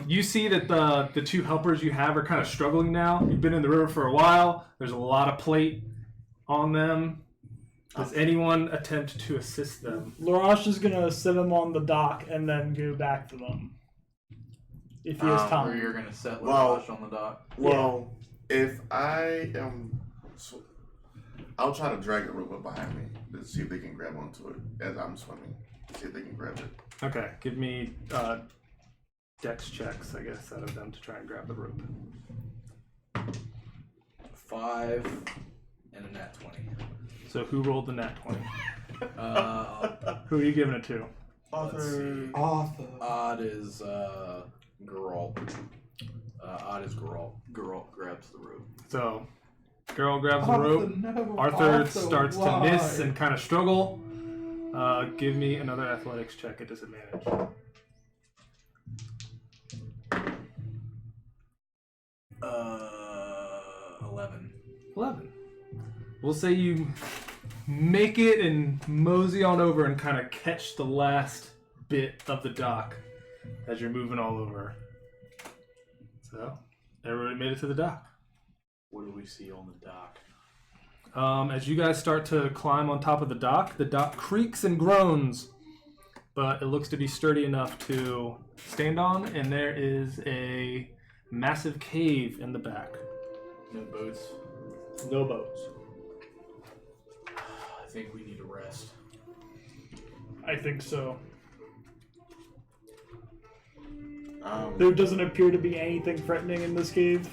you see that the two helpers you have are kind of struggling now. You've been in the river for a while. There's a lot of plate on them. Does anyone attempt to assist them? Larash is gonna set him on the dock and then go back to them. If he has Or time. you're gonna set Well- Larash on the dock. Well, if I am, I'll try to drag the rope up behind me to see if they can grab onto it as I'm swimming. See if they can grab it. Okay, give me dex checks, I guess, out of them to try and grab the rope. 5 and a nat 20. So who rolled the nat 20? Uh, Who are you giving it to? let's see. Arthur. Odd is girl. Odd is girl. Girl grabs the rope. So, girl grabs the rope. Arthur starts to miss and kind of struggle. Give me another athletics check at disadvantage. 11. 11. We'll say you make it and mosey on over and kind of catch the last bit of the dock as you're moving all over. So, everybody made it to the dock. What do we see on the dock? As you guys start to climb on top of the dock creaks and groans, but it looks to be sturdy enough to stand on, and there is a massive cave in the back. No boats. No boats. I think we need to rest. I think so. Um, There doesn't appear to be anything threatening in this cave.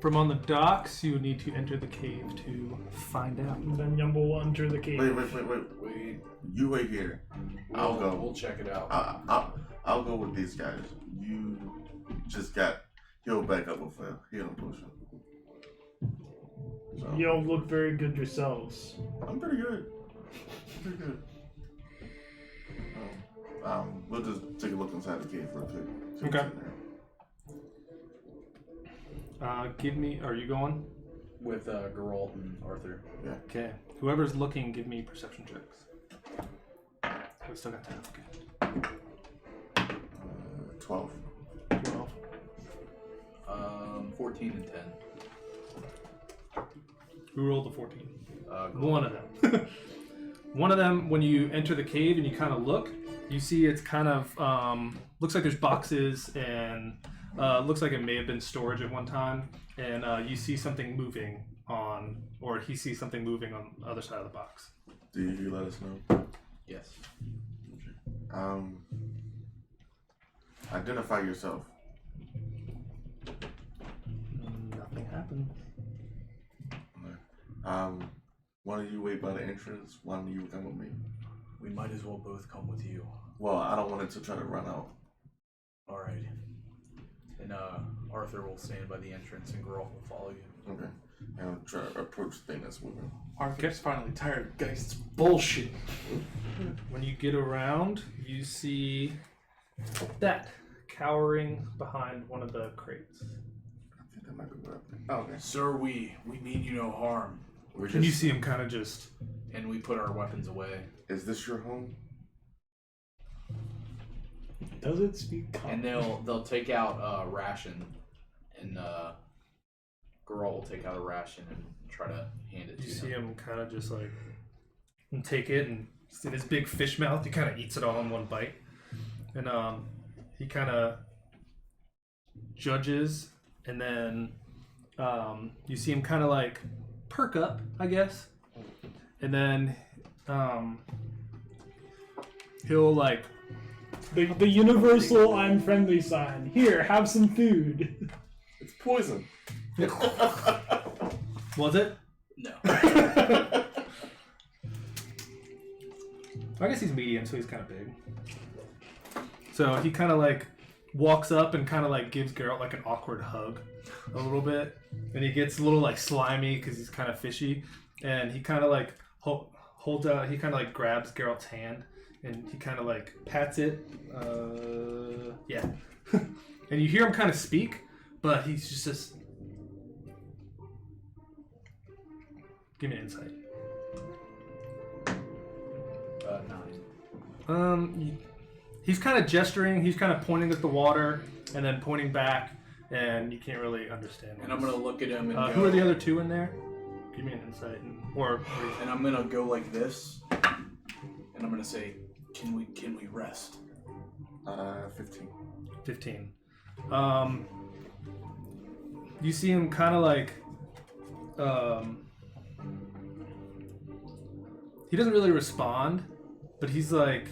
From on the docks, you would need to enter the cave to find out. And then Yumble will enter the cave. wait. You wait here. I'll go. We'll check it out. I'll go with these guys. You just got healed back up with a healing potion. So You don't look very good yourselves. I'm pretty good. Pretty good. We'll just take a look inside the cave real quick. See what's Okay. in there. Give me. Are you going? With Geralt and Arthur. Okay. Whoever's looking, give me perception checks. We still got time. Okay. 12. 12. 14 and 10. Who rolled the 14? Geralt. One of them. One of them, when you enter the cave and you kind of look, you see it's kind of looks like there's boxes and looks like it may have been storage at one time. And you see something moving on, or he sees something moving on the other side of the box. Do you let us know? Yes. Identify yourself. Nothing happened. One of you wait by the entrance. One of you come with me. We might as well both come with you. Well, I don't want it to try to run out. Alright. And Arthur will stand by the entrance and Geralt will follow you. Okay. And I'll try to approach the thing that's moving. Arthur's finally tired of Geist's bullshit. When you get around, you see that cowering behind one of the crates. I think that might be what happened. Oh, okay. Sir, we mean you no harm. We're And you just, see him kind of just. And we put our weapons away. is this your home? Does it speak common? And they'll take out a ration, and Geralt will take out a ration and try to hand it to You see him. him kind of just like take it, and in his big fish mouth, he kind of eats it all in one bite, and he kind of judges, and then you see him kind of like perk up, I guess, and then he'll like The universal I'm friendly sign. Here, have some food. It's poison. was it? No. I guess he's medium, so he's kind of big. So he kind of like walks up and kind of like gives Geralt like an awkward hug a little bit. And he gets a little like slimy because he's kind of fishy. And he kind of like holds out, he kind of like grabs Geralt's hand and he kind of like pats it. Yeah. And you hear him kind of speak, but he's just. Give me an insight. 9. He's kind of gesturing. He's kind of pointing at the water and then pointing back, and you can't really understand. And I'm gonna look at him and go. Who are the other two in there? Give me an insight, And I'm gonna go like this, and I'm gonna say, "Can we rest?" 15. 15. You see him kind of like. He doesn't really respond, but he's like,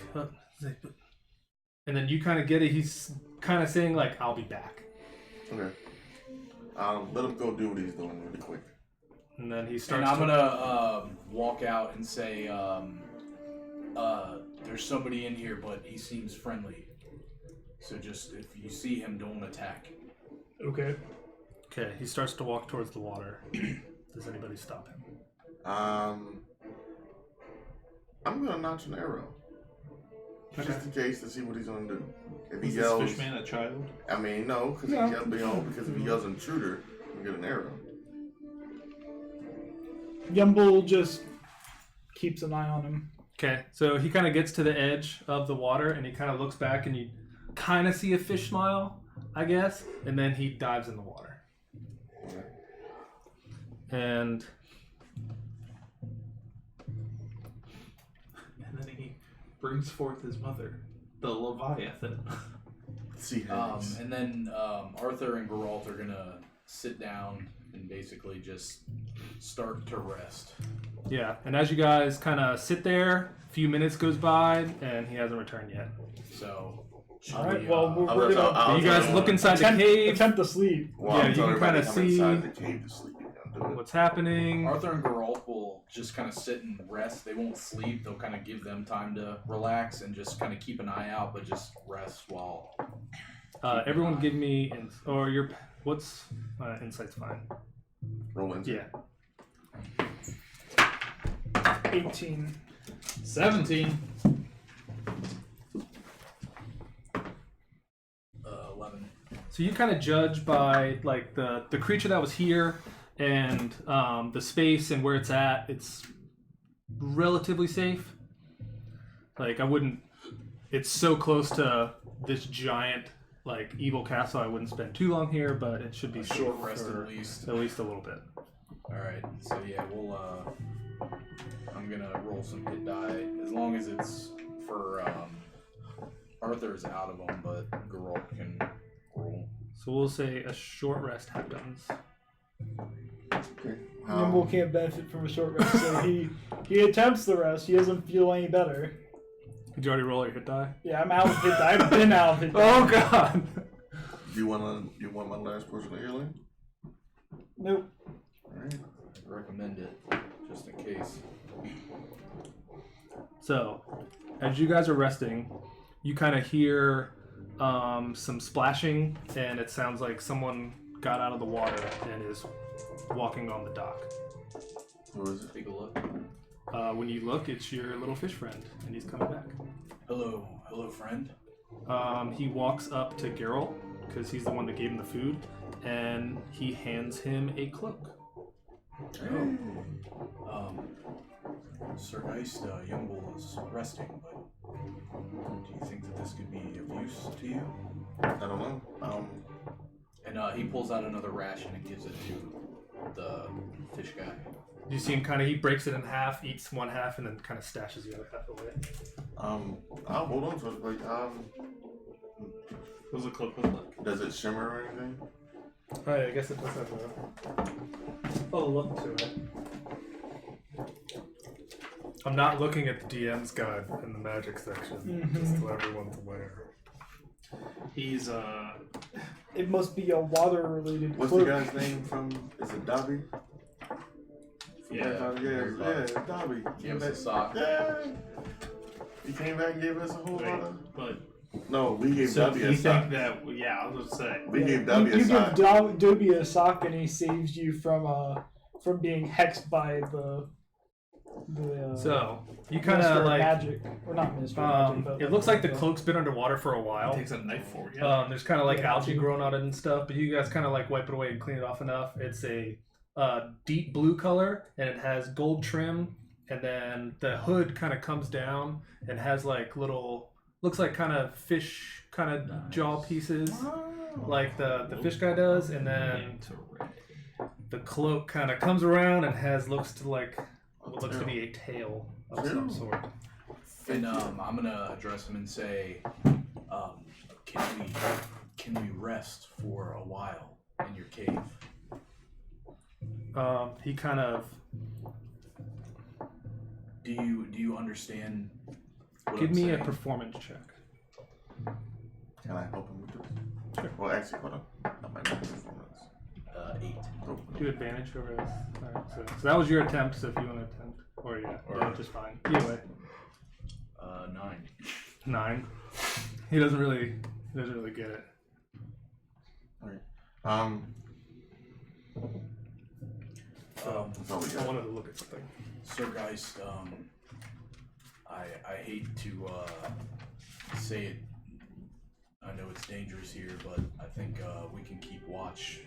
and then you kind of get it. He's kind of saying like, "I'll be back," Okay. Let him go do what he's doing really quick. and then he And starts. I'm gonna walk out and say, "There's somebody in here, but he seems friendly. So just if you see him, don't attack." Okay. Okay, he starts to walk towards the water. Does anybody stop him? I'm gonna notch an arrow. Just in case to see what he's gonna do. If he Is yells, this fishman a child? I mean, no, because because if he yells intruder, we get an arrow. Yumble just keeps an eye on him. Okay, so he kind of gets to the edge of the water and he kind of looks back and you kind of see a fish smile, I guess, and then he dives in the water. Okay. And And then he brings forth his mother, the Leviathan. See hands. And then Arthur and Geralt are gonna sit down and basically just start to rest. yeah, and as you guys kind of sit there, a few minutes goes by and he hasn't returned yet. So, should All right. we, Well, we're I'll- gonna I'll you guys tell look him- inside the attempt, cave, attempt to sleep. Well, yeah, I'm you telling can everybody kinda to come inside see- the cave to sleep. Do it. what's happening. Arthur and Geralt will just kind of sit and rest. They won't sleep. They'll kind of give them time to relax and just kind of keep an eye out, but just rest while. Everyone give me, what's insight's fine. Roll into Yeah. 18. 17. 11. So you kind of judge by like the creature that was here and the space and where it's at. It's relatively safe. Like I wouldn't. It's so close to this giant like evil castle. I wouldn't spend too long here, but it should be A safe short rest for at least. a little bit. Alright, so yeah, we'll, I'm gonna roll some hit die, as long as it's for, Arthur's out of them, but Geralt can roll. So we'll say a short rest happens. Okay. Nimble can't benefit from a short rest, so he attempts the rest. He doesn't feel any better. Did you already roll your hit die? Yeah, I'm out of hit die. I've been out of hit die. Oh god. Do you want my last portion of healing? Nope. Alright. I recommend it, just in case. So, as you guys are resting, you kind of hear some splashing, and it sounds like someone got out of the water and is walking on the dock. Who is it? Take a look. When you look, it's your little fish friend, and he's coming back. Hello, friend. He walks up to Geralt, because he's the one that gave him the food, and he hands him a cloak. Oh. Sir Geist, Youngbull is resting, but do you think that this could be of use to you? I don't know. And he pulls out another ration and gives it to the fish guy. You see him he breaks it in half, eats one half, and then kind of stashes the other half away. I'll hold on to it. Like, What does the cloak look like? does it shimmer or anything? Alright, I guess it does have a look to it. I'm not looking at the DM's guide in the magic section, just so everyone's aware. He's It must be a water-related What's cloak. the guy's name from? Is it Dobby? Yeah, Dobby. Give us a sock. Yeah. He came back and gave us a whole lot of. but No, we gave so Dobby you a think sock. that I was gonna say We gave You Dobby a give sock. Dobby a sock, and he saves you from being hexed by the So, you kind Minister of like. magic, or not Minister of Magic, but It looks like the cloak's been underwater for a while. he takes a knife for it. There's kind of like Yeah. algae growing on it and stuff, but you guys kind of like wipe it away and clean it off enough. It's a deep blue color, and it has gold trim, and then the hood kind of comes down and has like little, looks like kind of fish kind of jaw pieces, like the fish guy does, and then the cloak kind of comes around and looks to like what looks to be a tail of some sort. And I'm gonna address him and say, can we rest for a while in your cave? He kind of Do you understand? What give I'm me a saying? performance check. Can I help him with this? Sure. Well, actually, hold on. I might not have performance. 8. Oh, Do advantage over this. Alright, so that was your attempt, so if you want to attempt. Or yeah, just fine. Either way. 9. 9. He doesn't really get it. Alright. That's all we I got. wanted to look at something. Sir Geist, I hate to say it. I know it's dangerous here, but I think we can keep watch.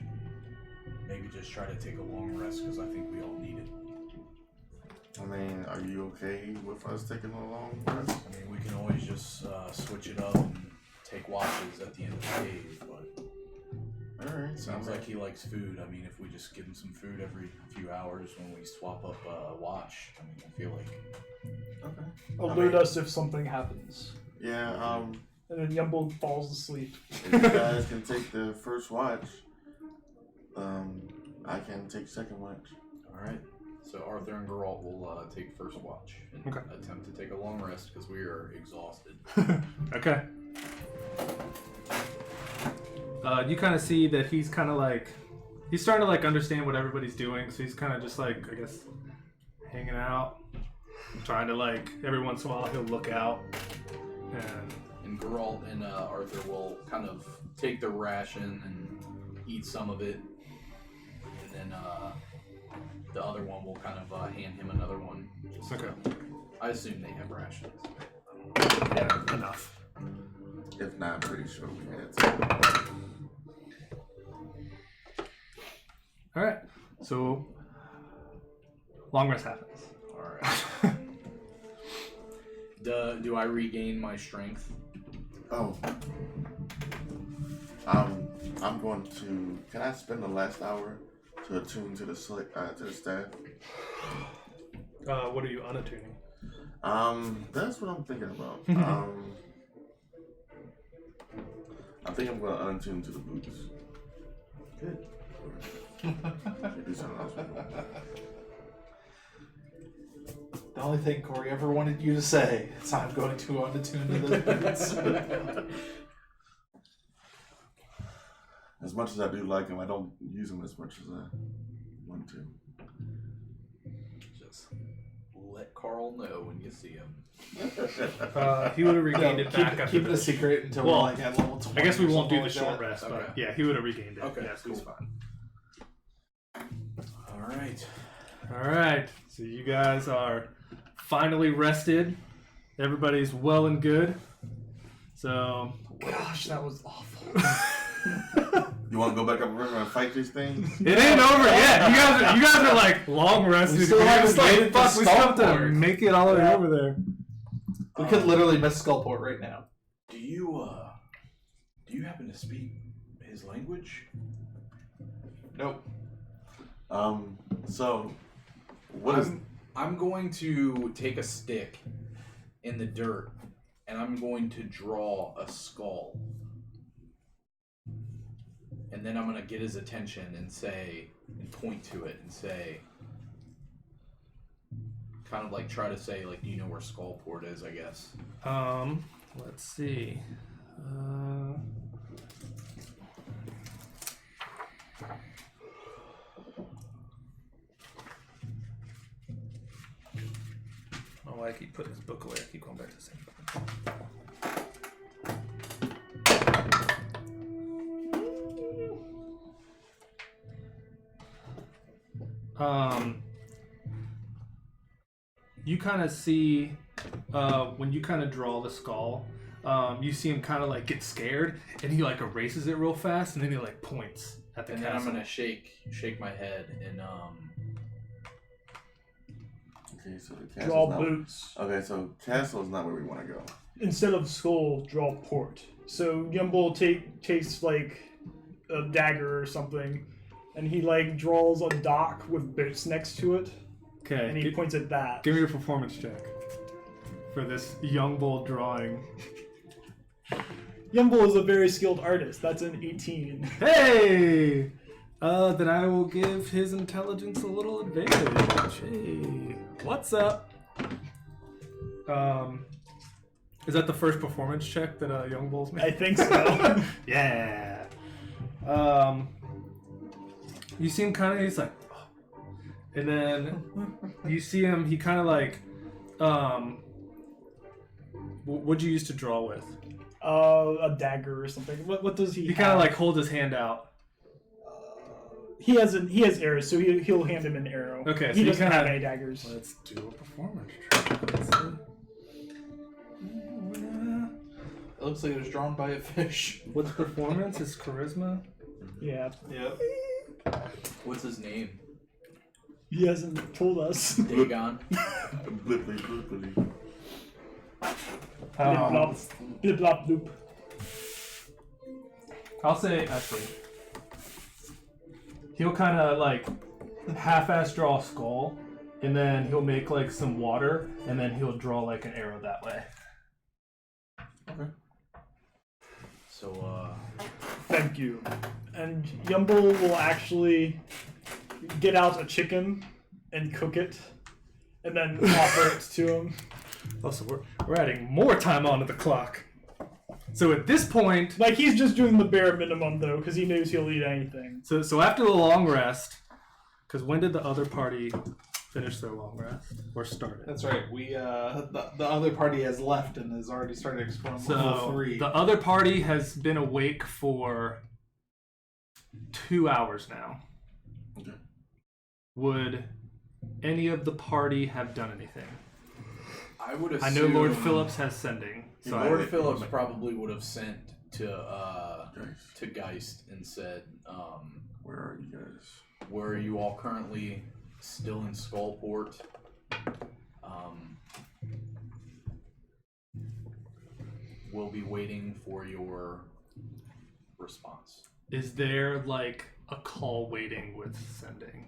Maybe just try to take a long rest because I think we all need it. I mean, are you okay with us taking a long rest? I mean, we can always just switch it up and take watches at the end of the cave, but Alright, sounds like he likes food. I mean, if we just give him some food every few hours when we swap up watch, I mean, I feel like... Okay. alert us if something happens. Yeah, And then Yumble falls asleep. if you guys can take the first watch, I can take second watch. Alright, so Arthur and Geralt will take first watch and attempt to take a long rest because we are exhausted. Okay. You kind of see that he's kind of like, he's starting to like understand what everybody's doing, so he's kind of just like, I guess, hanging out, trying to like, every once in a while he'll look out, And Geralt and Arthur will kind of take the ration and eat some of it, and then the other one will kind of hand him another one. Okay. I assume they have rations. Yeah, enough. If not, I'm pretty sure we had some. All right. So long rest happens. Alright. Do I regain my strength? Oh. I'm going to. Can I spend the last hour to attune to the staff? What are you unattuning? That's what I'm thinking about. I think I'm going to unattune to the boots. Good. Do something else with them. The only thing Corey ever wanted you to say is I'm going to unattune to the boots. As much as I do like him, I don't use him as much as I want to. Just let Carl know when you see him. He would have regained it back after Keep it a this. secret until Well, we're like at level 20. I guess we or won't do something the like short that. rest, but Okay. yeah, he would have regained it. Okay, Yes, cool. he's fine. Alright. All right. So you guys are finally rested. Everybody's well and good. So Gosh, that was awful. You want to go back up the river and fight these things? it ain't over yet. You guys are like long rested. We still You're haven't just like, made it to fuck, we still have to Skullport. make it all the way over there. We could literally miss Skullport right now. Do you happen to speak his language? Nope. So, what is... I'm going to take a stick in the dirt and I'm going to draw a skull. And then I'm going to get his attention and say, and point to it and say, kind of like try to say, like, do you know where Skullport is, I guess. Let's see. Oh, I keep putting this book away. I keep going back to the same book. You kind of see when you kind of draw the skull, you see him kind of like get scared, and he like erases it real fast, and then he like points at the And castle. then I'm gonna shake my head and Okay, so the Draw castle's not... boots. Okay, so castle is not where we want to go. Instead of skull, draw port. So Yumble takes like a dagger or something, and he like draws a dock with boats next to it, Okay, and he points at that. give me your performance check for this young bull drawing. Yumble is a very skilled artist. That's an 18. Hey! Then I will give his intelligence a little advantage. Hey, what's up? Is that the first performance check that young bulls I made? think so. Yeah. You see him kind of, he's like, oh. And then you see him, he kind of like, what'd you used to draw with? A dagger or something. What does he? He kind of like hold his hand out. He has arrows, so he'll hand him an arrow. Okay, so he you doesn't kinda- have any daggers. Let's do a performance check. Let's see. It looks like it was drawn by a fish. What's performance? Is charisma? Yeah, Yep. what's his name? he hasn't told us. Dagon. Blippity, blippity. Blip blop, blip blop bloop. I'll say actually. He'll kind of like half-ass draw a skull, and then he'll make like some water, and then he'll draw like an arrow that way. So, Thank you. And Yumble will actually get out a chicken and cook it, and then offer it to him. Oh, so we're adding more time onto the clock. So at this point, Like, he's just doing the bare minimum, though, because he knows he'll eat anything. so after the long rest, because when did the other party finish their long rest or start it? That's right. We the other party has left and has already started exploring level So 3. the other party has been awake for 2 hours now. Okay. Would any of the party have done anything? I would I assume. know Lord Phillips has sending. So Lord Phillips probably would have sent to Geist and said, Where are you guys? "Where are you all currently? Still in Skullport. We'll be waiting for your response." is there like a call waiting with sending?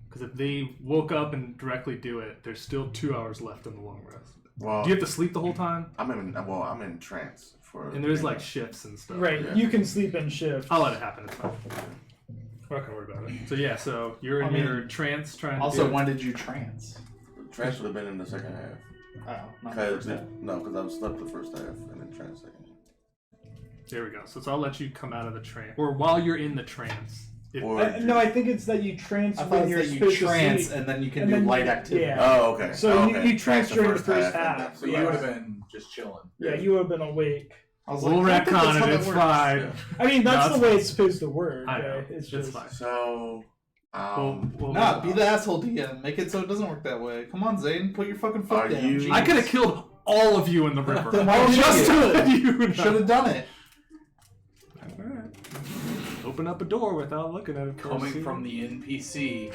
Because if they woke up and directly do it, there's still 2 hours left in the long rest. Well, Do you have to sleep the whole time? I'm in trance for. And there's like shifts and stuff. Right, Yeah. you can sleep in shift. I'll let it happen. It's fine. We're not gonna worry about it. So yeah, so you're in your trance trying to. Also, do it. when did you trance? Trance would have been in the second half. Oh, not the Because first half. because I was slept the first half and then trance second. There we go. So I'll let you come out of the trance, or while you're in the trance. If, Or No, I think it's that you trance I when thought you're that you supposed trance to sleep. and then you can And do then light you- activity. yeah. Oh, okay. So Oh, you okay. trance during the first and half. then- So you would have been just chilling. Yeah, you would have been awake. I was we'll I don't think that's retcon how it. that It's works. fine. Yeah. I mean, that's No, the way it's it's supposed to work. I know. Okay? It's It's just fine. So, We'll Nah, be the asshole DM. Make it so it doesn't work that way. Come on, Zane. Put your fucking foot Are down. you- Jeez. I could have killed all of you in the river. Then why did just you? to let you know. Should have done it. Alright. Open up a door without looking at it. Coming first, from the NPC.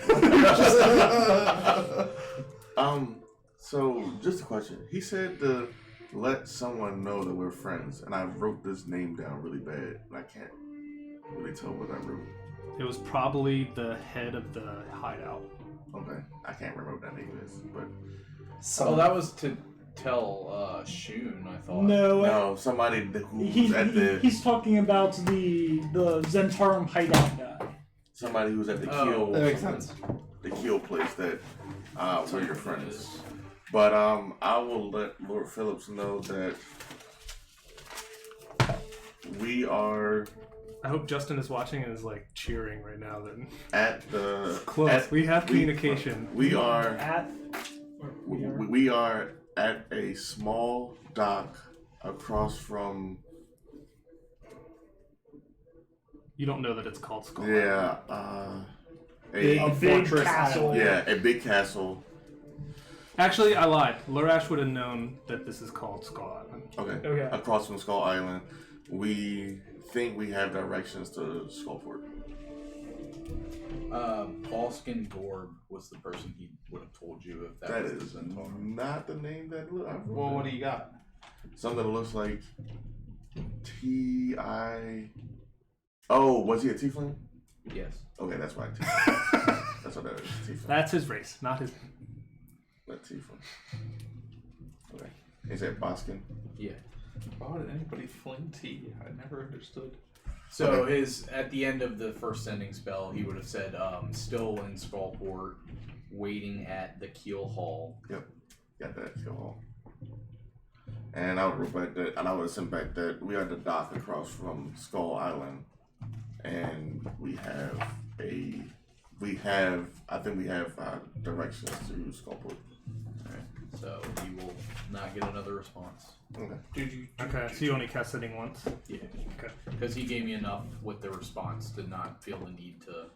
So just a question. He said to let someone know that we're friends, and I wrote this name down really bad, and I can't really tell what I wrote. It was probably the head of the hideout. Okay, I can't remember what that name is, but Oh, that was to tell Shun, I thought. no, somebody who's at the he's talking about the Zentarum hideout guy. somebody who's at the Oh, Keel. that makes something. sense. The Keel place that That's we're what your it friends. is. But I will let Lord Phillips know that we are I hope Justin is watching and is like cheering right now. Then at the close. We have communication. We are At we are at a small dock across from You don't know that it's called Skull. a big fortress castle. yeah, a big castle. Actually, I lied. Larash would have known that this is called Skull Island. Okay. Okay. Across from Skull Island. We think we have directions to Skullport. Balskin Gorb was the person he would have told you if that That was is the Centaur. not the name that I wrote Well, down. what do you got? Something that looks like T-I... Oh, was he a tiefling? Yes. Okay, that's why tiefling. That's what that is, tiefling. That's his race, not his. That tiefling. Okay. He said Boskin. Yeah. Why would anybody fling tea? I never understood. So his at the end of the first sending spell, he would have said, "Still in Skullport, waiting at the Keel Hall." Yep. Got that kill hall. And I would wrote back that, and I would have sent back that we are at the dock across from Skull Island, and I think we have directions to Skullport. So he will not get another response. Okay. Dude, you. Okay, so you only cast setting once. Yeah. Okay. Because he gave me enough with the response to not feel the need to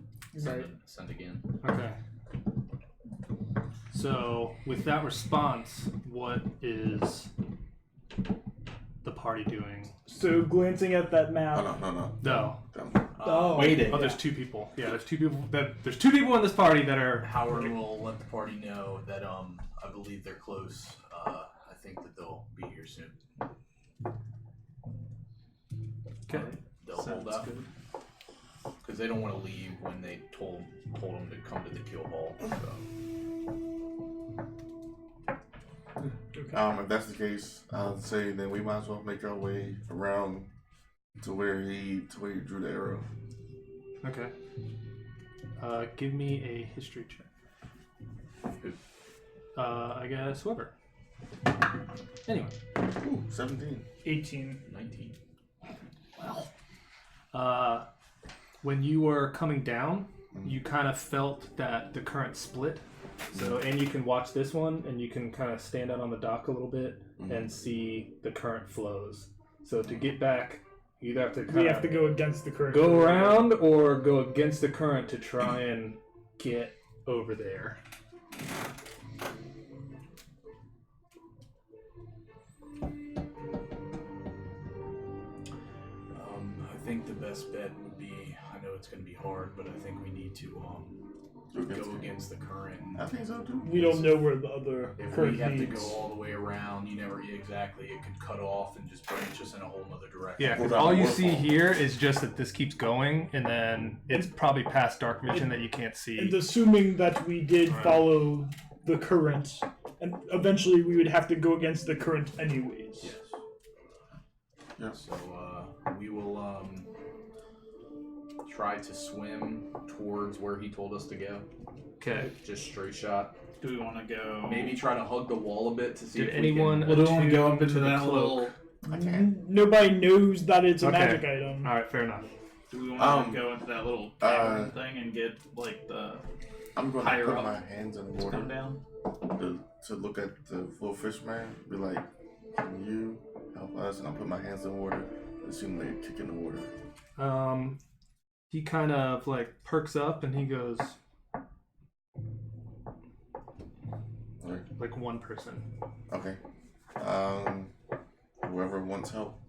send again. Okay. So, with that response, what is the party doing? So glancing at that Oh, map. no. No. Oh, Waiting. Oh, there's two people. Yeah, there's two people. There's two people in this party that are. Howard will let the party know that I believe they're close. I think that they'll be here soon. Okay. They'll hold out because they don't want to leave when they told them to come to the Kill Hall. So. If that's the case, I'll say then we might as well make our way around to where he drew the arrow. Okay. Give me a history check. I guess whoever. Anyway. Ooh, 17. 18. 19. When you were coming down, you kind of felt that the current split. So, and you can watch this one, and you can kind of stand out on the dock a little bit and see the current flows. So to get back, you either have to We have to go against the current. go around or go against the current to try and get over there. I think the best bet would be, I know it's going to be hard, but I think we need to go against the current. I think so too. We don't know where the other If current we have to leads. go all the way around, you never exactly. It could cut off and just branch us in a whole other direction. Yeah, 'cause Well, all you waterfall. see here is just that this keeps going, and then it's probably past dark vision that you can't see. And assuming that we did Right. follow the current, and eventually we would have to go against the current anyways. Yes. Yeah. So we will try to swim towards where he told us to go. Okay. Just straight shot. Do we want to go? Maybe try to hug the wall a bit to see Did if anyone? we Well, do we want to go up into attune that the little? cloak? I can't. Nobody knows that it's a Okay. magic item. All right, fair enough. Do we want to go into that little cavern thing and get like the I'm going to higher put up my hands in the to come water down? to look at the little fish man. Be like, can you help us? And I'll put my hands in the water. Assume they kick in the water. He kind of like perks up and he goes, Okay. like one person. Okay. Whoever wants help.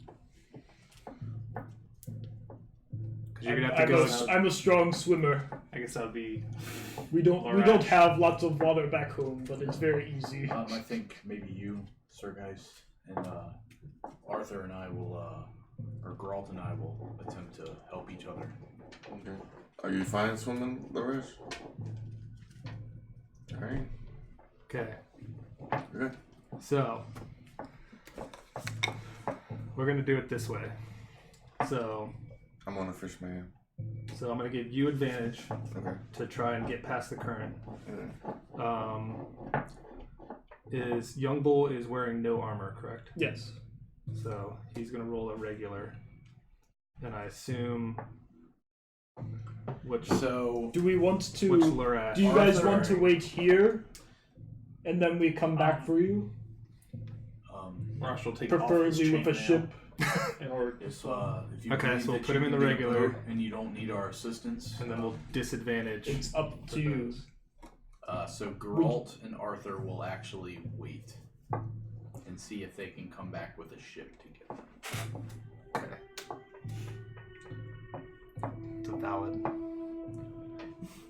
Because you're gonna have to go. I'm a strong swimmer. I guess that would be. We don't Alright. have lots of water back home, but it's very easy. I think maybe you, Sir Geist, and Arthur and I will, or Geralt and I will attempt to help each other. Okay. Are you fine swimming, Larish? Alright. Okay. Good. So we're gonna do it this way. So I'm on a fish man. I'm gonna give you advantage Okay. to try and get past the current. Yeah. Is Young Bull is wearing no armor, correct? Yes. So he's gonna roll a regular, and I assume which So Do we want to? which Lurash. Do you guys Arthur- want to wait here, and then we come back for you? Rush will take Preferably with a ship. in order to if swim. if you Okay, believe so we'll that put you him in can the get regular. aboard and you don't need our assistance, and then we'll disadvantage. It's up to you. so Geralt and Arthur will actually wait and see if they can come back with a ship to get them. Okay. It's a valid,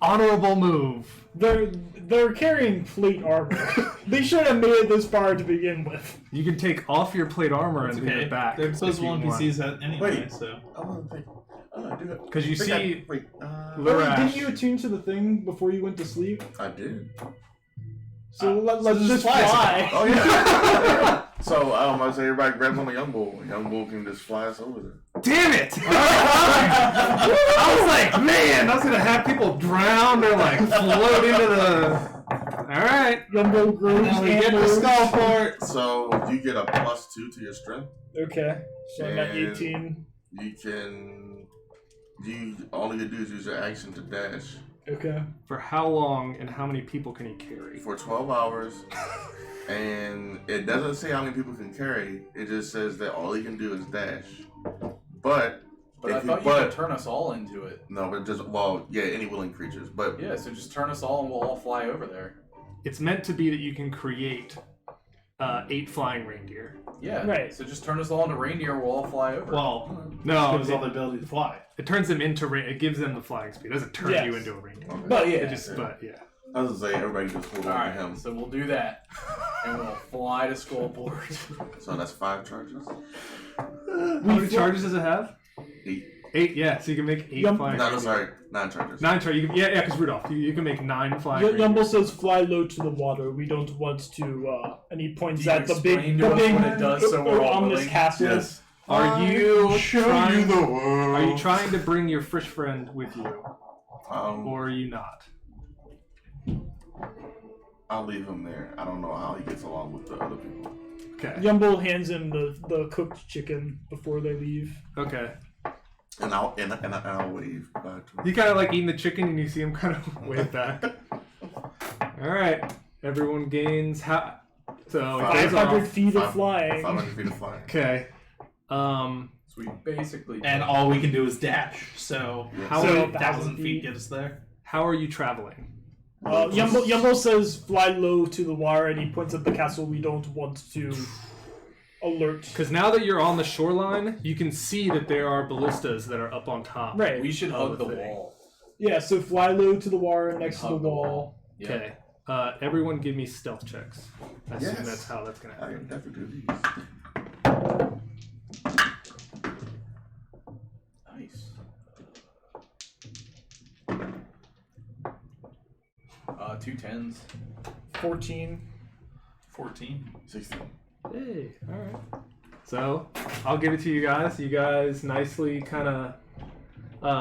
honorable move. They're carrying plate armor. They should have made it this far to begin with. You can take off your plate armor It's and leave okay. it back. They're disposable if you NPCs that anyway, Wait. so. I want to think. Do it. Because you see, Wait. Lurash. Didn't you attune to the thing before you went to sleep? I did. So let's just just fly. fly. Oh yeah. So I say everybody grabs on a young bull. Young bull can just fly us over there. Damn it! I was like, man, I was gonna have people drown or like float into the. All right. Gumbo grows Now we get the antlers. skullport. So you get a +2 to your strength. Okay, so I'm at And- 18. You can. All you do is use your action to dash Okay. For how long and how many people can he carry? for 12 hours. And it doesn't say how many people can carry. It just says that all he can do is dash. But But I if thought you could turn us all into it. no, but just any willing creatures. But Yeah, so just turn us all and we'll all fly over there. It's meant to be that you can create 8 flying reindeer. Yeah. Right. So just turn us all into reindeer and we'll all fly over. Well, No, gives us all the ability to fly. it turns them into it gives them the flying speed. It doesn't turn Yes. you into a reindeer. okay. But yeah, It just, but yeah. I was gonna say everybody just hold on to Alright, him. so we'll do that. And we'll fly to Skullport. So that's 5 charges. How many charges does it have? 8. 8, yeah. So you can make 8 Yum. flying. No, reindeer. sorry, 9 charges. 9 charges. You can, yeah, because Rudolph, you can make 9 flying. Yumble reindeer. says fly low to the water. We don't want to. And he points You at the explain big, to the us big what it does so we're all ominous willing? castle. Yes. Are you trying? the world. Are you trying to bring your fish friend with you, Or or are you not? I'll leave him there. I don't know how he gets along with the other people. Okay. Yumble hands him the cooked chicken before they leave. Okay. And I'll wave back to him. You kind of like eating the chicken, and you see him kind of wave back. All right. Everyone gains how? So it goes 500 off. feet of flying. 500 feet of flying. Okay. So we basically And all we can do is dash. So How so are you- 1,000 feet get us there. How are you traveling? Yumbo says fly low to the water, and he points at the castle. We don't want to alert. Because now that you're on the shoreline, you can see that there are ballistas that are up on top. Right. We should hug the thing. wall. Yeah, so fly low to the water next to the Hug the wall. Yeah. Okay. Everyone give me stealth checks. I assume Yes. that's how that's going to I happen. can never do these. Nice. 2 10s. 14. 14. 16. Hey, alright. So, I'll give it to you guys. You guys nicely kind of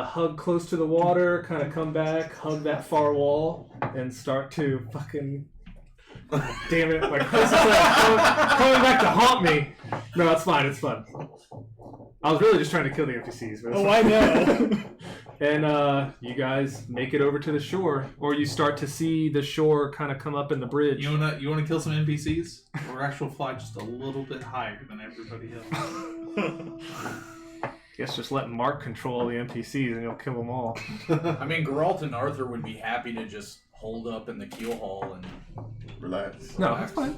hug close to the water, kind of come back, hug that far wall, and start to fucking... Damn it, my Chris is coming back to haunt me. No, it's fine, it's fun. I was really just trying to kill the NPCs. But it's Oh, fine. I know. And you guys make it over to the shore, or you start to see the shore kind of come up in the bridge. You wanna kill some NPCs? Or actual fly just a little bit higher than everybody else? Guess just let Mark control the NPCs and he'll kill them all. I mean, Geralt and Arthur would be happy to just hold up in the keel hall and Relax. No, that's fine.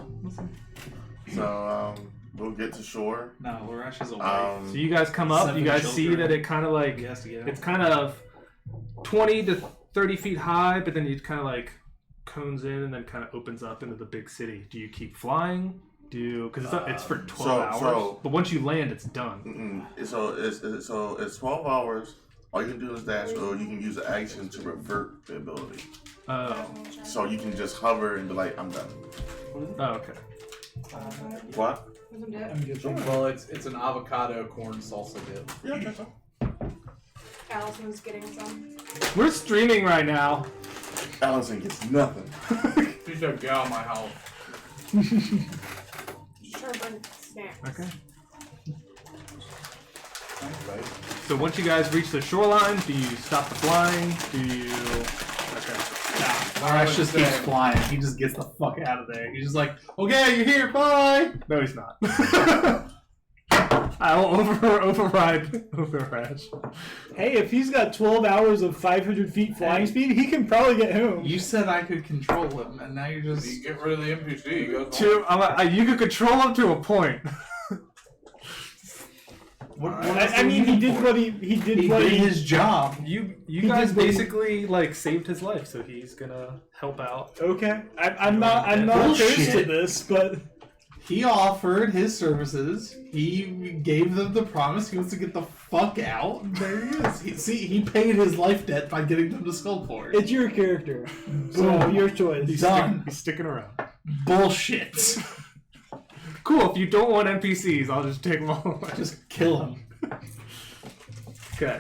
So, we'll get to shore. No, Larash is a wife. So you guys come up, 7 you guys see children. that it kind of like, He has to get out. it's kind of 20 to 30 feet high, but then it kind of like cones in and then kind of opens up into the big city. Do you keep flying? Because it's for 12 hours. so- But once you land, it's done. So it's 12 hours. All you can do is dash, or you can use an action to revert the ability. Oh. So you can just hover and be like, I'm done. Oh, okay. What? well, it's an avocado corn salsa dip. Yeah, okay, so. Allison's getting some. We're streaming right now. Allison gets nothing. She said, "Get out of my house." Sherburne snacks. Okay. Thanks, babe. So once you guys reach the shoreline, do you stop the flying? Do you... Okay. Larash just keeps flying. He just gets the fuck out of there. He's just like, okay, you're here, bye! No, he's not. I'll override Rash. Hey, if he's got 12 hours of 500 feet flying speed, he can probably get home. You said I could control him, and now you're just... You get rid of the NPC. You go. You can control him to a point. I mean, he did what he did. He What did he his job. You He guys did what he- basically like saved his life, so he's gonna help out. Okay, I'm not Bullshit. opposed to this, but He offered his services. He gave them the promise he wants to get the fuck out. And there he is. He paid his life debt by getting them to Skullport. it's your character, so your choice. Done. He's sticking around. Bullshit. Cool. If you don't want NPCs, I'll just take them all away. Just kill him. Okay.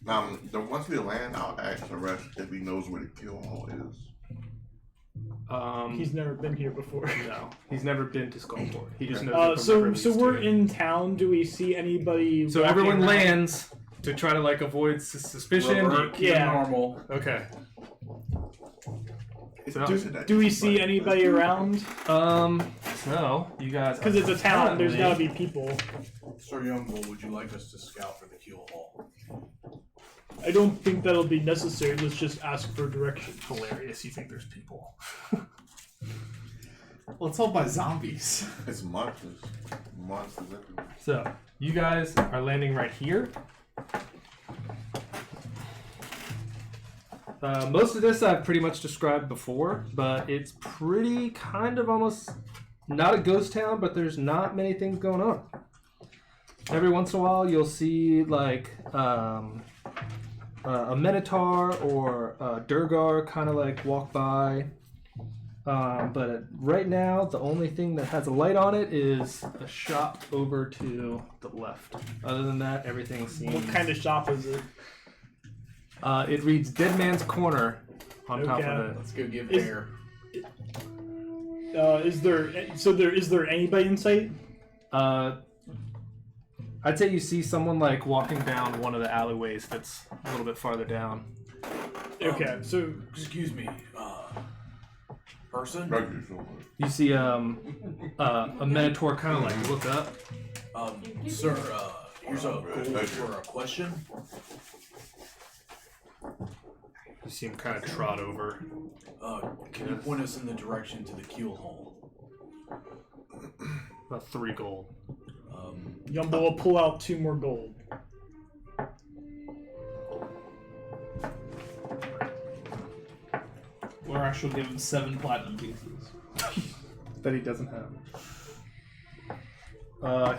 Once we land, I'll ask the rest if he knows where the kill hall is. He's never been here before. No, he's never been to Skullport. He just knows. So we're in town. Do we see anybody? So walking everyone around? lands to try to like avoid suspicion. Revert to Yeah. normal. Okay. So, Do we see anybody around? so you guys, Because it's a town. There's gotta apparently- be people. Sir Youngbull, would you like us to scout for the keel hall? I don't think that'll be necessary. Let's just ask for direction. hilarious. You think there's people? Well, it's all by zombies. It's monsters. Monsters everywhere. So you guys are landing right here. Most of this I've pretty much described before, but it's pretty kind of almost not a ghost town, but there's not many things going on. Every once in a while you'll see like a Minotaur or a Durgar kind of like walk by. But right now the only thing that has a light on it is a shop over to the left. Other than that, everything seems... What kind of shop is it? It reads Dead Man's Corner on top Okay. of it. Let's go give Is- hair. Is there anybody in sight? I'd say you see someone like walking down one of the alleyways that's a little bit farther down. Okay, so Excuse me, person? Thank you so much. You see a Minotaur kind of like look up. Sir, here's a goal for a question. see him kind of trot over. Can you point us in the direction to the keel hole? About 3 gold. Yumbo will pull out 2 more gold. Or I shall give him 7 platinum pieces. That he doesn't have.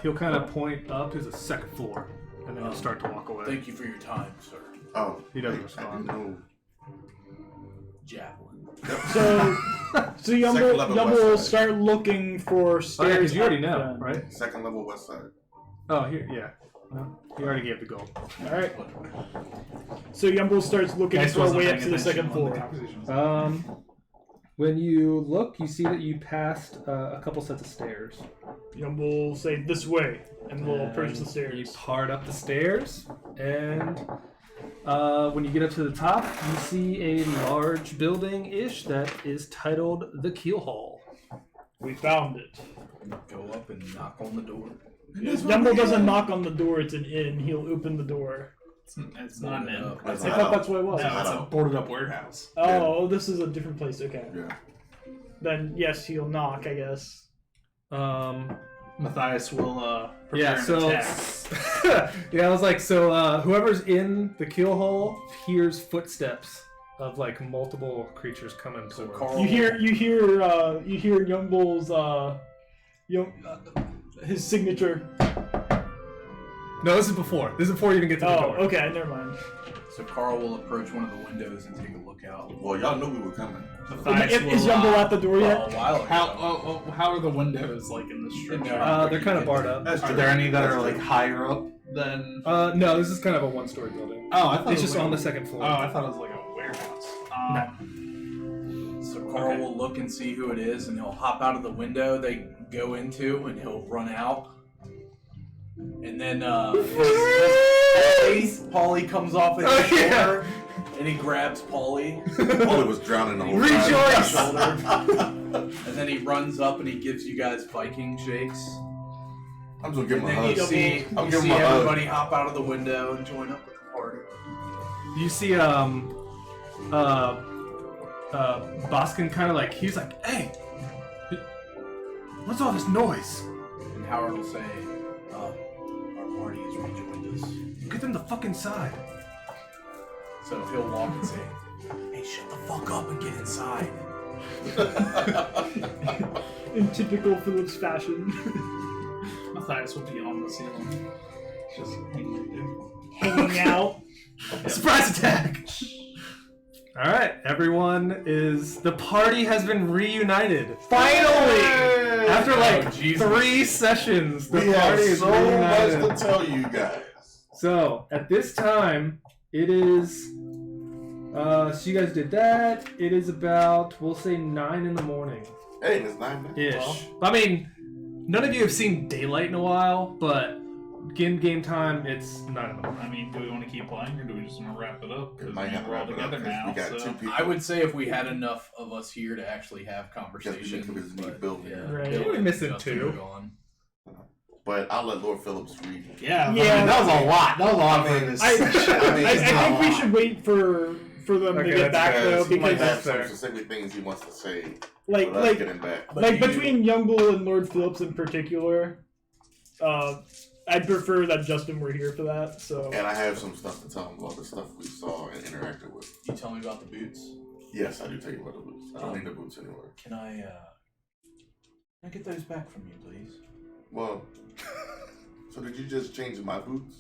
He'll kind of point up to the 2nd floor, and then he'll start to walk away. Thank you for your time, sir. Oh, He doesn't I respond. didn't know. Javelin. So Second level Yumbo west will side. start looking for stairs. Oh yeah, because you already know, up, right? 2nd level west side. Oh, here, yeah. No, he already gave the gold. Alright. So Yumbo starts looking Guys for a wasn't way up paying to the attention 2nd when the floor. conversation was When you look, you see that you passed a couple sets of stairs. Yumbo will say, this way, and we'll approach the You stairs. part up the stairs, and when you get up to the top, you see a large building-ish that is titled the Keel Hall. We found it. Go up and knock on the door. Yumbo doesn't knock on the door, it's an inn. He'll open the door. It's not an inn. I It's thought that's what it was. No, it's a boarded up warehouse. Oh, this is a different place. Okay. Yeah. Then, yes, he'll knock, I guess. Matthias will prepare Yeah, an so attack. yeah, I was like, so whoever's in the Keel Hall hears footsteps of like multiple creatures coming So towards. Carl. You hear Yumbo's his signature. No, this is before. This is before you even get to the Oh, door. okay, never mind. So Carl will approach one of the windows and take a look out. Well, y'all knew we were coming. Matthias Is will, Yumbo at the door Well, yet? a while ago. how are the windows like in the street? They're kind of barred up. That's Are true. there any that That's are like true. higher up than? No, this is kind of a one-story building. Oh, I thought It's it was just like on a- the 2nd floor. Oh, I thought it was like a warehouse. So Carl Okay. will look and see who it is, and he'll hop out of the window they go into, and he'll run out. And then Paulie comes off his shoulder, and he grabs Paulie Paulie was drowning the whole by the Rejoice! shoulder, and then he runs up and he gives you guys Viking shakes. I'm just gonna give And him a then you hug. see, I'm you giving see him a hug. everybody hop out of the window and join up with the party. You see, Boskin kind of like, he's like, hey, what's all this noise? And Howard will say, our party has rejoined us. Get them the fuck inside. So he'll walk and say, hey, shut the fuck up and get inside. In typical Phillips fashion. Matthias will be on the ceiling, just Hanging out. Surprise attack! Alright, everyone is. The party has been reunited. Finally! After like Jesus. 3 sessions, the We party have is so reunited. much to tell you guys. So, at this time, it is. So you guys did that. It is about, we'll say 9 in the morning. Hey, it's 9 minutes. Ish. I mean, none of you have seen daylight in a while, but game time, it's 9 in the morning. I mean, do we want to keep playing or do we just want to wrap it up? It Because might have to we're all wrap it up together 'cause now. we got So. 2 people. I would say if we had enough of us here to actually have Yes, conversation. we need to build it. Right. Bill We're and missing Justin 2. are gone. But I'll let Lord Phillips read. Yeah, Yeah. that was a lot. That was a lot for I mean, this. I think we should wait for them Okay, to get that's back though, he might because have some fair. specific things he wants to say. like But let's like get him back. But like you- between Youngblood and Lord Phillips in particular, I'd prefer that Justin were here for that. So And I have some stuff to tell him about the stuff we saw and interacted with. You tell me about the boots. Yes, I do tell you about the boots. I don't need the boots anywhere. Can I get those back from you, please? Well, so did you just change my boots?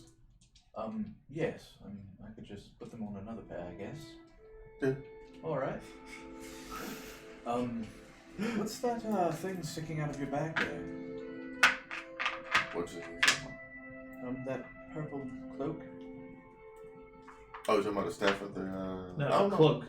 Yes. I mean, I could just put them on another pair, I guess. Yeah. All right. What's that thing sticking out of your back there? What's it? That purple cloak. Oh, you're talking about the staff of the. No, cloak.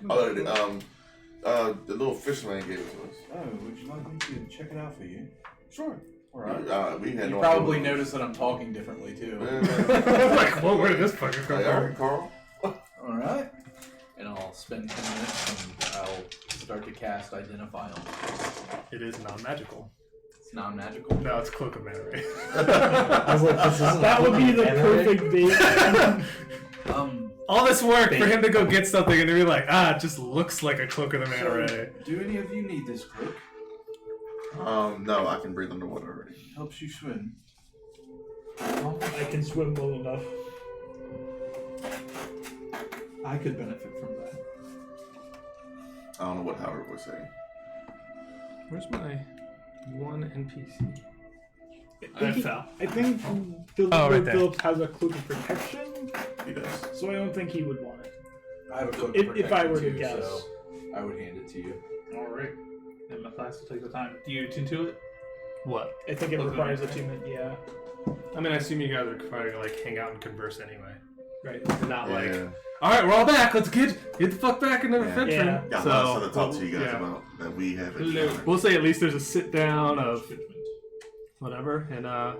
Oh, the little fisherman gave it to us. Oh, would you like me to check it out for you? Sure. All right. We had You no probably idea. noticed that I'm talking differently too. Like, well, where did this fucker come Hey, all from? right, Carl. All right. And I'll spend 10 minutes and I'll start to cast Identify on it. It is non-magical. It's non-magical. No, it's Cloak of Mana Ray. I was like, this isn't that would be the Energy. perfect bait. all this work for him to go get something and to be like, it just looks like a Cloak of the Manta Ray. Do any of you need this cloak? No, I can breathe underwater already. Helps you swim. I can swim well enough. I could benefit from that. I don't know what Howard was saying. Where's my one NPC? I think right there. Phillips has a cloak of protection, He does. so I don't think he would want it. I have a cloak If- of if I protection were to too, guess. so I would hand it to you. Alright. And Matthias will take the time. Do you tune to it? What? I think it Okay. requires attunement, yeah. I mean, I assume you guys are trying to like hang out and converse anyway, right? You're not Yeah. like, all right, we're all back. Let's get the fuck back into the Yeah. adventure. Yeah. Got So, lots of stuff to talk to you guys yeah. about that we haven't. Hello. encountered. We'll say at least there's a sit down of whatever, and that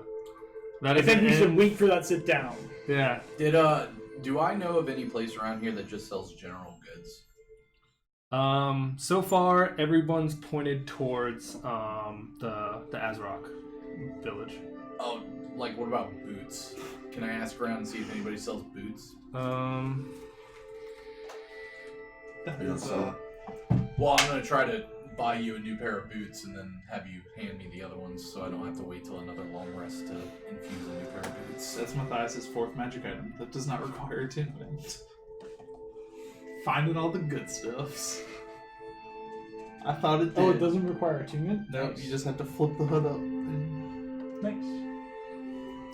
I is think an we should end. wait for that sit down. Yeah. Do I know of any place around here that just sells general goods? So far, everyone's pointed towards the Azrock village. Oh, like what about boots? Can I ask around and see if anybody sells boots? Yeah, so Well, I'm gonna try to buy you a new pair of boots and then have you hand me the other ones, so I don't have to wait till another long rest to infuse a new pair of boots. That's Matthias' fourth magic item that does not require attunement. Finding all the good stuffs. I thought it did. Oh, it doesn't require attunement? No, you just have to flip the hood up. Nice.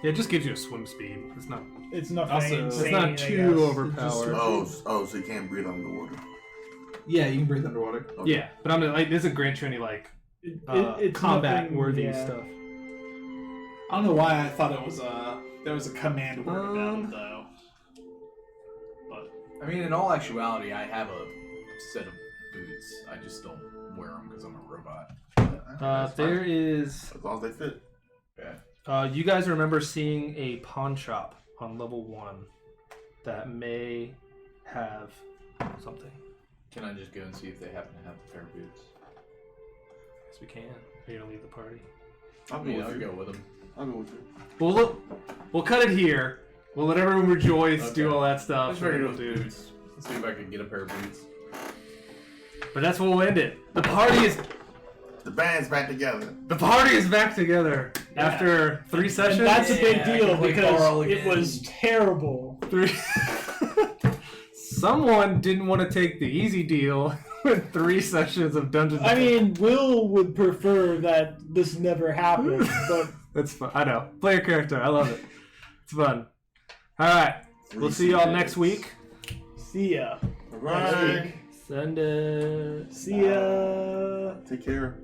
Yeah, it just gives you a swim speed. It's not. It's nothing Also- It's insane, not I too guess. It's overpowered. just- oh, so you can't breathe underwater. Yeah, you can breathe underwater. Okay. Yeah, but I'm like, it doesn't grant you any like it's combat nothing- worthy yeah. stuff. I don't know why I thought it was there was a command word about it though. But I mean, in all actuality, I have a set of boots. I just don't wear them because I'm a robot. That's fine. There is. As long as they fit. Yeah. You guys remember seeing a pawn shop on level 1 that may have something? Can I just go and see if they happen to have a pair of boots? Yes, we can. Are you gonna leave the party? I'll I go mean, with I'll you. go with them. I'll go with you. Well, look, we'll cut it here. We'll let everyone rejoice, do Okay. all that I stuff. just figured it and was we'll do. boots. Let's see if I can get a pair of boots. But that's where we'll end it. The party is back together. the party is back together after 3 sessions. And that's a big Yeah, I deal can play because Carl it again. was terrible. 3. Someone didn't want to take the easy deal with 3 sessions of Dungeons. I mean, Will would prefer that this never happened, but That's fun. I know. Play your character. I love it. It's fun. All right. We'll see y'all next week. see ya. Bye. Sunday. See ya. Take care.